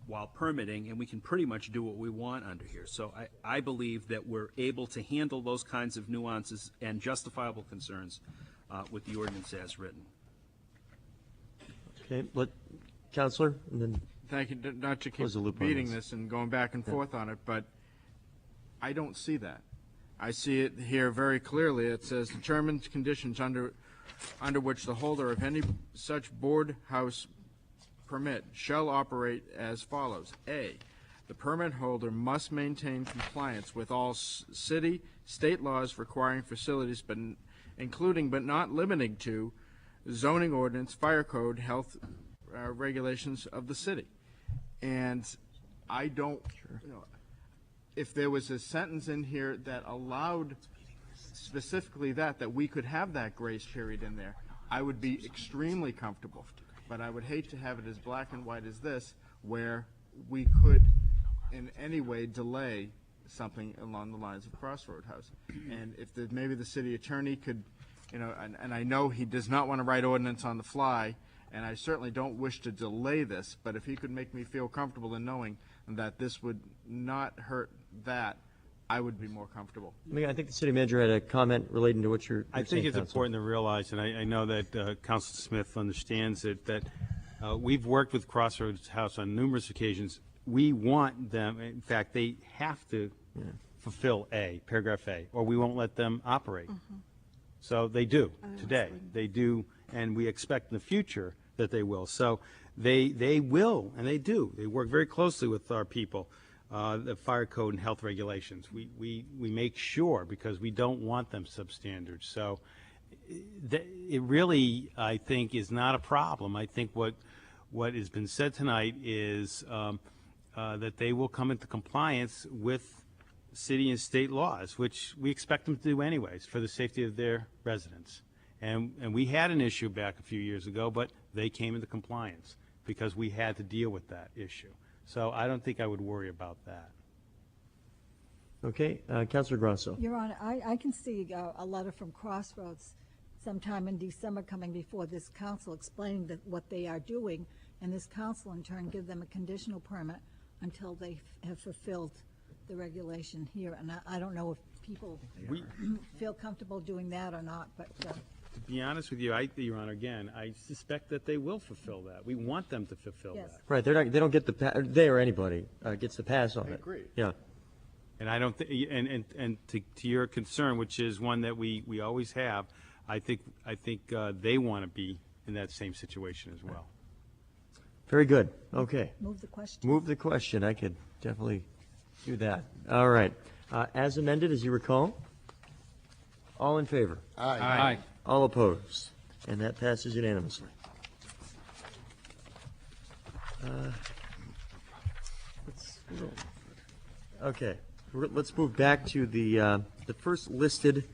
while permitting, and we can pretty much do what we want under here. So I believe that we're able to handle those kinds of nuances and justifiable concerns with the ordinance as written. Okay, Councilor, and then thank you. Not to keep beating this and going back and forth on it, but I don't see that. I see it here very clearly. It says determines conditions under which the holder of any such board house permit shall operate as follows. A, the permit holder must maintain compliance with all city, state laws requiring facilities, including but not limiting to zoning ordinance, fire code, health regulations of the city. And I don't, if there was a sentence in here that allowed specifically that we could have that grace period in there, I would be extremely comfortable. But I would hate to have it as black and white as this, where we could in any way delay something along the lines of Crossroads House. And if maybe the city attorney could, and I know he does not want to write ordinance on the fly, and I certainly don't wish to delay this, but if he could make me feel comfortable in knowing that this would not hurt that, I would be more comfortable. I think the city manager had a comment relating to what you're I think saying, it's Councilor. important to realize, and I know that Councilor Smith understands it, that we've worked with Crossroads House on numerous occasions. We want them, in fact, they have to fulfill paragraph A, or we won't let them operate. So they do today. They do, and we expect in the future that they will. So they will, and they do. They work very closely with our people. The fire code and health regulations. We make sure, because we don't want them substandard. So it really, I think, is not a problem. I think what has been said tonight is that they will come into compliance with city and state laws, which we expect them to do anyways for the safety of their residents. And we had an issue back a few years ago, but they came into compliance because we had to deal with that issue. So I don't think I would worry about that. Okay, Councilor Grosso. Your Honor, I can see a letter from Crossroads sometime in December coming before this council explaining what they are doing, and this council in turn give them a conditional permit until they have fulfilled the regulation here. And I don't know if people feel comfortable doing that or not, but. To be honest with you, Your Honor, again, I suspect that they will fulfill that. We want them to fulfill Yes. that. Right, they don't get they or anybody gets the pass on it. I agree. Yeah. And I don't think, and to your concern, which is one that we always have, I think they want to be in that same situation as well. Very good. Okay. Move the question. Move the question. I could definitely do that. All right. As amended, as you recall, all in favor? Aye. Aye. All opposed? And that passes unanimously. Okay. Let's move back to the first listed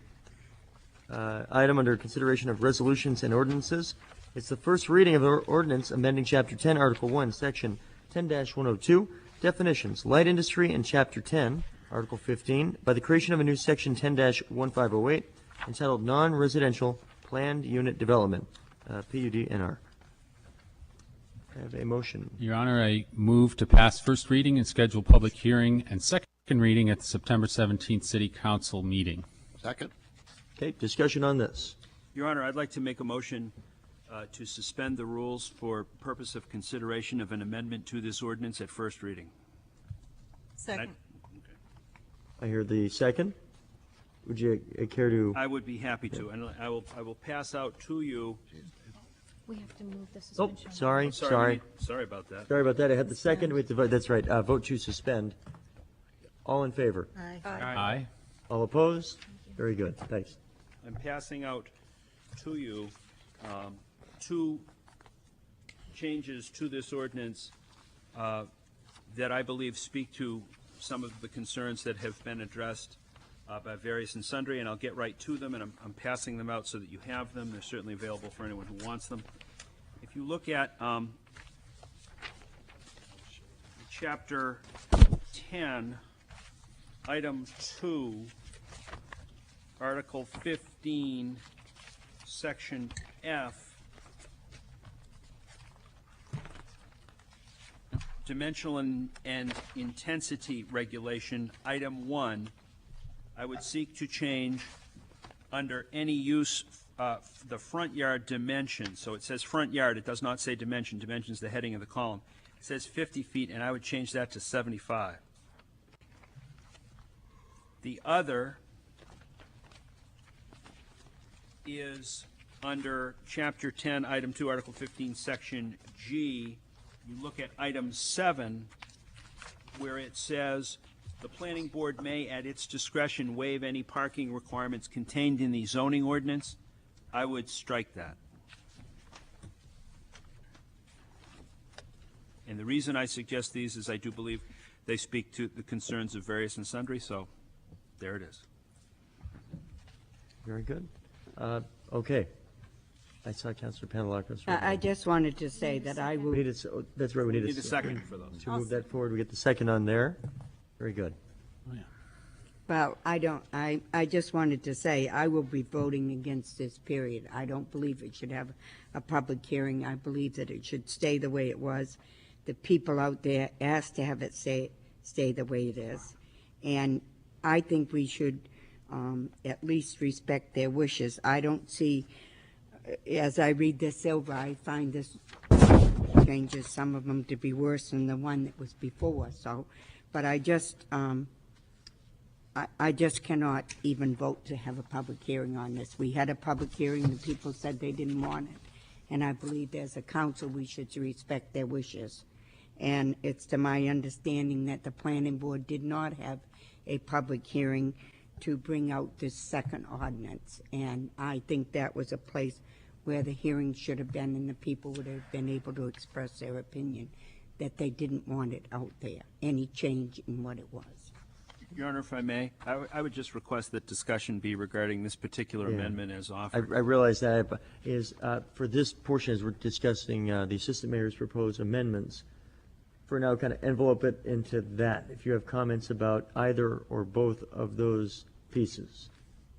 item under consideration of resolutions and ordinances. It's the first reading of an ordinance amending Chapter 10, Article 1, Section 10-102, definitions, light industry, and Chapter 10, Article 15, by the creation of a new Section 10-1508 entitled Non-Residential Planned Unit Development, PUD-NR. I have a motion. Your Honor, I move to pass first reading and schedule public hearing and second reading at the September 17th City Council meeting. Second? Okay, discussion on this. Your Honor, I'd like to make a motion to suspend the rules for purpose of consideration of an amendment to this ordinance at first reading. Second. I hear the second. Would you care to? I would be happy to, and I will pass out to you. We have to move the Oh, suspension. sorry. Sorry about that. Sorry about that. I had the second. We have to vote. That's right. Vote to suspend. All in favor? Aye. Aye. All opposed? Very good. Thanks. I'm passing out to you two changes to this ordinance that I believe speak to some of the concerns that have been addressed by various and sundry, and I'll get right to them, and I'm passing them out so that you have them. They're certainly available for anyone who wants them. If you look at Chapter 10, Item 2, Article 15, Section F, dimensional and intensity regulation, Item 1, I would seek to change under any use the front yard dimension. So it says front yard, it does not say dimension. Dimension is the heading of the column. It says 50 feet, and I would change that to 75. The other is under Chapter 10, Item 2, Article 15, Section G. You look at Item 7, where it says, the planning board may, at its discretion, waive any parking requirements contained in the zoning ordinance. I would strike that. And the reason I suggest these is I do believe they speak to the concerns of various and sundry, so there it is. Very good. Okay. I saw Councilor Panalakos. I just wanted to say that I will. That's right. We need a second for those. To move that forward, we get the second on there. Very good. Well, I just wanted to say I will be voting against this period. I don't believe it should have a public hearing. I believe that it should stay the way it was. The people out there asked to have it stay the way it is. And I think we should at least respect their wishes. I don't see, as I read this over, I find this changes, some of them to be worse than the one that was before. So, but I just cannot even vote to have a public hearing on this. We had a public hearing, the people said they didn't want it. And I believe as a council, we should respect their wishes. And it's to my understanding that the planning board did not have a public hearing to bring out this second ordinance. And I think that was a place where the hearing should have been and the people would have been able to express their opinion that they didn't want it out there, any change in what it was. Your Honor, if I may, I would just request that discussion be regarding this particular amendment as offered. I realize that, but for this portion, as we're discussing the assistant mayor's proposed amendments, for now, kind of envelope it into that. If you have comments about either or both of those pieces.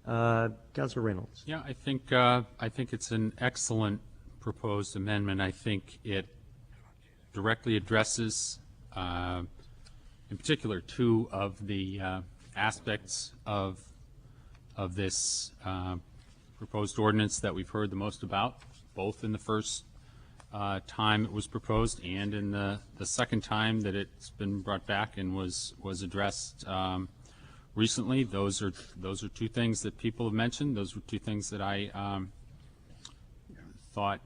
Councilor Reynolds. Yeah, I think it's an excellent proposed amendment. I think it directly addresses in particular, two of the aspects of this proposed ordinance that we've heard the most about, both in the first time it was proposed and in the second time that it's been brought back and was addressed recently. Those are two things that people have mentioned. Those were two things that I thought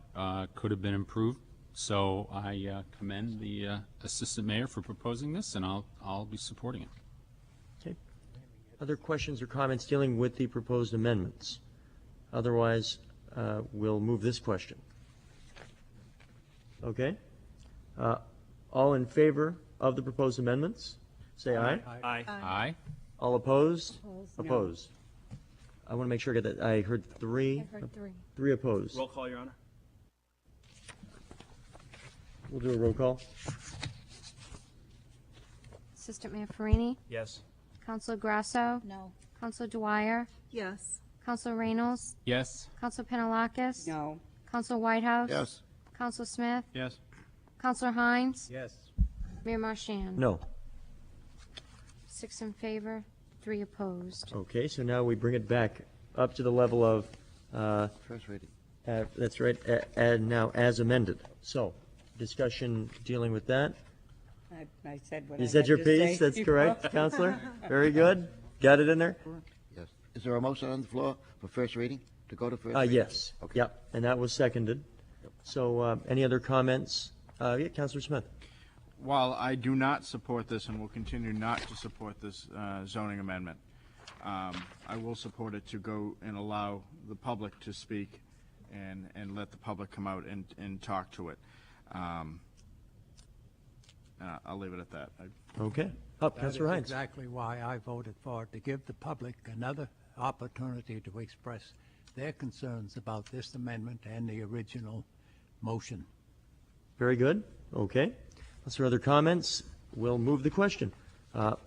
could have been improved. So I commend the assistant mayor for proposing this, and I'll be supporting it. Okay. Other questions or comments dealing with the proposed amendments? Otherwise, we'll move this question. Okay. All in favor of the proposed amendments, say aye. Aye. Aye. All opposed? Opposed. No. Opposed. I want to make sure I get that. I heard three. I heard three. Three opposed. Roll call, Your Honor. We'll do a roll call. Assistant Mayor Farini, Yes. Councilor Grasso, No. Councilor Dwyer, Yes. Councilor Reynolds, Yes. Councilor Penelakis. No. Councilor Whitehouse. Yes. Councilor Smith, Yes. Councilor Hines, Yes. Mayor Marchand. No. 6 in favor, 3 opposed. Okay, so now we bring it back up to the level of, First reading. that's right, and now as amended. So, discussion dealing with that. I said what I Is that had your to piece? say. That's correct, Counselor? Very good. Got it in there? Yes. Is there a motion on the floor for first reading, to go to first reading? Yes. Okay. Yep, and that was seconded. So, any other comments? Yeah, Counselor Smith. While I do not support this and will continue not to support this zoning amendment, I will support it to go and allow the public to speak and let the public come out and talk to it. I'll leave it at that. Okay. That Counselor is Hines. exactly why I voted for it, to give the public another opportunity to express their concerns about this amendment and the original motion. Very good. Okay. Unless there are other comments, we'll move the question.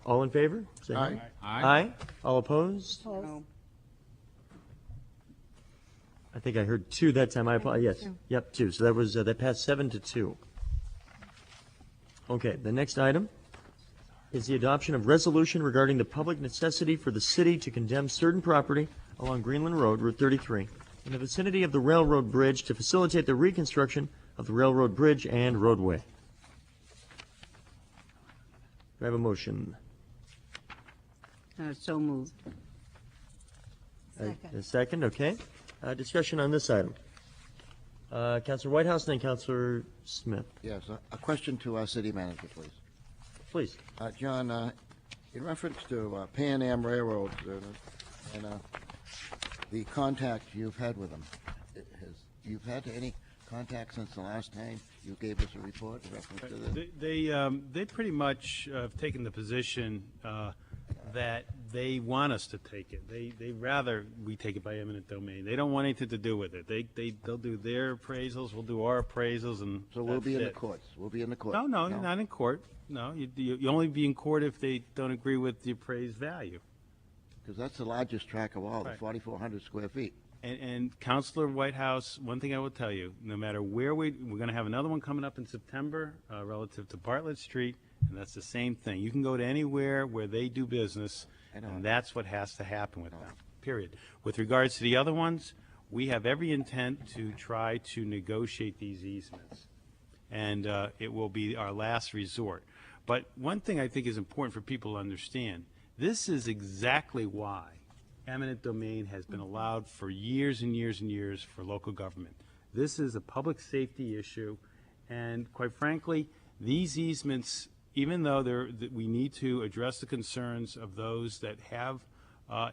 All in favor? Say Aye. Aye. All opposed? No. I think I heard two that time. I apologize. Yes. Two. Yep, two. So that was, that passed 7-2. Okay, the next item is the adoption of resolution regarding the public necessity for the city to condemn certain property along Greenland Road, Route 33, in the vicinity of the railroad bridge to facilitate the reconstruction of the railroad bridge and roadway. Do I have a motion? So moved. A second, okay. Discussion on this item. Councilor Whitehouse, then Councilor Smith. Yes, a question to our city manager, please. Please. John, in reference to Pan Am Railroad and the contact you've had with them, you've had any contact since the last time you gave us a report in reference to this? They pretty much have taken the position that they want us to take it. They rather we take it by eminent domain. They don't want anything to do with it. They'll do their appraisals, we'll do our appraisals, and So we'll be in the that's it. courts. We'll be in the court. No, you're not in court. No, you only be in court if they don't agree with the appraised value. Because that's the largest tract of all, the Right. 4,400 square feet. And Counselor Whitehouse, one thing I will tell you, no matter where we're going to have another one coming up in September relative to Bartlett Street, and that's the same thing. You can go to anywhere where they do business, and that's what has to happen with them, period. With regards to the other ones, we have every intent to try to negotiate these easements, and it will be our last resort. But one thing I think is important for people to understand, this is exactly why eminent domain has been allowed for years and years and years for local government. This is a public safety issue, and quite frankly, these easements, even though we need to address the concerns of those that have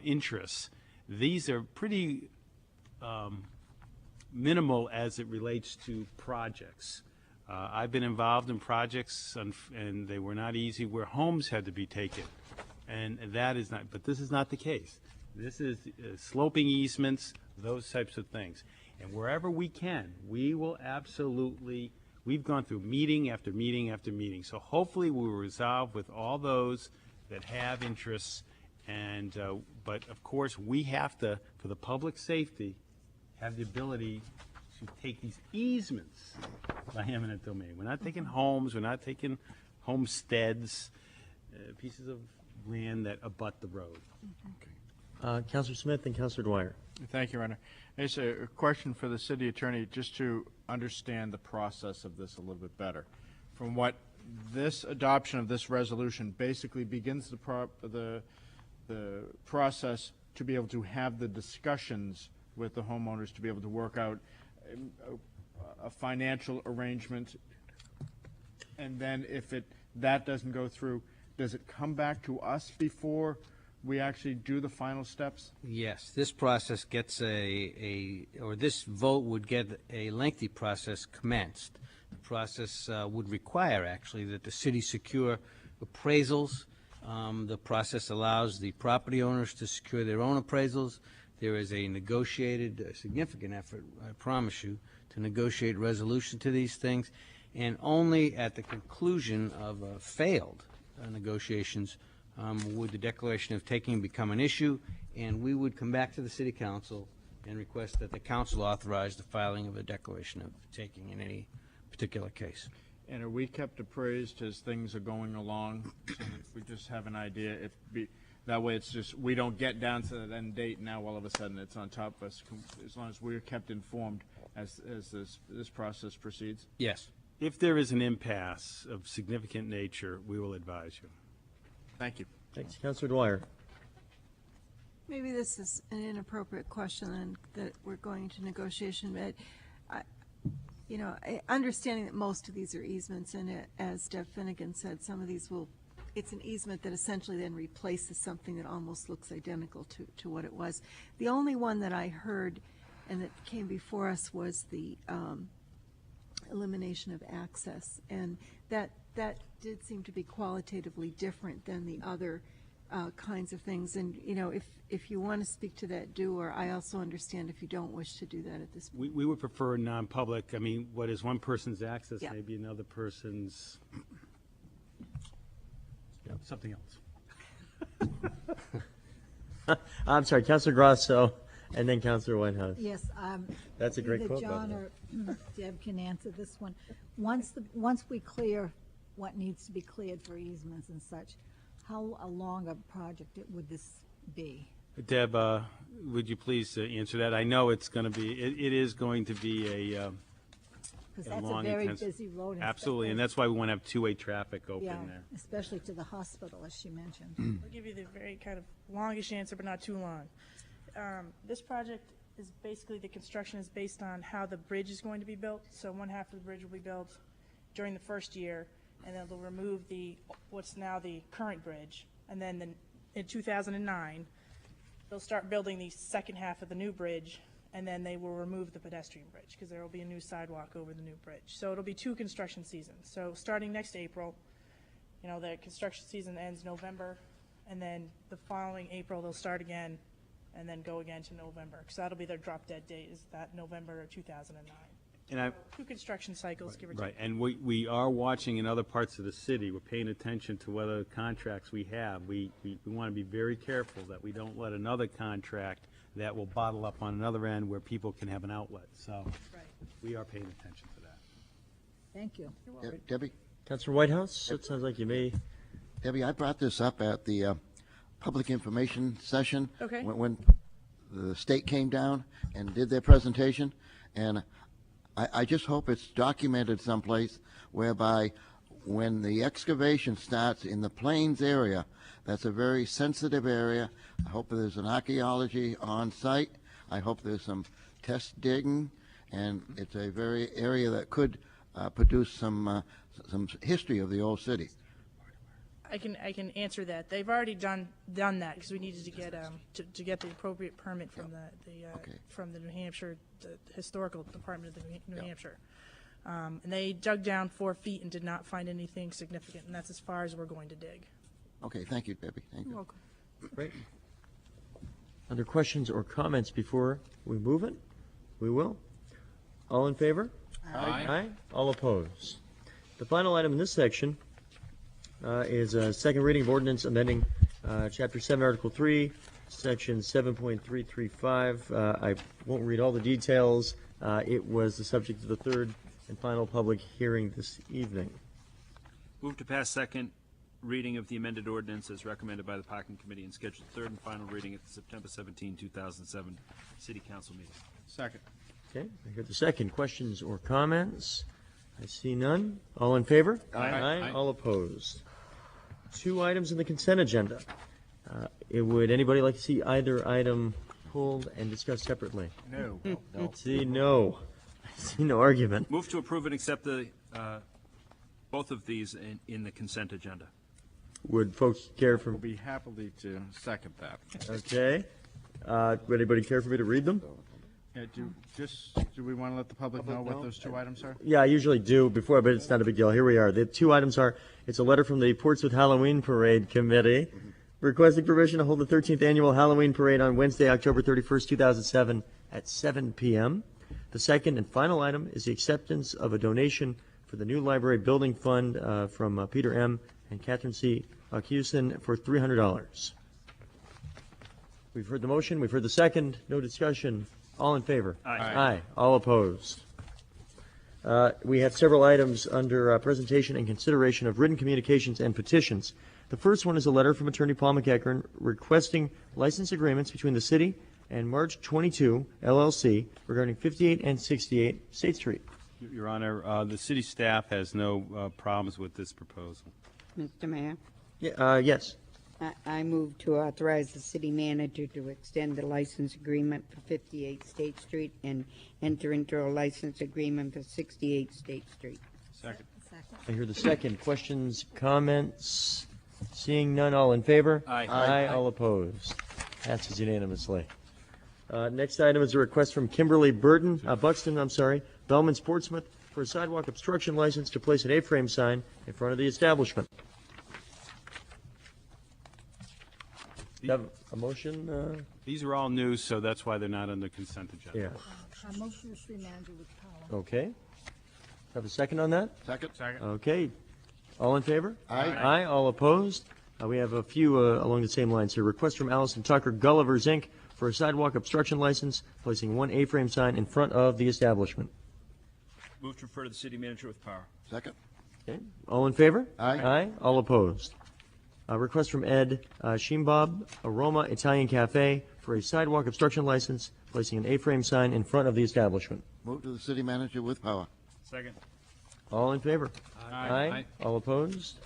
interests, these are pretty minimal as it relates to projects. I've been involved in projects, and they were not easy, where homes had to be taken, and that is not, but this is not the case. This is sloping easements, those types of things. And wherever we can, we will absolutely, we've gone through meeting after meeting after meeting. So hopefully we will resolve with all those that have interests. And, but of course, we have to, for the public safety, have the ability to take these easements by eminent domain. We're not taking homes, we're not taking homesteads. pieces of land that abut the road. Counselor Smith and Counselor Dwyer. Thank you, Your Honor. It's a question for the city attorney, just to understand the process of this a little bit better. From what this adoption of this resolution basically begins the process to be able to have the discussions with the homeowners to be able to work out a financial arrangement, and then if that doesn't go through, does it come back to us before we actually do the final steps? Yes, this process gets or this vote would get a lengthy process commenced. The process would require, actually, that the city secure appraisals. The process allows the property owners to secure their own appraisals. There is a negotiated, significant effort, I promise you, to negotiate resolution to these things. And only at the conclusion of failed negotiations would the declaration of taking become an issue, and we would come back to the city council and request that the council authorize the filing of a declaration of taking in any particular case. And are we kept appraised as things are going along, so that we just have an idea? That way it's just, we don't get down to that end date, now all of a sudden it's on top of us, as long as we're kept informed as this process proceeds? Yes. If there is an impasse of significant nature, we will advise you. Thank you. Thanks. Counselor Dwyer. Maybe this is an inappropriate question and that we're going to negotiation, but understanding that most of these are easements, and as Deb Finnegan said, some of these it's an easement that essentially then replaces something that almost looks identical to what it was. The only one that I heard and that came before us was the elimination of access, and that did seem to be qualitatively different than the other kinds of things. And if you want to speak to that, do, or I also understand if you don't wish to do that at this point. We would prefer non-public. I mean, what is one person's access Yeah. may be another person's something else. I'm sorry, Counselor Grasso, and then Counselor Whitehouse. Yes. That's a great either quote, by the John way. or Deb can answer this one. Once we clear what needs to be cleared for easements and such, how long a project would this be? Deb, would you please answer that? I know it's going to be, it is going to be a Because that's a long, very intense. busy road. Absolutely, and that's why we want to have two-way traffic open Yeah, there. especially to the hospital, as she mentioned. I'll give you the very kind of longish answer, but not too long. This project is basically, the construction is based on how the bridge is going to be built. So one half of the bridge will be built during the first year, and then they'll remove what's now the current bridge. And then in 2009, they'll start building the second half of the new bridge, and then they will remove the pedestrian bridge because there will be a new sidewalk over the new bridge. So it'll be 2 construction seasons. So starting next April, the construction season ends November, and then the following April they'll start again, and then go again to November, because that'll be their drop dead date, is that November of 2009. And 2 construction cycles, give or take. Right, and we are watching in other parts of the city. We're paying attention to whether contracts we have. We want to be very careful that we don't let another contract that will bottle up on another end where people can have an outlet. So we are paying attention to that. Thank you. Debbie? Counselor Whitehouse, it sounds like you may. Debbie, I brought this up at the public information session. Okay. When the state came down and did their presentation, and I just hope it's documented someplace whereby when the excavation starts in the Plains area, that's a very sensitive area. I hope there's an archaeology on site. I hope there's some test digging, and it's a very area that could produce some history of the old city. I can answer that. They've already done that because we needed to get to get the appropriate permit from from the New Hampshire, the historical department of the New Hampshire, and they dug down 4 feet and did not find anything significant, and that's as far as we're going to dig. Okay, thank you, Debbie. Thank you. You're welcome. Great. Other questions or comments before we move it? We will. All in favor? Aye. Aye. All opposed. The final item in this section is a second reading of ordinance amending Chapter 7, Article 3, Section 7.335. I won't read all the details. It was the subject of the third and final public hearing this evening. Move to pass second reading of the amended ordinance as recommended by the Parking Committee and scheduled third and final reading at the September 17, 2007 City Council meeting. Second. Okay, I hear the second. Questions or comments? I see none. All in favor? Aye. All opposed. 2 items in the consent agenda. Would anybody like to see either item pulled and discussed separately? No. See no. I see no argument. Move to approve and accept the, both of these in the consent agenda. Would folks care for? We'll be happily to second that. Okay. Would anybody care for me to read them? Yeah, do we want to let the public know what those 2 items are? Yeah, I usually do before, but it's not a big deal. Here we are. The 2 items are, it's a letter from the Portsmouth Halloween Parade Committee requesting permission to hold the 13th Annual Halloween Parade on Wednesday, October 31st, 2007 at 7 p.m. The second and final item is the acceptance of a donation for the new library building fund from Peter M. and Catherine C. Cusin for $300. We've heard the motion. We've heard the second. No discussion. All in favor? Aye. All opposed? We have several items under presentation and consideration of written communications and petitions. The first one is a letter from Attorney Paul McEachern requesting license agreements between the city and March 22 LLC regarding 58 and 68 State Street. Your Honor, the city staff has no problems with this proposal. Mr. Mayor, Yes. I move to authorize the city manager to extend the license agreement for 58 State Street and enter into a license agreement for 68 State Street. Second. I hear the second. Questions, comments? Seeing none, all in favor? Aye. All opposed? Passes unanimously. Next item is a request from Kimberly Buxton, Bellman's Portsmouth, for a sidewalk obstruction license to place an A-frame sign in front of the establishment. Do you have a motion? These are all new, so that's why they're not on the consent agenda. Yeah. I motion the city manager with power. Okay. Have a second on that? Second. Okay. All in favor? Aye. All opposed? We have a few along the same lines here. Request from Allison Tucker, Gulliver's, Inc., for a sidewalk obstruction license, placing one A-frame sign in front of the establishment. Move to refer to the city manager with power. Second. Okay. All in favor? Aye. All opposed? Request from Ed Shimbob, Aroma Italian Cafe, for a sidewalk obstruction license, placing an A-frame sign in front of the establishment. Move to the city manager with power. Second. All in favor? Aye. All opposed?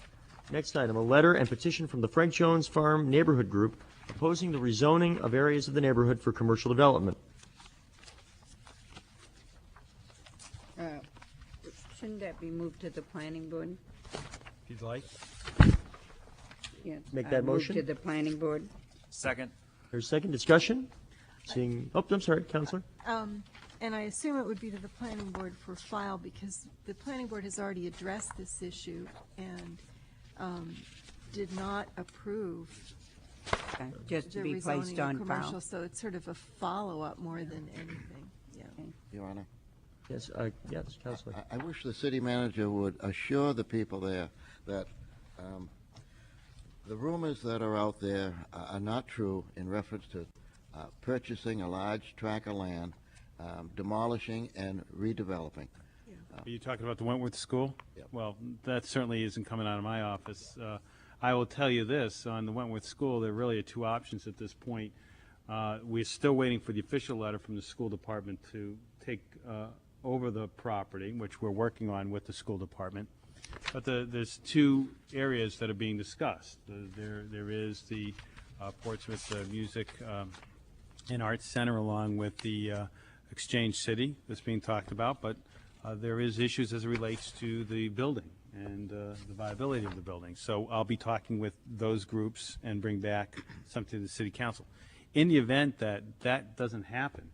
Next item, a letter and petition from the Frank Jones Farm Neighborhood Group opposing the rezoning of areas of the neighborhood for commercial development. Shouldn't that be moved to the planning board? If you'd like. Yes. Make that motion. Move to the planning board. Second. There's second discussion? Seeing, I'm sorry, Counselor. And I assume it would be to the planning board for file because the planning board has already addressed this issue and did not approve Just to the be placed rezoning of on commercial. file. So it's sort of a follow-up more than anything. Yeah. Your Honor. Yes, yes, Counselor. I wish the city manager would assure the people there that the rumors that are out there are not true in reference to purchasing a large tract of land, demolishing and redeveloping. Are you talking about the Wentworth School? Yep. Well, that certainly isn't coming out of my office. I will tell you this, on the Wentworth School, there really are 2 options at this point. We're still waiting for the official letter from the school department to take over the property, which we're working on with the school department. But there's 2 areas that are being discussed. There is the Portsmouth Music and Arts Center along with the Exchange City that's being talked about, but there is issues as it relates to the building and the viability of the building. So I'll be talking with those groups and bring back something to the City Council. In the event that that doesn't happen,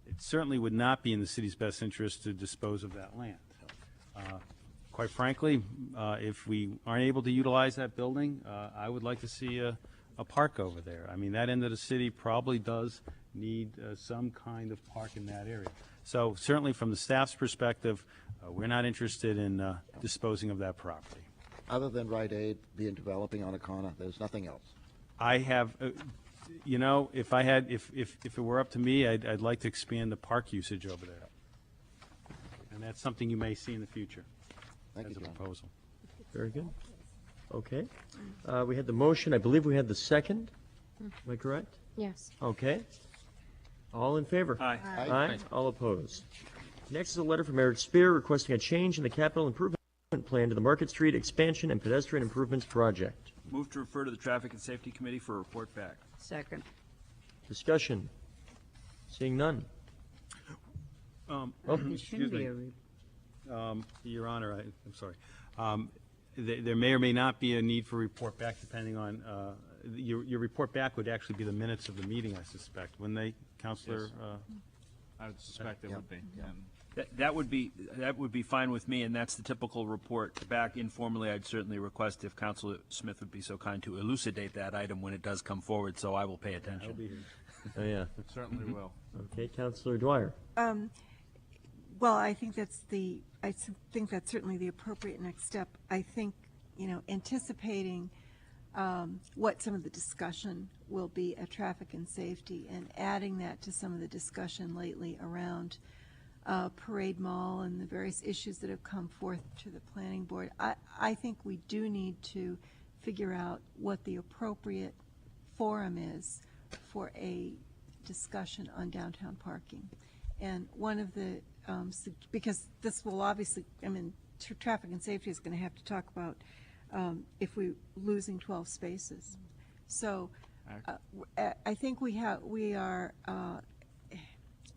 it certainly would not be in the city's best interest to dispose of that land. Quite frankly, if we aren't able to utilize that building, I would like to see a park over there. I mean, that end of the city probably does need some kind of park in that area. So certainly from the staff's perspective, we're not interested in disposing of that property. Other than Rite Aid being developing on a corner, there's nothing else. I have, you know, if it were up to me, I'd like to expand the park usage over there. And that's something you may see in the future. Thank as you, a John. proposal. Very good. Okay. We had the motion. I believe we had the second. Am I correct? Yes. Okay. All in favor? Aye. Aye. Aye. All opposed. Next is a letter from Eric Spear requesting a change in the capital improvement plan to the Market Street Expansion and Pedestrian Improvements Project. Move to refer to the Traffic and Safety Committee for a report back. Second. Discussion. Seeing none. Oh, There shouldn't excuse be me. a re- Your Honor, I'm sorry. There may or may not be a need for report back depending on, your report back would actually be the minutes of the meeting, I suspect. Wouldn't they, Counselor? Yes. I would suspect it would be. That would be fine with me, and that's the typical report back. Informally, I'd certainly request if Councilor Smith would be so kind to elucidate that item when it does come forward, so I will pay attention. I'll be here. Oh, yeah. It certainly will. Okay, Counselor Dwyer. Well, I think that's certainly the appropriate next step. I think, anticipating what some of the discussion will be at traffic and safety and adding that to some of the discussion lately around Parade Mall and the various issues that have come forth to the planning board. I think we do need to figure out what the appropriate forum is for a discussion on downtown parking. And one of the, because this will obviously, traffic and safety is going to have to talk about if we're losing 12 spaces. So I think we are,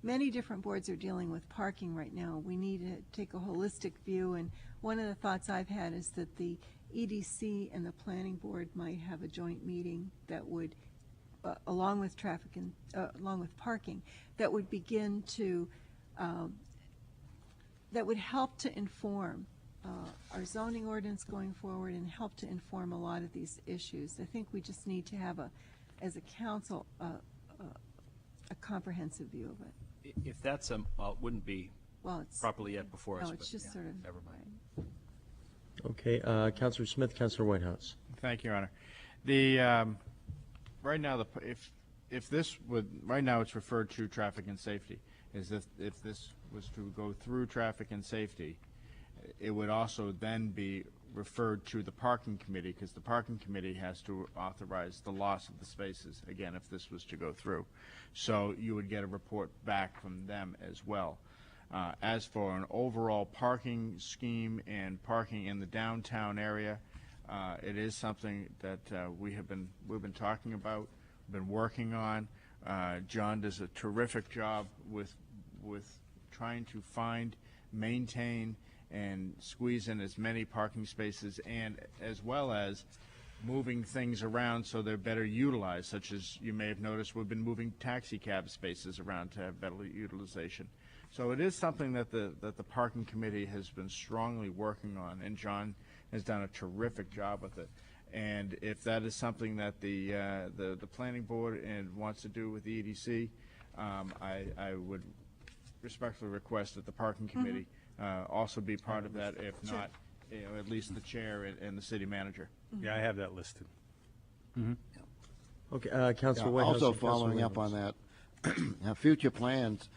many different boards are dealing with parking right now. We need to take a holistic view, and one of the thoughts I've had is that the EDC and the planning board might have a joint meeting that would, along with traffic and along with parking, that would begin to, that would help to inform our zoning ordinance going forward and help to inform a lot of these issues. I think we just need to have as a council, a comprehensive view of it. If that's well, it wouldn't be properly yet before us. No, it's just sort of. Never mind. Okay, Counselor Smith, Counselor Whitehouse. Thank you, Your Honor. The right now, if this would right now it's referred to traffic and safety. Is if this was to go through traffic and safety, it would also then be referred to the parking committee, because the parking committee has to authorize the loss of the spaces, again, if this was to go through. So you would get a report back from them as well. As for an overall parking scheme and parking in the downtown area, it is something that we've been talking about, been working on. John does a terrific job with trying to find, maintain, and squeeze in as many parking spaces, and as well as moving things around so they're better utilized, such as you may have noticed we've been moving taxi cab spaces around to have better utilization. So it is something that the parking committee has been strongly working on, and John has done a terrific job with it. And if that is something that the planning board and wants to do with the EDC, I would respectfully request that the parking committee also be part of that, if not, at least the chair and the city manager. Yeah, I have that listed. Okay, Counselor Whitehouse. Also and Counselor following up on Williams. that, future plans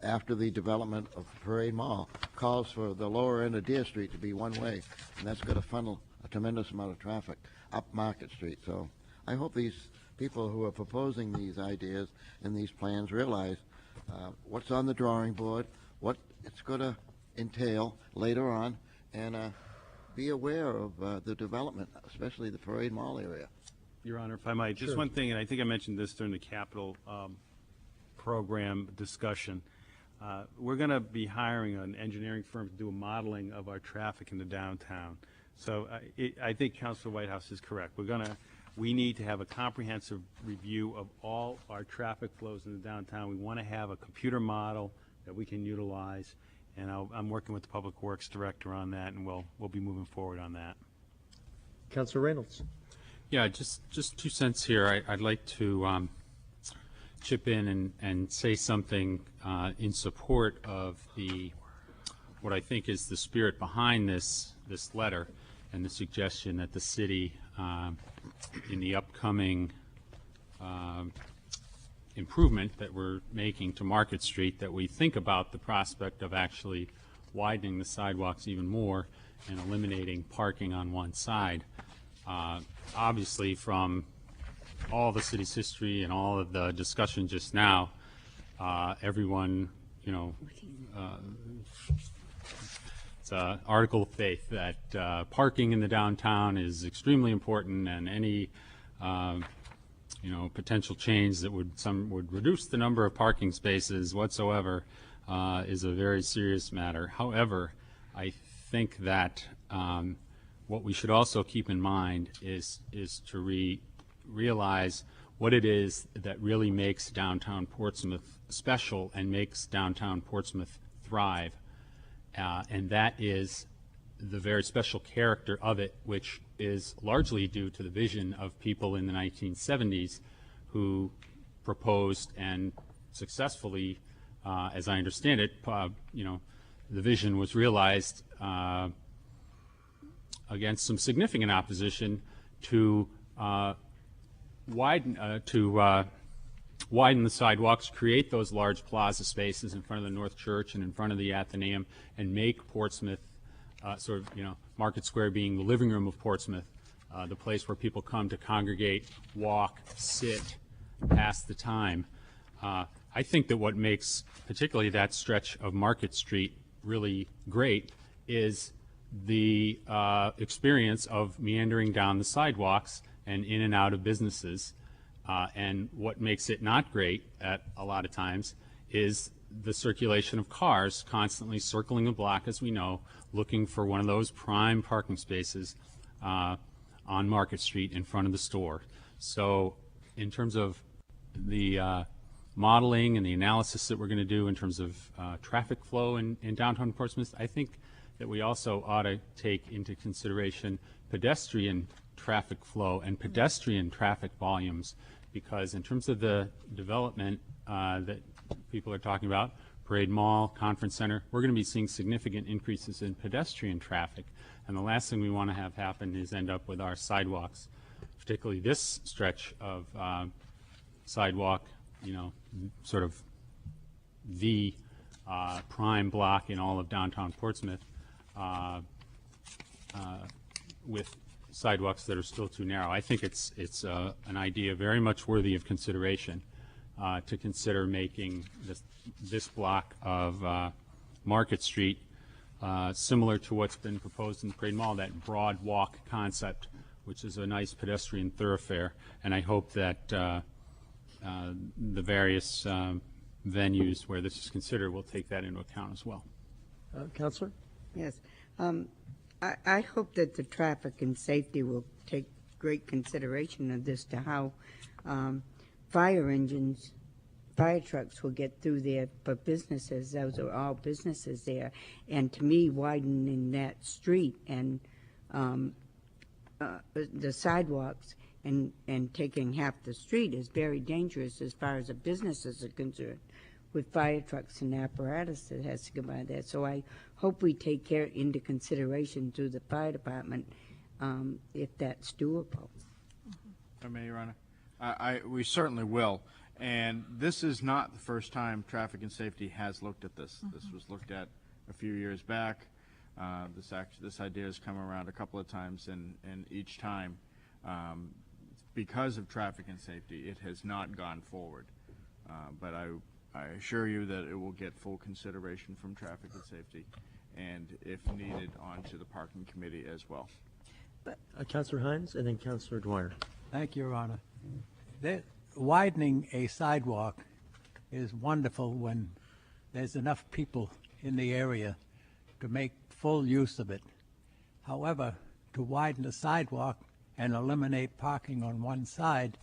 after the development of Parade Mall calls for the lower end of Deer Street to be one way, and that's going to funnel a tremendous amount of traffic up Market Street. So I hope these people who are proposing these ideas and these plans realize what's on the drawing board, what it's going to entail later on, and be aware of the development, especially the Parade Mall area. Your Honor, if I might, just one thing, and I think I mentioned this during the capital program discussion. We're going to be hiring an engineering firm to do a modeling of our traffic in the downtown. So I think Councilor Whitehouse is correct. We need to have a comprehensive review of all our traffic flows in the downtown. We want to have a computer model that we can utilize, and I'm working with the Public Works Director on that, and we'll be moving forward on that. Counselor Reynolds. Yeah, just 2 cents here. I'd like to chip in and say something in support of what I think is the spirit behind this letter, and the suggestion that the city, in the upcoming improvement that we're making to Market Street, that we think about the prospect of actually widening the sidewalks even more and eliminating parking on one side. Obviously, from all the city's history and all of the discussion just now, everyone, it's an article of faith that parking in the downtown is extremely important, and any potential change that would reduce the number of parking spaces whatsoever is a very serious matter. However, I think that what we should also keep in mind is to realize what it is that really makes downtown Portsmouth special and makes downtown Portsmouth thrive, and that is the very special character of it, which is largely due to the vision of people in the 1970s who proposed and successfully, as I understand it, the vision was realized against some significant opposition to widen the sidewalks, create those large plaza spaces in front of the North Church and in front of the Athenaeum, and make Portsmouth Market Square being the living room of Portsmouth, the place where people come to congregate, walk, sit, pass the time. I think that what makes particularly that stretch of Market Street really great is the experience of meandering down the sidewalks and in and out of businesses. And what makes it not great at a lot of times is the circulation of cars constantly circling the block, as we know, looking for one of those prime parking spaces on Market Street in front of the store. So in terms of the modeling and the analysis that we're going to do in terms of traffic flow in downtown Portsmouth, I think that we also ought to take into consideration pedestrian traffic flow and pedestrian traffic volumes, because in terms of the development that people are talking about, Parade Mall, Conference Center, we're going to be seeing significant increases in pedestrian traffic. And the last thing we want to have happen is end up with our sidewalks, particularly this stretch of sidewalk, sort of the prime block in all of downtown Portsmouth, with sidewalks that are still too narrow. I think it's an idea very much worthy of consideration to consider making this block of Market Street similar to what's been proposed in the Parade Mall, that broad walk concept, which is a nice pedestrian thoroughfare. And I hope that the various venues where this is considered will take that into account as well. Councilor? Yes. I hope that the traffic and safety will take great consideration of this, to how fire trucks will get through there for businesses. Those are all businesses there. And to me, widening that street and the sidewalks and taking half the street is very dangerous as far as the businesses are concerned, with fire trucks and apparatus that has to go by there. So I hope we take care into consideration through the fire department if that's doable. If I may, Your Honor, we certainly will. And this is not the first time Traffic and Safety has looked at this. This was looked at a few years back. This idea has come around a couple of times, and each time, because of Traffic and Safety, it has not gone forward. But I assure you that it will get full consideration from Traffic and Safety, and if needed, onto the Parking Committee as well. Councilor Hines, and then Councilor Dwyer. Thank you, Your Honor. Widening a sidewalk is wonderful when there's enough people in the area to make full use of it. However, to widen a sidewalk and eliminate parking on one side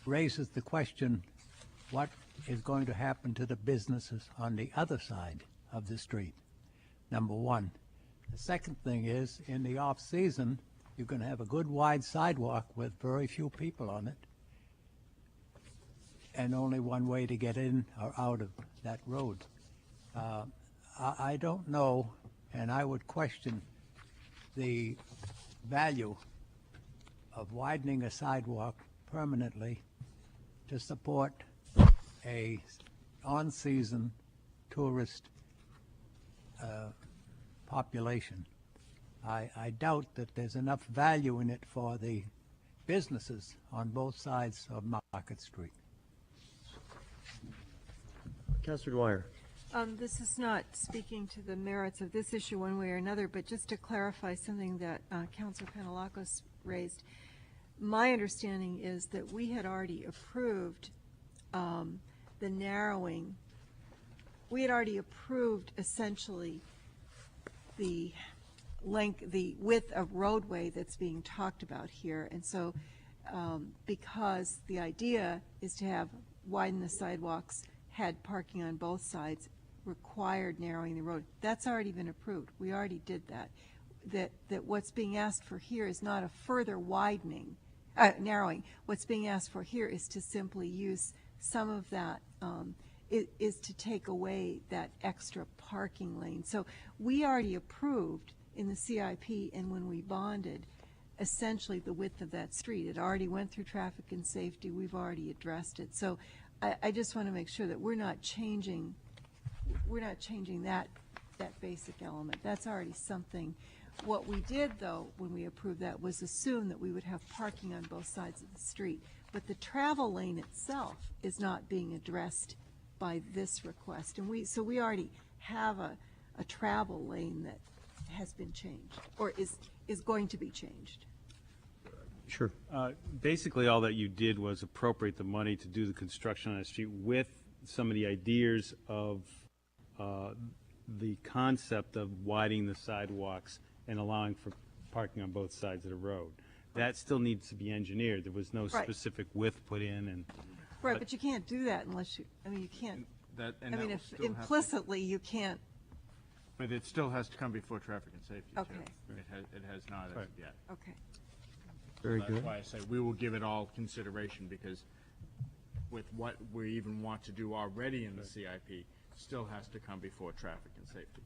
raises the question, what is going to happen to the businesses on the other side of the street? Number one. The second thing is, in the off-season, you're going to have a good wide sidewalk with very few people on it, and only one way to get in or out of that road. I don't know, and I would question the value of widening a sidewalk permanently to support a on-season tourist population. I doubt that there's enough value in it for the businesses on both sides of Market Street. Councilor Dwyer. This is not speaking to the merits of this issue one way or another, but just to clarify something that Councilor Panalakos raised. My understanding is that we had already approved the narrowing. We had already approved essentially the width of roadway that's being talked about here. And so because the idea is to widen the sidewalks, had parking on both sides, required narrowing the road, that's already been approved. We already did that. That what's being asked for here is not a further narrowing. What's being asked for here is to simply use some of that, is to take away that extra parking lane. So we already approved in the CIP and when we bonded essentially the width of that street. It already went through traffic and safety. We've already addressed it. So I just want to make sure that we're not changing that basic element. That's already something. What we did, though, when we approved that, was assume that we would have parking on both sides of the street. But the travel lane itself is not being addressed by this request. And so we already have a travel lane that has been changed, or is going to be changed. Sure. Basically, all that you did was appropriate the money to do the construction on the street with some of the ideas of the concept of widening the sidewalks and allowing for parking on both sides of the road. That still needs to be engineered. There was no Right. specific width put in, and Right, but you can't do that unless you can't. If implicitly you can't. But it still has to come before traffic and safety, too. Okay. It has not as of yet. Okay. Very That's good. why I say we will give it all consideration, because with what we even want to do already in the CIP, still has to come before traffic and safety.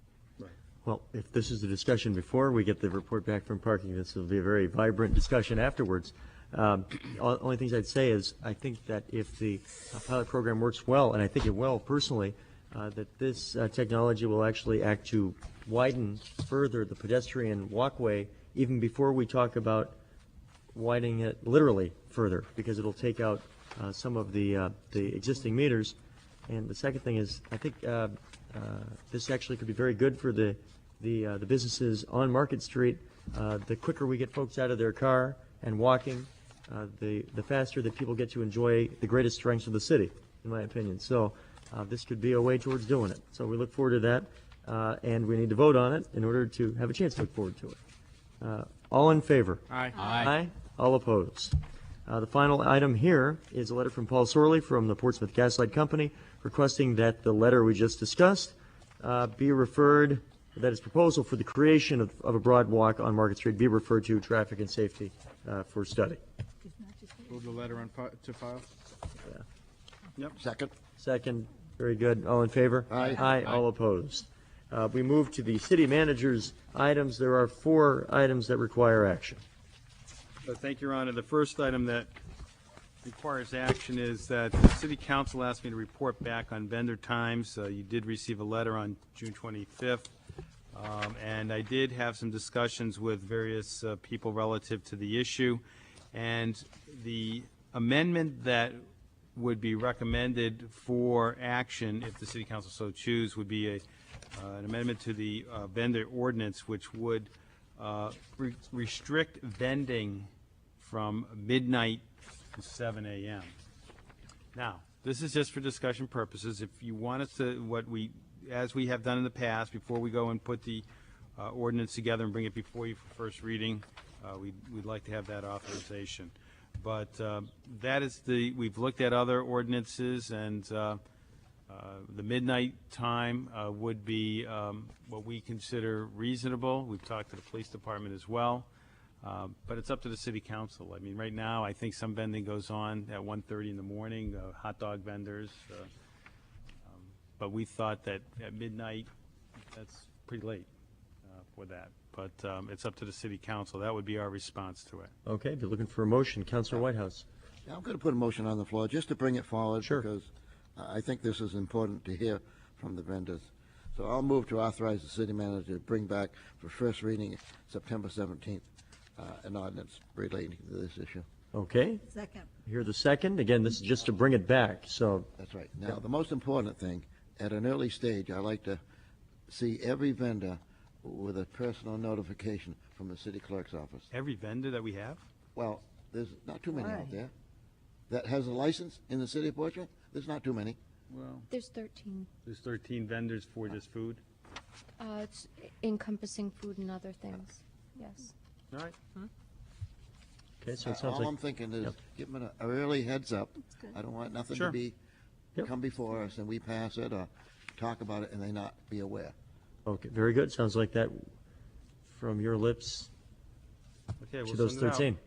Well, if this is the discussion before we get the report back from parking, this will be a very vibrant discussion afterwards. Only things I'd say is I think that if the pilot program works well, and I think it will personally, that this technology will actually act to widen further the pedestrian walkway even before we talk about widening it literally further, because it'll take out some of the existing meters. And the second thing is, I think this actually could be very good for the businesses on Market Street. The quicker we get folks out of their car and walking, the faster that people get to enjoy the greatest strengths of the city, in my opinion. So this could be a way towards doing it. So we look forward to that, and we need to vote on it in order to have a chance to look forward to it. All in favor? Aye. Aye. All opposed? The final item here is a letter from Paul Sorley from the Portsmouth Gaslight Company requesting that the letter we just discussed be referred, that his proposal for the creation of a broad walk on Market Street be referred to traffic and safety for study. Move the letter to file. Yep. Second. Second. Very good. All in favor? Aye. Aye. All opposed? We move to the city manager's items. There are 4 items that require action. Thank you, Your Honor. The first item that requires action is that the City Council asked me to report back on vendor times. You did receive a letter on June 25th, and I did have some discussions with various people relative to the issue. And the amendment that would be recommended for action, if the City Council so choose, would be an amendment to the vendor ordinance, which would restrict vending from midnight to 7 a.m. Now, this is just for discussion purposes. If you want us to, as we have done in the past, before we go and put the ordinance together and bring it before you for first reading, we'd like to have that authorization. But that is we've looked at other ordinances, and the midnight time would be what we consider reasonable. We've talked to the police department as well. But it's up to the City Council. I mean, right now, I think some vending goes on at 1:30 in the morning, hot dog vendors. But we thought that at midnight, that's pretty late for that. But it's up to the City Council. That would be our response to it. Okay, if you're looking for a motion, Councilor Whitehouse. Yeah, I'm going to put a motion on the floor just to bring it forward. Sure. Because I think this is important to hear from the vendors. So I'll move to authorize the city manager to bring back for first reading September 17th, an ordinance relating to this issue. Okay, Second. hear the second. Again, this is just to bring it back, so. That's right. Now, the most important thing, at an early stage, I like to see every vendor with a personal notification from the city clerk's office. Every vendor that we have? Well, there's not too many Why? out there that has a license in the city of Portsmouth. There's not too many. Well, There's 13. there's 13 vendors for just food? It's encompassing food and other things, yes. All right. Okay, so it sounds All like. I'm thinking is Yep. give them a early heads up. I don't want nothing Sure. to be, Yep. come before us and we pass it or talk about it and they not be aware. Okay, very good. Sounds like that from your lips Okay, to we'll those send it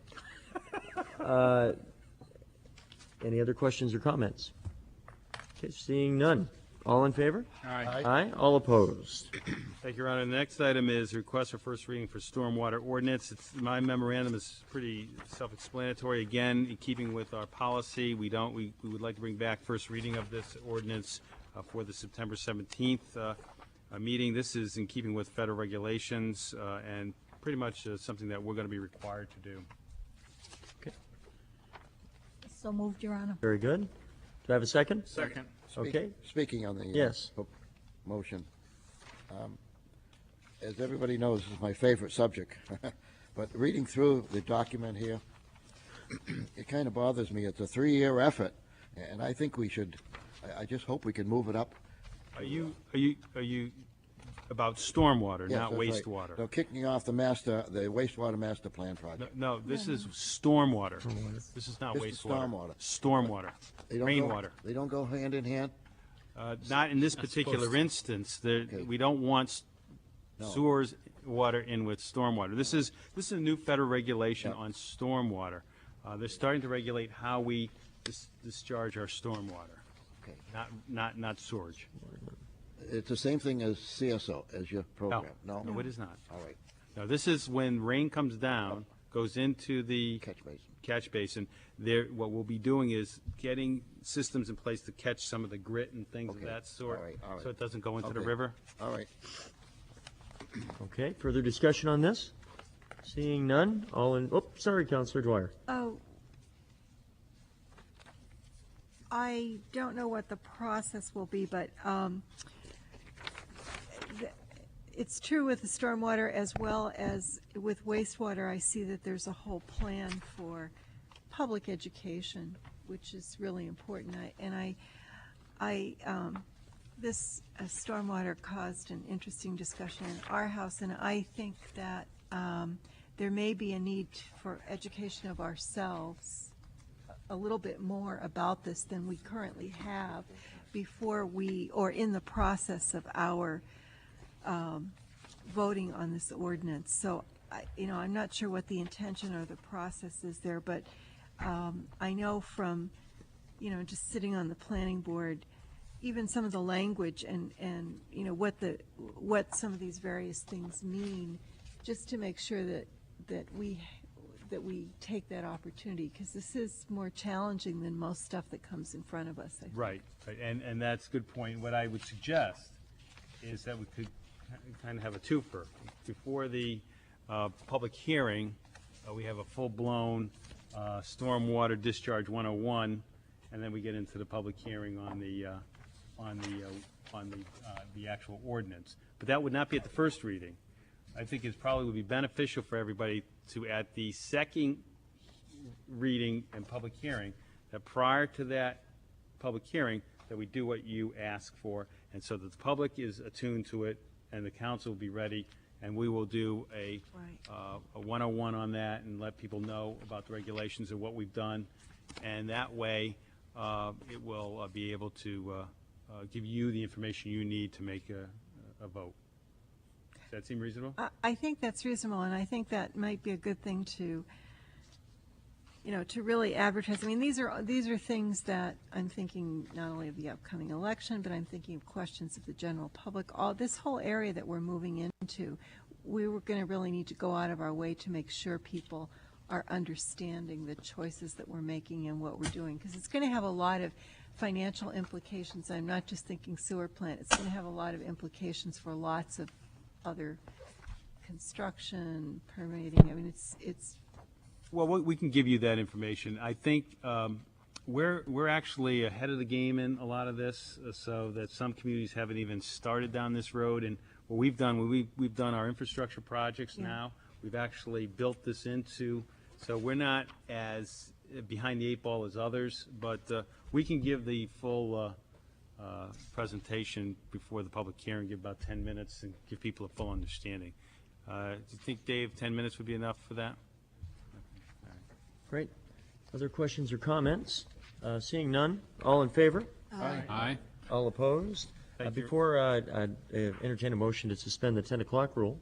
out. 13. Any other questions or comments? Okay, seeing none. All in favor? Aye. Aye. All opposed? Thank you, Your Honor. The next item is request for first reading for stormwater ordinance. My memorandum is pretty self-explanatory. Again, in keeping with our policy, we would like to bring back first reading of this ordinance for the September 17th meeting. This is in keeping with federal regulations and pretty much something that we're going to be required to do. So moved, Your Honor. Very good. Do I have a second? Second. Okay. Speaking on the Yes. motion, as everybody knows, this is my favorite subject. But reading through the document here, it kind of bothers me. It's a 3-year effort, and I think we should. I just hope we can move it up. Are you about stormwater, Yes, not that's right. wastewater? No, kicking off the wastewater master plan project. No, this is stormwater. This is not This is wastewater. stormwater. Stormwater. They don't Rainwater. They don't go hand in hand? Not in this particular instance. We don't want No. sewers, water in with stormwater. This is a new federal regulation on stormwater. They're starting to regulate how we discharge our stormwater, Okay. not sewage. It's the same thing as CSO, as your program? No? No, it is not. All right. No, this is when rain comes down, goes into the catch basin. What we'll be doing is getting systems in place to catch some of the grit and things of Okay. that sort, All right, all right. so it doesn't go into the Okay. river. All right. Okay, further discussion on this? Seeing none, sorry, Counselor Dwyer. Oh, I don't know what the process will be, but it's true with the stormwater as well as with wastewater. I see that there's a whole plan for public education, which is really important. This stormwater caused an interesting discussion in our house, and I think that there may be a need for education of ourselves a little bit more about this than we currently have before or in the process of our voting on this ordinance. So, I'm not sure what the intention or the process is there, but I know from, just sitting on the planning board, even some of the language and what some of these various things mean, just to make sure that we take that opportunity, because this is more challenging than most stuff that comes in front of us, I think. Right, and that's a good point. What I would suggest is that we could kind of have a twofer. Before the public hearing, we have a full-blown stormwater discharge 101, and then we get into the public hearing on the actual ordinance. But that would not be at the first reading. I think it probably would be beneficial for everybody to, at the second reading and public hearing, that prior to that public hearing, that we do what you ask for, and so that the public is attuned to it, and the council will be ready, and we will do a 101 on that and let people know about the regulations and what we've done, and that way it will be able to give you the information you need to make a vote. Does that seem reasonable? I think that's reasonable, and I think that might be a good thing to, to really advertise. I mean, these are things that I'm thinking not only of the upcoming election, but I'm thinking of questions of the general public. This whole area that we're moving into, we were going to really need to go out of our way to make sure people are understanding the choices that we're making and what we're doing, because it's going to have a lot of financial implications. I'm not just thinking sewer plant. It's going to have a lot of implications for lots of other construction, permitting. I mean, it's Well, we can give you that information. I think we're actually ahead of the game in a lot of this, so that some communities haven't even started down this road. And what we've done, we've done our infrastructure projects now. We've actually built this into, so we're not as behind the eight ball as others, but we can give the full presentation before the public hearing, give about 10 minutes and give people a full understanding. Do you think, Dave, 10 minutes would be enough for that? Great. Other questions or comments? Seeing none, all in favor? Aye. Aye. All opposed? Thank you. Before I entertain a motion to suspend the 10 o'clock rule.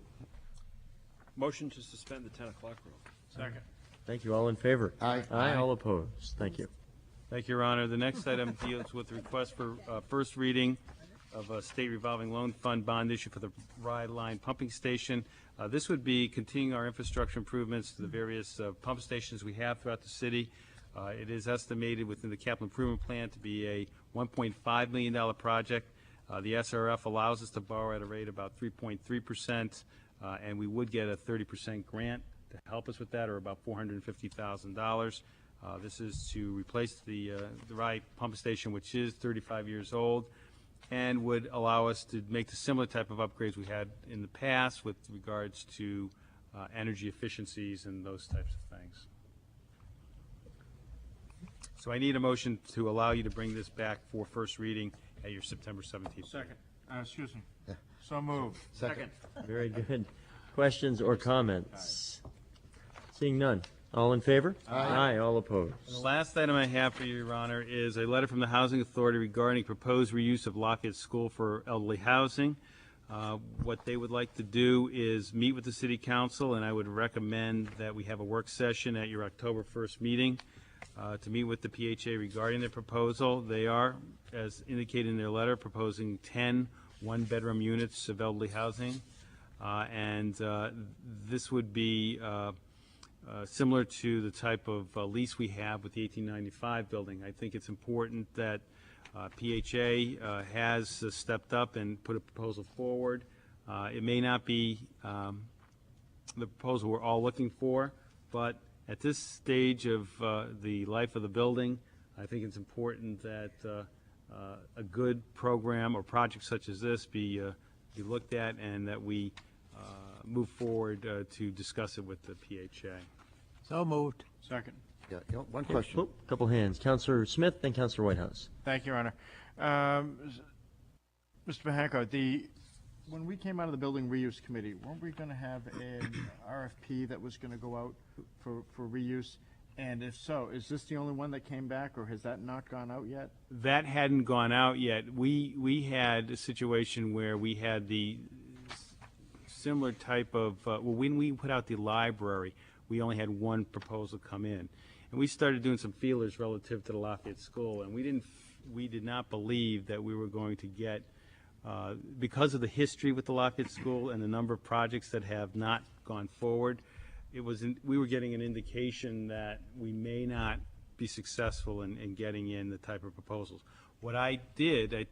Motion to suspend the 10 o'clock rule. Second. Thank you. All in favor? Aye. Aye. All opposed? Thank you. Thank you, Your Honor. The next item deals with the request for first reading of a state revolving loan fund bond issue for the Rye Line Pumping Station. This would be continuing our infrastructure improvements to the various pump stations we have throughout the city. It is estimated within the capital improvement plan to be a $1.5 million project. The SRF allows us to borrow at a rate about 3.3%, and we would get a 30% grant to help us with that, or about $450,000. This is to replace the Rye Pump Station, which is 35 years old, and would allow us to make the similar type of upgrades we had in the past with regards to energy efficiencies and those types of things. So I need a motion to allow you to bring this back for first reading at your September 17th. Second. Excuse me. So moved. Second. Very good. Questions or comments? Seeing none. All in favor? Aye. All opposed? The last item I have for you, Your Honor, is a letter from the Housing Authority regarding proposed reuse of Lafayette School for elderly housing. What they would like to do is meet with the City Council, and I would recommend that we have a work session at your October 1st meeting to meet with the PHA regarding their proposal. They are, as indicated in their letter, proposing 10 one-bedroom units of elderly housing, and this would be similar to the type of lease we have with the 1895 building. I think it's important that PHA has stepped up and put a proposal forward. It may not be the proposal we're all looking for, but at this stage of the life of the building, I think it's important that a good program or project such as this be looked at, and that we move forward to discuss it with the PHA. So moved. Second. Yeah, one question. Oh, couple hands. Councilor Smith, then Councilor Whitehouse. Thank you, Your Honor. Mr. Mahanko, when we came out of the Building Reuse Committee, weren't we going to have an RFP that was going to go out for reuse? And if so, is this the only one that came back, or has that not gone out yet? That hadn't gone out yet. We had a situation where we had the similar type of, when we put out the library, we only had one proposal come in. And we started doing some feelers relative to the Lafayette School, and we did not believe that we were going to get, because of the history with the Lafayette School and the number of projects that have not gone forward, we were getting an indication that we may not be successful in getting in the type of proposals. What I did,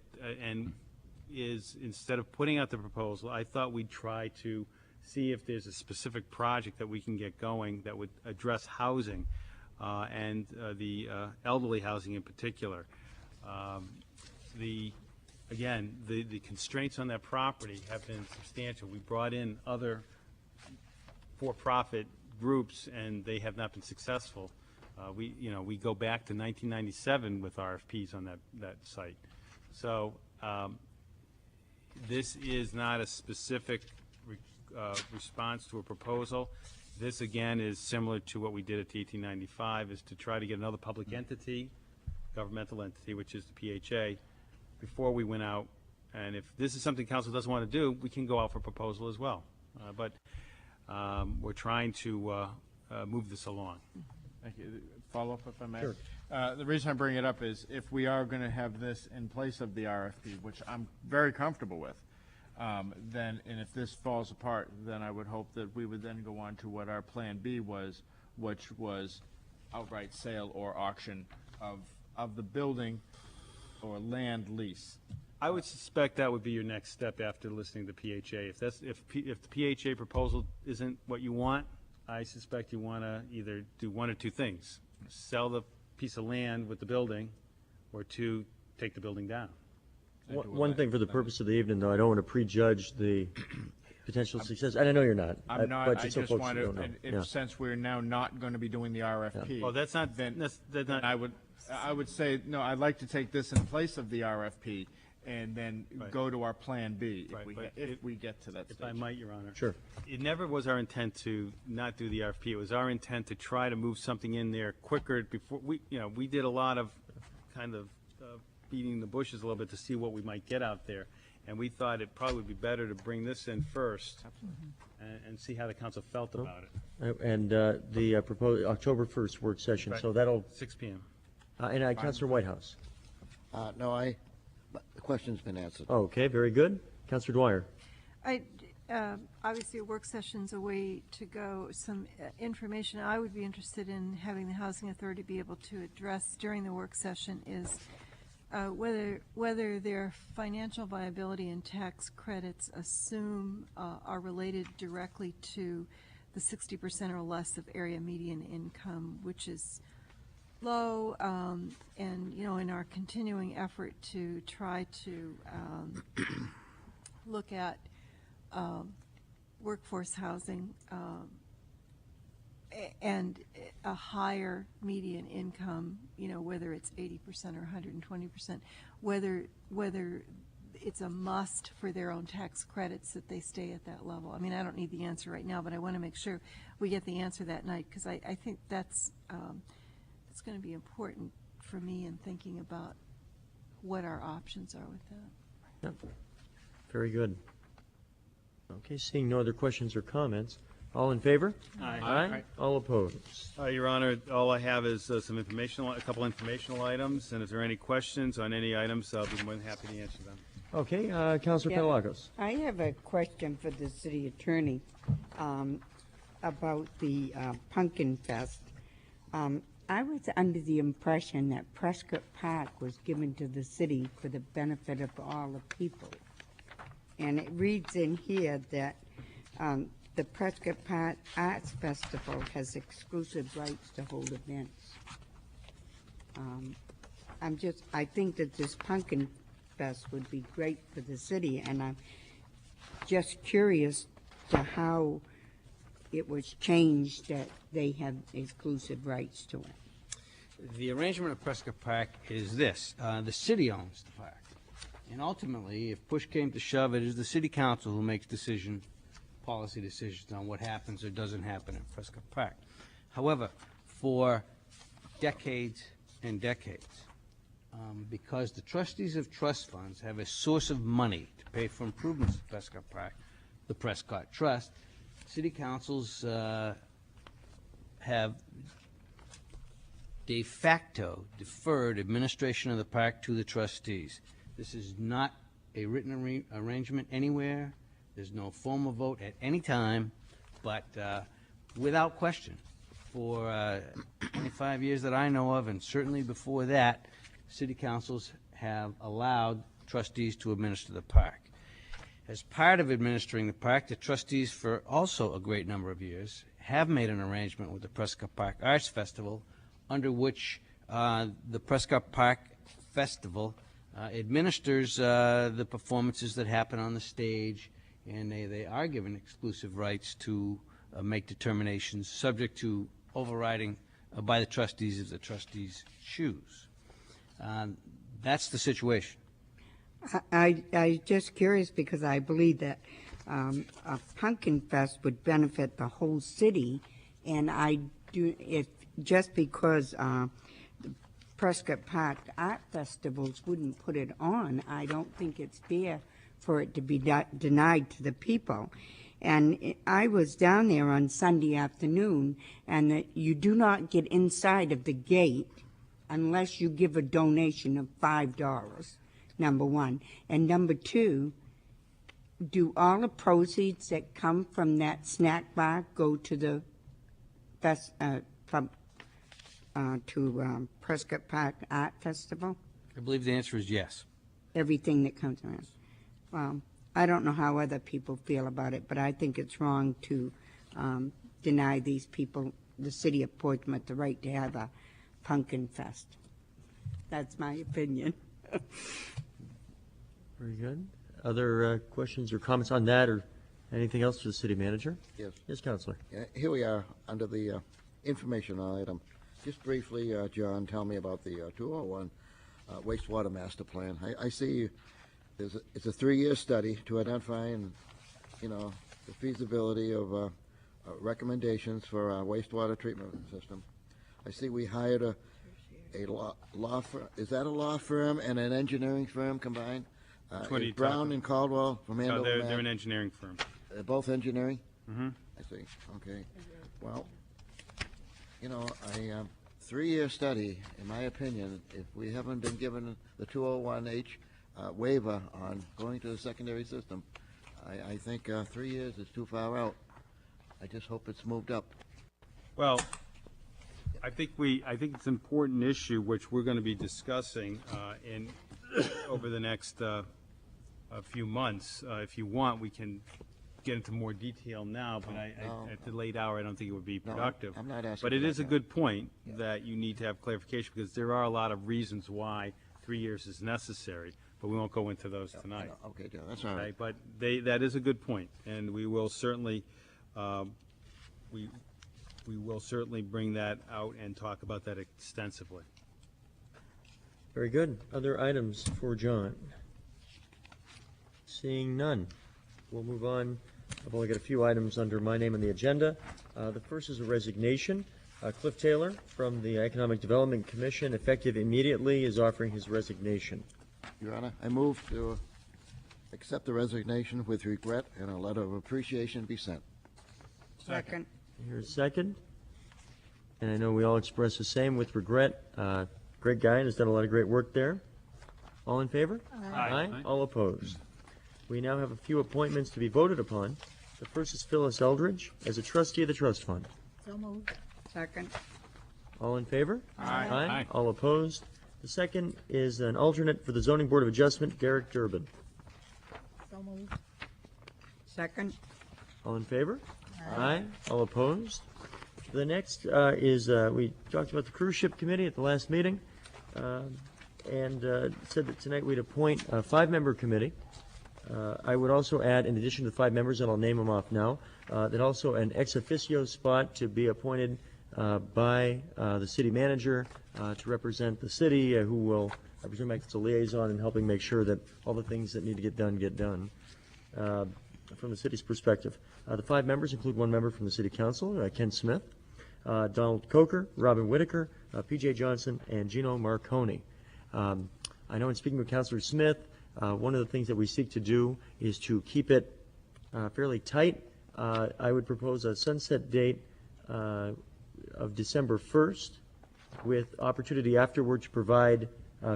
is instead of putting out the proposal, I thought we'd try to see if there's a specific project that we can get going that would address housing, and the elderly housing in particular. The constraints on that property have been substantial. We brought in other for-profit groups, and they have not been successful. We go back to 1997 with RFPs on that site. So this is not a specific response to a proposal. This, again, is similar to what we did at the 1895, is to try to get another public entity, governmental entity, which is the PHA, before we went out. And if this is something council doesn't want to do, we can go out for proposal as well. But we're trying to move this along. Thank you. Follow up, if I may? Sure. The reason I bring it up is if we are going to have this in place of the RFP, which I'm very comfortable with, and if this falls apart, then I would hope that we would then go on to what our plan B was, which was outright sale or auction of the building or land lease? I would suspect that would be your next step after listening to PHA. If the PHA proposal isn't what you want, I suspect you want to either do one or two things: sell the piece of land with the building, or two, take the building down. One thing for the purpose of the evening, though, I don't want to prejudge the potential success, and I know you're not. I'm not, but I just so just folks want don't to, know. if, Yeah. since we're now not going to be doing the RFP. Well, that's not, then that's not. I would say, no, I'd like to take this in place of the RFP and then go to our Plan B if we get to that stage. If I might, Your Honor. Sure. It never was our intent to not do the RFP. It was our intent to try to move something in there quicker before, we did a lot of kind of beating the bushes a little bit to see what we might get out there. And we thought it probably would be better to bring this in first and see how the council felt about it. And the proposed October 1st work session, Right. so that'll. 6 p.m. And Councilor Whitehouse. No, the question's been answered. Okay, very good. Councilor Dwyer. Obviously, a work session's a way to go. Some information I would be interested in having the Housing Authority be able to address during the work session is whether their financial viability and tax credits are related directly to the 60% or less of area median income, which is low, and in our continuing effort to try to look at workforce housing and a higher median income, whether it's 80% or 120%, whether it's a must for their own tax credits that they stay at that level. I mean, I don't need the answer right now, but I want to make sure we get the answer that night, because I think that's going to be important for me in thinking about what our options are with that. Yep. Very good. Okay, seeing no other questions or comments, all in favor? Aye. Aye. All opposed? Your Honor, all I have is a couple informational items, and if there are any questions on any items, I'll be more than happy to answer them. Okay, Councilor Penelakos. I have a question for the city attorney about the Pumpkin Fest. I was under the impression that Prescott Park was given to the city for the benefit of all the people. And it reads in here that the Prescott Park Arts Festival has exclusive rights to hold events. I think that this Pumpkin Fest would be great for the city, and I'm just curious to how it was changed that they have exclusive rights to it. The arrangement of Prescott Park is this. The city owns the park. And ultimately, if push came to shove, it is the city council who makes policy decisions on what happens or doesn't happen at Prescott Park. However, for decades and decades, because the trustees of trust funds have a source of money to pay for improvements at Prescott Park, the Prescott Trust, city councils have de facto deferred administration of the park to the trustees. This is not a written arrangement anywhere. There's no formal vote at any time, but without question, for 25 years that I know of, and certainly before that, city councils have allowed trustees to administer the park. As part of administering the park, the trustees for also a great number of years have made an arrangement with the Prescott Park Arts Festival, under which the Prescott Park Festival administers the performances that happen on the stage, and they are given exclusive rights to make determinations subject to overriding by the trustees if the trustees choose. That's the situation. I just curious because I believe that a Pumpkin Fest would benefit the whole city, and just because the Prescott Park Art Festivals wouldn't put it on, I don't think it's fair for it to be denied to the people. And I was down there on Sunday afternoon, and you do not get inside of the gate unless you give a donation of $5, number one. And number two, do all the proceeds that come from that snack bar go to the Prescott Park Art Festival? I believe the answer is yes. Everything that comes around. Well, I don't know how other people feel about it, but I think it's wrong to deny these people, the city of Portsmouth, the right to have a pumpkin fest. That's my opinion. Very good. Other questions or comments on that, or anything else for the city manager? Yes. Yes, Councilor. Here we are under the information item. Just briefly, John, tell me about the 201 wastewater master plan. I see it's a 3-year study to identify and, the feasibility of recommendations for our wastewater treatment system. I see we hired a law firm. Is that a law firm and an engineering firm combined? Is Brown and Caldwell from Andover, No, they're Mass? an engineering firm. They're both engineering? Mm-hmm. I see, okay. Well, 3-year study, in my opinion, if we haven't been given the 201H waiver on going to the secondary system, I think 3 years is too far out. I just hope it's moved up. Well, I think it's an important issue which we're going to be discussing over the next few months. If you want, we can get into more detail now, but at the late hour, I don't think it would be productive. I'm not asking But it for is a that. good point that you need to have clarification, because there are a lot of reasons why 3 years is necessary, but we won't go into those tonight. Okay, John, that's all right. But that is a good point, and we will certainly we will certainly bring that out and talk about that extensively. Very good. Other items for John? Seeing none, we'll move on. I've only got a few items under my name on the agenda. The first is a resignation. Cliff Taylor from the Economic Development Commission, effective immediately, is offering his resignation. Your Honor, I move to accept the resignation with regret and a letter of appreciation be sent. Second. Here's a second. And I know we all express the same with regret. Great guy and has done a lot of great work there. All in favor? Aye. All opposed? We now have a few appointments to be voted upon. The first is Phyllis Eldridge as a trustee of the trust fund. So moved. Second. All in favor? Aye. Aye. All opposed? The second is an alternate for the Zoning Board of Adjustment, Derek Durbin. So moved. Second. All in favor? Aye. All opposed? The next is, we talked about the cruise ship committee at the last meeting, and said that tonight we'd appoint a 5-member committee. I would also add, in addition to the 5 members, and I'll name them off now, that also an ex officio spot to be appointed by the city manager to represent the city, who will, I presume, act as a liaison in helping make sure that all the things that need to get done from the city's perspective. The 5 members include 1 member from the city council, Ken Smith, Donald Coker, Robin Whitaker, P.J. Johnson, and Gino Marconi. I know in speaking with Councilor Smith, one of the things that we seek to do is to keep it fairly tight. I would propose a sunset date of December 1st, with opportunity afterward to provide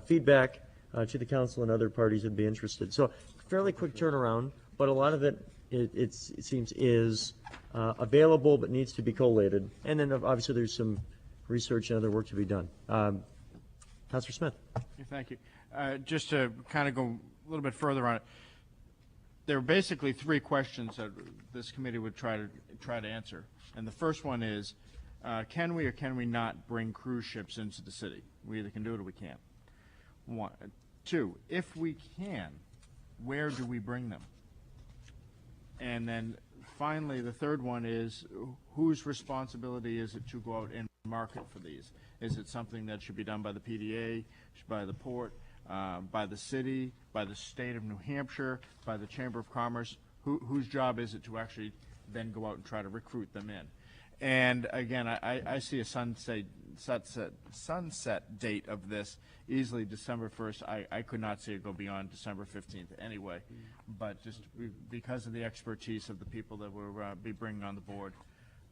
feedback to the council and other parties that would be interested. So fairly quick turnaround, but a lot of it, it seems, is available but needs to be collated. And then obviously there's some research and other work to be done. Councilor Smith. Thank you. Just to kind of go a little bit further on it, there are basically 3 questions that this committee would try to answer. And the first one is, can we or can we not bring cruise ships into the city? We either can do it or we can't. 1. 2, if we can, where do we bring them? And then finally, the third one is, whose responsibility is it to go out and market for these? Is it something that should be done by the PDA, by the port, by the city, by the state of New Hampshire, by the Chamber of Commerce? Whose job is it to actually then go out and try to recruit them in? And again, I see a sunset date of this easily December 1st. I could not see it go beyond December 15th anyway. But just because of the expertise of the people that we'll be bringing on the board,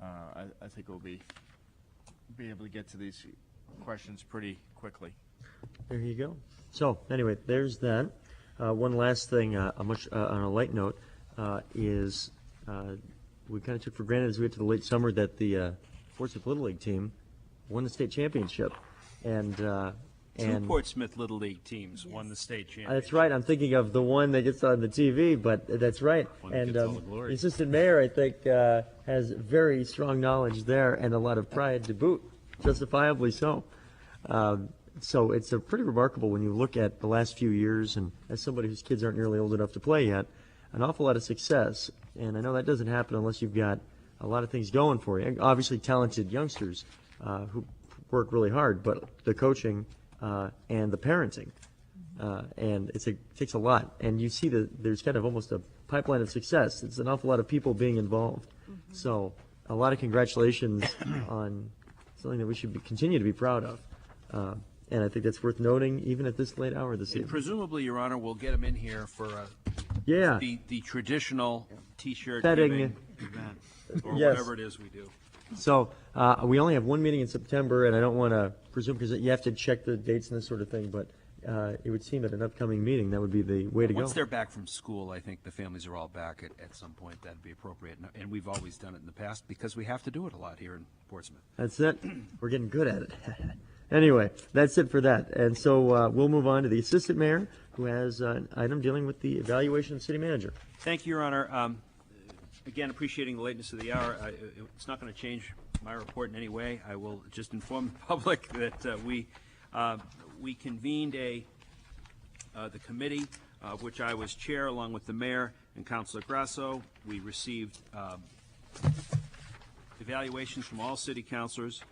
I think we'll be able to get to these questions pretty quickly. There you go. So anyway, there's that. One last thing, on a light note, is we kind of took for granted as we went to the late summer that the Portsmouth Little League team won the state championship. And Two And Portsmouth Little League teams won the state championship. that's right. I'm thinking of the one that gets on the TV, but that's right. One that And gets all the glory. the assistant mayor, I think, has very strong knowledge there and a lot of pride to boot, justifiably so. So it's a pretty remarkable when you look at the last few years, and as somebody whose kids aren't nearly old enough to play yet, an awful lot of success. And I know that doesn't happen unless you've got a lot of things going for you. Obviously, talented youngsters who work really hard, but the coaching and the parenting, and it takes a lot. And you see that there's kind of almost a pipeline of success. It's an awful lot of people being involved. So a lot of congratulations on something that we should continue to be proud of. And I think that's worth noting even at this late hour this evening. Presumably, Your Honor, we'll get them in here for Yeah. the traditional T-shirt Setting. giving event, or Yes. whatever it is we do. So we only have one meeting in September, and I don't want to presume, because you have to check the dates and this sort of thing, but it would seem at an upcoming meeting, that would be the way to go. Once they're back from school, I think the families are all back at some point. That'd be appropriate. And we've always done it in the past because we have to do it a lot here in Portsmouth. That's it. We're getting good at it. Anyway, that's it for that. And so we'll move on to the assistant mayor, who has an item dealing with the evaluation of city manager. Thank you, Your Honor. Again, appreciating the lateness of the hour. It's not going to change my report in any way. I will just inform the public that we convened the committee, of which I was chair, along with the mayor and Councilor Grasso. We received evaluations from all city councilors,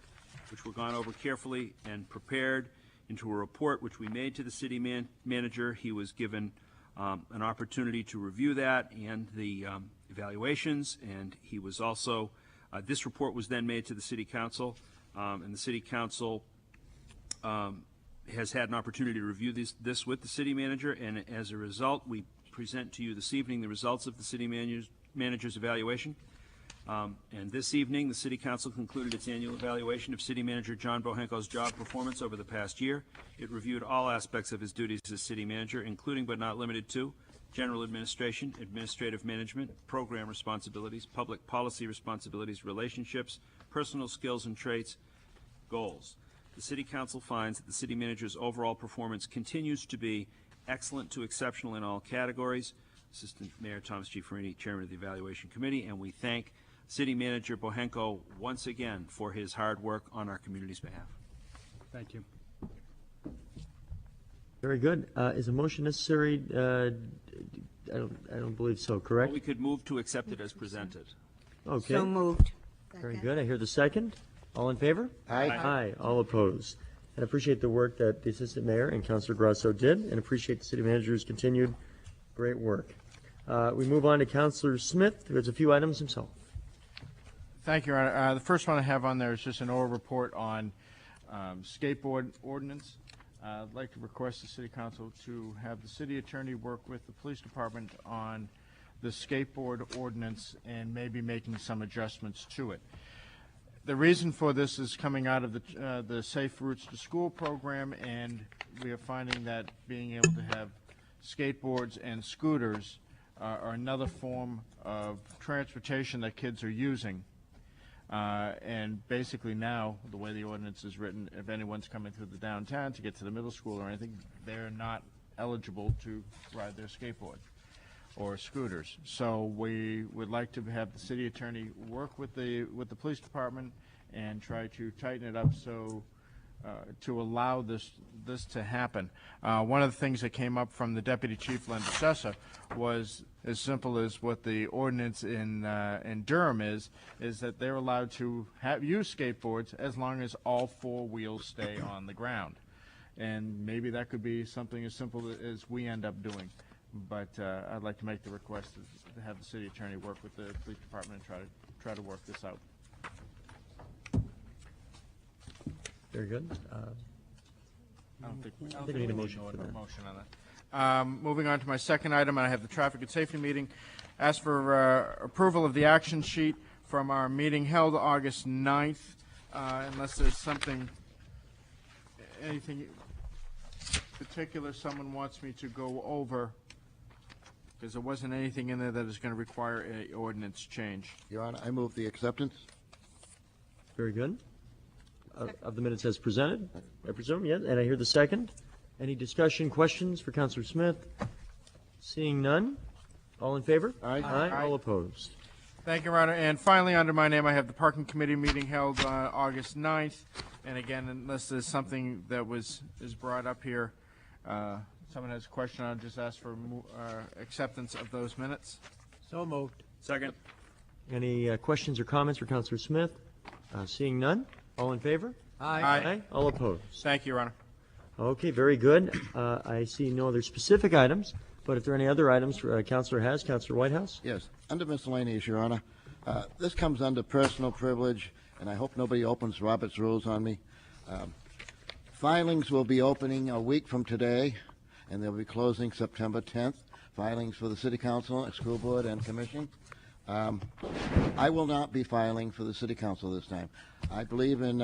which were gone over carefully and prepared into a report which we made to the city manager. He was given an opportunity to review that and the evaluations, and he was also, this report was then made to the city council, and the city council has had an opportunity to review this with the city manager, and as a result, we present to you this evening the results of the city manager's evaluation. And this evening, the City Council concluded its annual evaluation of City Manager John Bohenko's job performance over the past year. It reviewed all aspects of his duties as City Manager, including but not limited to general administration, administrative management, program responsibilities, public policy responsibilities, relationships, personal skills and traits, goals. The City Council finds that the City Manager's overall performance continues to be excellent to exceptional in all categories. Assistant Mayor Thomas G. Farini, Chairman of the Evaluation Committee, and we thank City Manager Bohenko once again for his hard work on our community's behalf. Thank you. Very good. Is a motion necessary? I don't believe so, correct? Well, we could move to accept it as presented. Okay. So moved. Very good. I hear the second. All in favor? Aye. Aye. All opposed. And appreciate the work that the assistant mayor and Councilor Grasso did, and appreciate the city manager's continued great work. We move on to Councilor Smith, who has a few items himself. Thank you, Your Honor. The first one I have on there is just an oral report on skateboard ordinance. I'd like to request the City Council to have the city attorney work with the police department on the skateboard ordinance and maybe making some adjustments to it. The reason for this is coming out of the Safe Routes to School program, and we are finding that being able to have skateboards and scooters are another form of transportation that kids are using. And basically now, the way the ordinance is written, if anyone's coming through the downtown to get to the middle school or anything, they're not eligible to ride their skateboard or scooters. So we would like to have the city attorney work with the police department and try to tighten it up so to allow this to happen. One of the things that came up from the Deputy Chief Lendesessa was as simple as what the ordinance in Durham is that they're allowed to use skateboards as long as all four wheels stay on the ground. And maybe that could be something as simple as we end up doing. But I'd like to make the request to have the city attorney work with the police department and try to work this out. Very good. I don't think we need a motion no for that. motion on that. Moving on to my second item, I have the traffic and safety meeting. Ask for approval of the action sheet from our meeting held August 9th, unless there's anything particular someone wants me to go over, because there wasn't anything in there that is going to require an ordinance change. Your Honor, I move the acceptance. Very good. of the minutes as presented, I presume, yes, and I hear the second. Any discussion, questions for Counselor Smith? Seeing none, all in favor? Aye. Aye, all opposed. Thank you, Your Honor. And finally, under my name, I have the Parking Committee meeting held August 9th. And again, unless there's something that is brought up here, someone has a question, I'll just ask for acceptance of those minutes. So moved. Second. Any questions or comments for Counselor Smith? Seeing none, all in favor? Aye. All opposed. Thank you, Your Honor. Okay, very good. I see no other specific items, but if there are any other items Counselor has, Counselor Whitehouse? Yes, under miscellaneous, Your Honor. This comes under personal privilege, and I hope nobody opens Robert's Rules on me. Filings will be opening a week from today, and they'll be closing September 10th. Filings for the City Council, School Board, and Commission. I will not be filing for the City Council this time. I believe in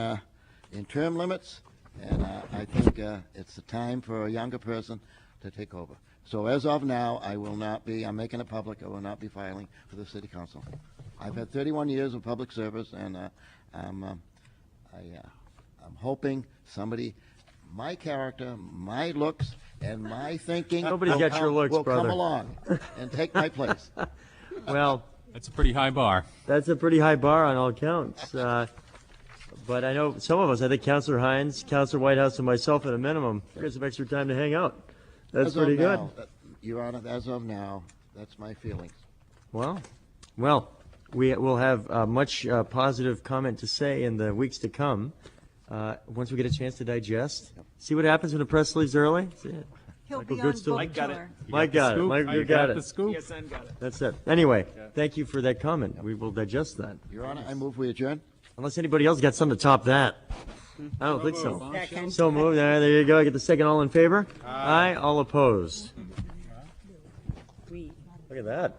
term limits, and I think it's the time for a younger person to take over. So as of now, I will not be, I'm making it public, I will not be filing for the City Council. I've had 31 years of public service, and I'm hoping somebody, my character, my looks, and my thinking Nobody's got your looks, will brother. come along and take my place. Well, That's a pretty high bar. that's a pretty high bar on all counts. But I know some of us, I think Counselor Hines, Counselor Whitehouse, and myself at a minimum, get some extra time to hang out. That's As of pretty good. now, Your Honor, as of now, that's my feelings. Well, we will have much positive comment to say in the weeks to come once we get a chance to digest. See what happens when the press leaves early? See it? He'll Michael be on Goodstill? book Mike tour. got it. Mike got it. Mike, you got it. the scoop. ESN got it. That's it. Anyway, thank you for that comment. We will digest that. Your Honor, I move we adjourn. Unless anybody else got something to top that. I don't think so. So moved. There you go. I get the second. All in favor? Aye. All opposed. Look at that.